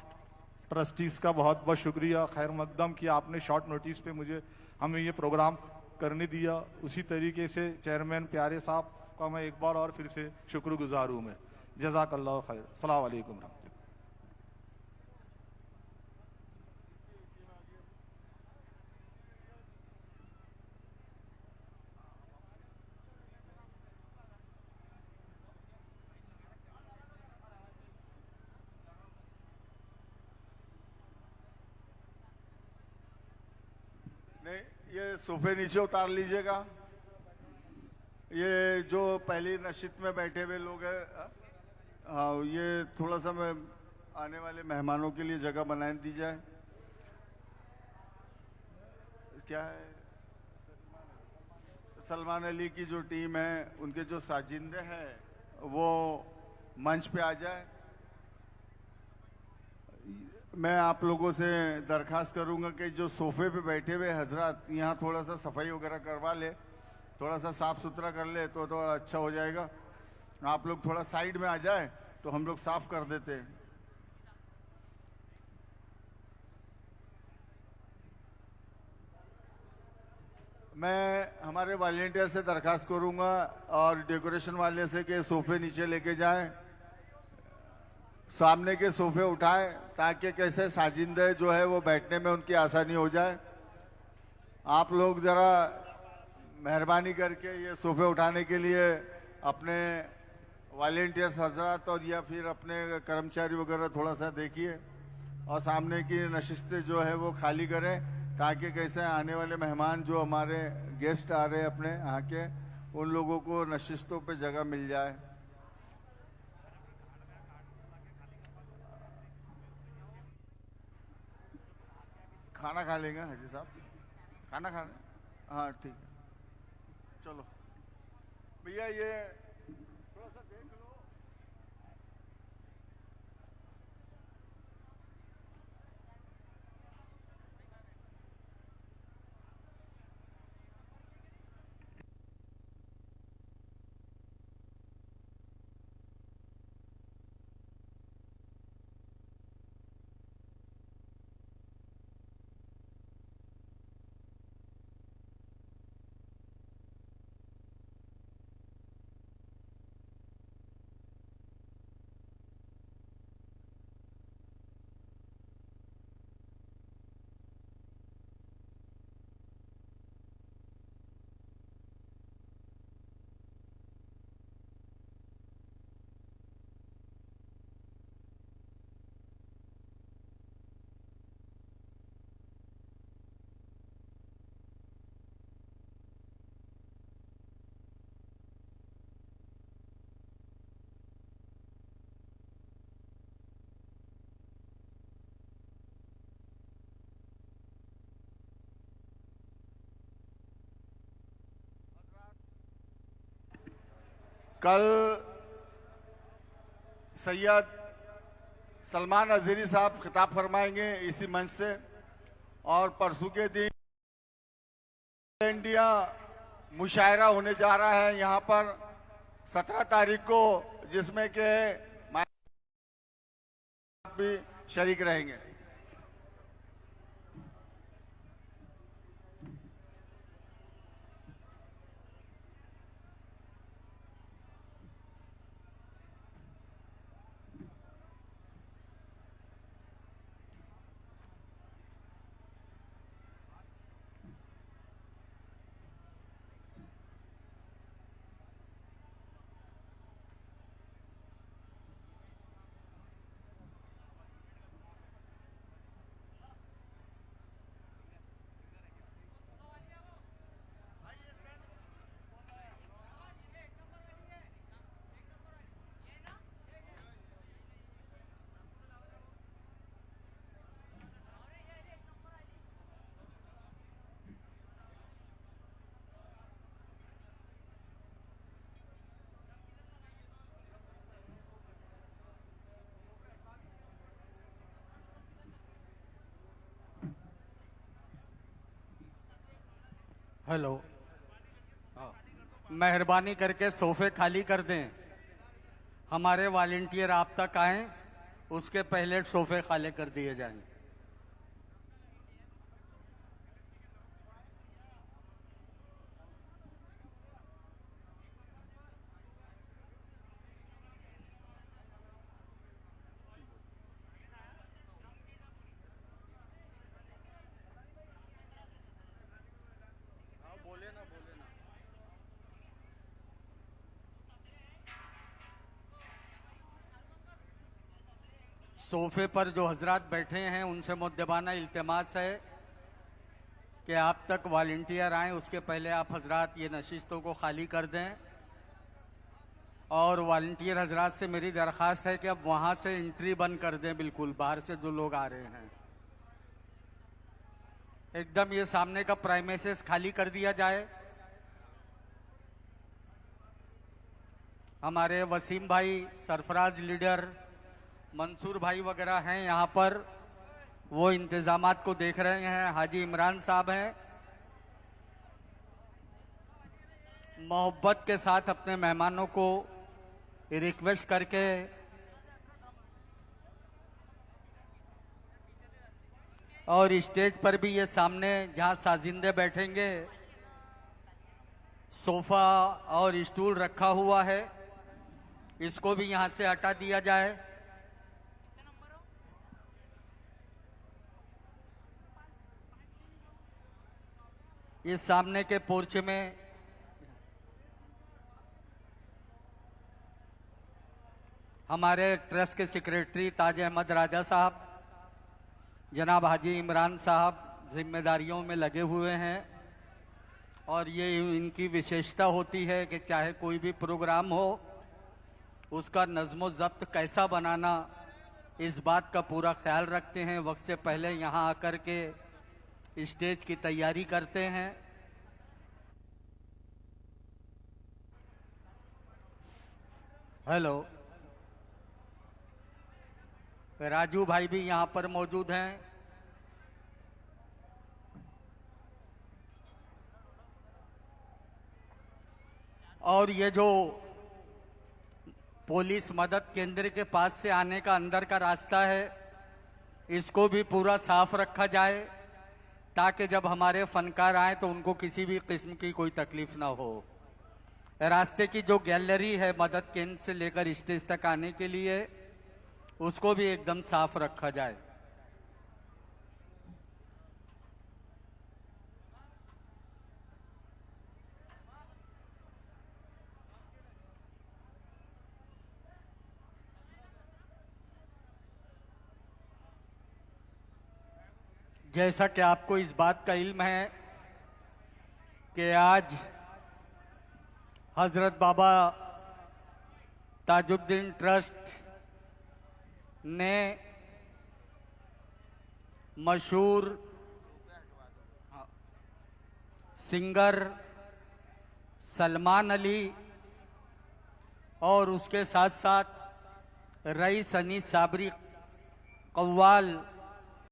ट्रस्टीज़ का बहुत बहुत शुक्रिया, खैर मकदम कि आपने शॉर्ट नोटिस पे हमें ये प्रोग्राम करने दिया। उसी तरीके से चेयरमैन प्यारे साहब का मैं एक बार और फिर से शुक्रगुजार हूँ मैं। जज़ाकल्लाह खैर। अस्सलाम वालेकुम। नहीं, ये सोफे नीचे उतार लीजिएगा। ये जो पहली नशित में बैठे हुए लोग हैं, हाँ, ये थोड़ा सा मैं आने वाले मेहमानों के लिए जगह बना दी जाए। क्या है, सलमान अली की जो टीम है उनके जो साजिंदे हैं वो मंच पे आ जाए। मैं आप लोगों से दरखास्त करूंगा कि जो सोफे पे बैठे हुए हजरत यहाँ थोड़ा सा सफाई वगैरह करवा ले, थोड़ा सा साफ सुथरा कर ले तो थोड़ा अच्छा हो जाएगा। आप लोग थोड़ा साइड में आ जाए तो हम लोग साफ कर देते हैं। मैं हमारे वॉलेंटियर से दरखास्त करूंगा और डेकोरेशन वाले से कि सोफे नीचे लेके जाएं, सामने के सोफे उठाएं ताकि कैसे साजिंदे जो है वो बैठने में उनकी आसानी हो जाए। आप लोग जरा मेहरबानी करके ये सोफे उठाने के लिए अपने वॉलेंटियर्स हजरात और या फिर अपने कर्मचारी वगैरह थोड़ा सा देखिए और सामने की नशिस्तें जो है वो खाली करें ताकि कैसे आने वाले मेहमान जो हमारे गेस्ट आ रहे हैं अपने यहाँ के, उन लोगों को नशिस्तों पे जगह मिल जाए। खाना खा लेंगे हाजी साहब, खाना खा, हाँ ठीक है, चलो भैया ये थोड़ा सा देख लो। कल सैयद सलमान अजहरी साहब खिताब फरमाएंगे इसी मंच से, और परसों के दिन इंडिया मुशायरा होने जा रहा है यहाँ पर 17 तारीख को, जिसमें के भी शरीक रहेंगे। हेलो, मेहरबानी करके सोफे खाली कर दें। हमारे वॉलंटियर आप तक आएं, उसके पहले सोफे खाली कर दिए जाएं। सोफे पर जो हजरात बैठे हैं उनसे मुद्दबाना इल्तिमास है कि आप तक वॉलंटियर आएं, उसके पहले आप हजरात ये नशिस्तों को खाली कर दें। और वॉलंटियर हजरात से मेरी दरख्वास्त है कि अब वहां से एंट्री बंद कर दें, बिल्कुल बाहर से जो लोग आ रहे हैं एकदम ये सामने का प्राइमेसेस खाली कर दिया जाए। हमारे वसीम भाई, सरफराज लीडर, मंसूर भाई वगैरह हैं यहाँ पर, वो इंतजामात को देख रहे हैं। हाजी इमरान साहब हैं, मोहब्बत के साथ अपने मेहमानों को रिक्वेस्ट करके और स्टेज पर भी ये सामने जहां साजिंदे बैठेंगे सोफा और स्टूल रखा हुआ है, इसको भी यहां से हटा दिया जाए। इस सामने के पोर्च में हमारे ट्रस्ट के सेक्रेटरी ताज अहमद राजा साहब, जनाब हाजी इमरान साहब जिम्मेदारियों में लगे हुए हैं। और ये इनकी विशेषता होती है कि चाहे कोई भी प्रोग्राम हो उसका नज़्म ज़ब्त कैसा बनाना, इस बात का पूरा ख्याल रखते हैं। वक्त से पहले यहाँ आकर के स्टेज की तैयारी करते हैं। हेलो, राजू भाई भी यहाँ पर मौजूद हैं। और ये जो पुलिस मदद केंद्र के पास से आने का अंदर का रास्ता है, इसको भी पूरा साफ रखा जाए ताकि जब हमारे फनकार आए तो उनको किसी भी किस्म की कोई तकलीफ ना हो। रास्ते की जो गैलरी है मदद केंद्र से लेकर स्टेज तक आने के लिए, उसको भी एकदम साफ रखा जाए। जैसा कि आपको इस बात का इल्म है कि आज हजरत बाबा ताजुद्दीन ट्रस्ट ने मशहूर सिंगर सलमान अली और उसके साथ साथ रईस अनीस साबरी कव्वाल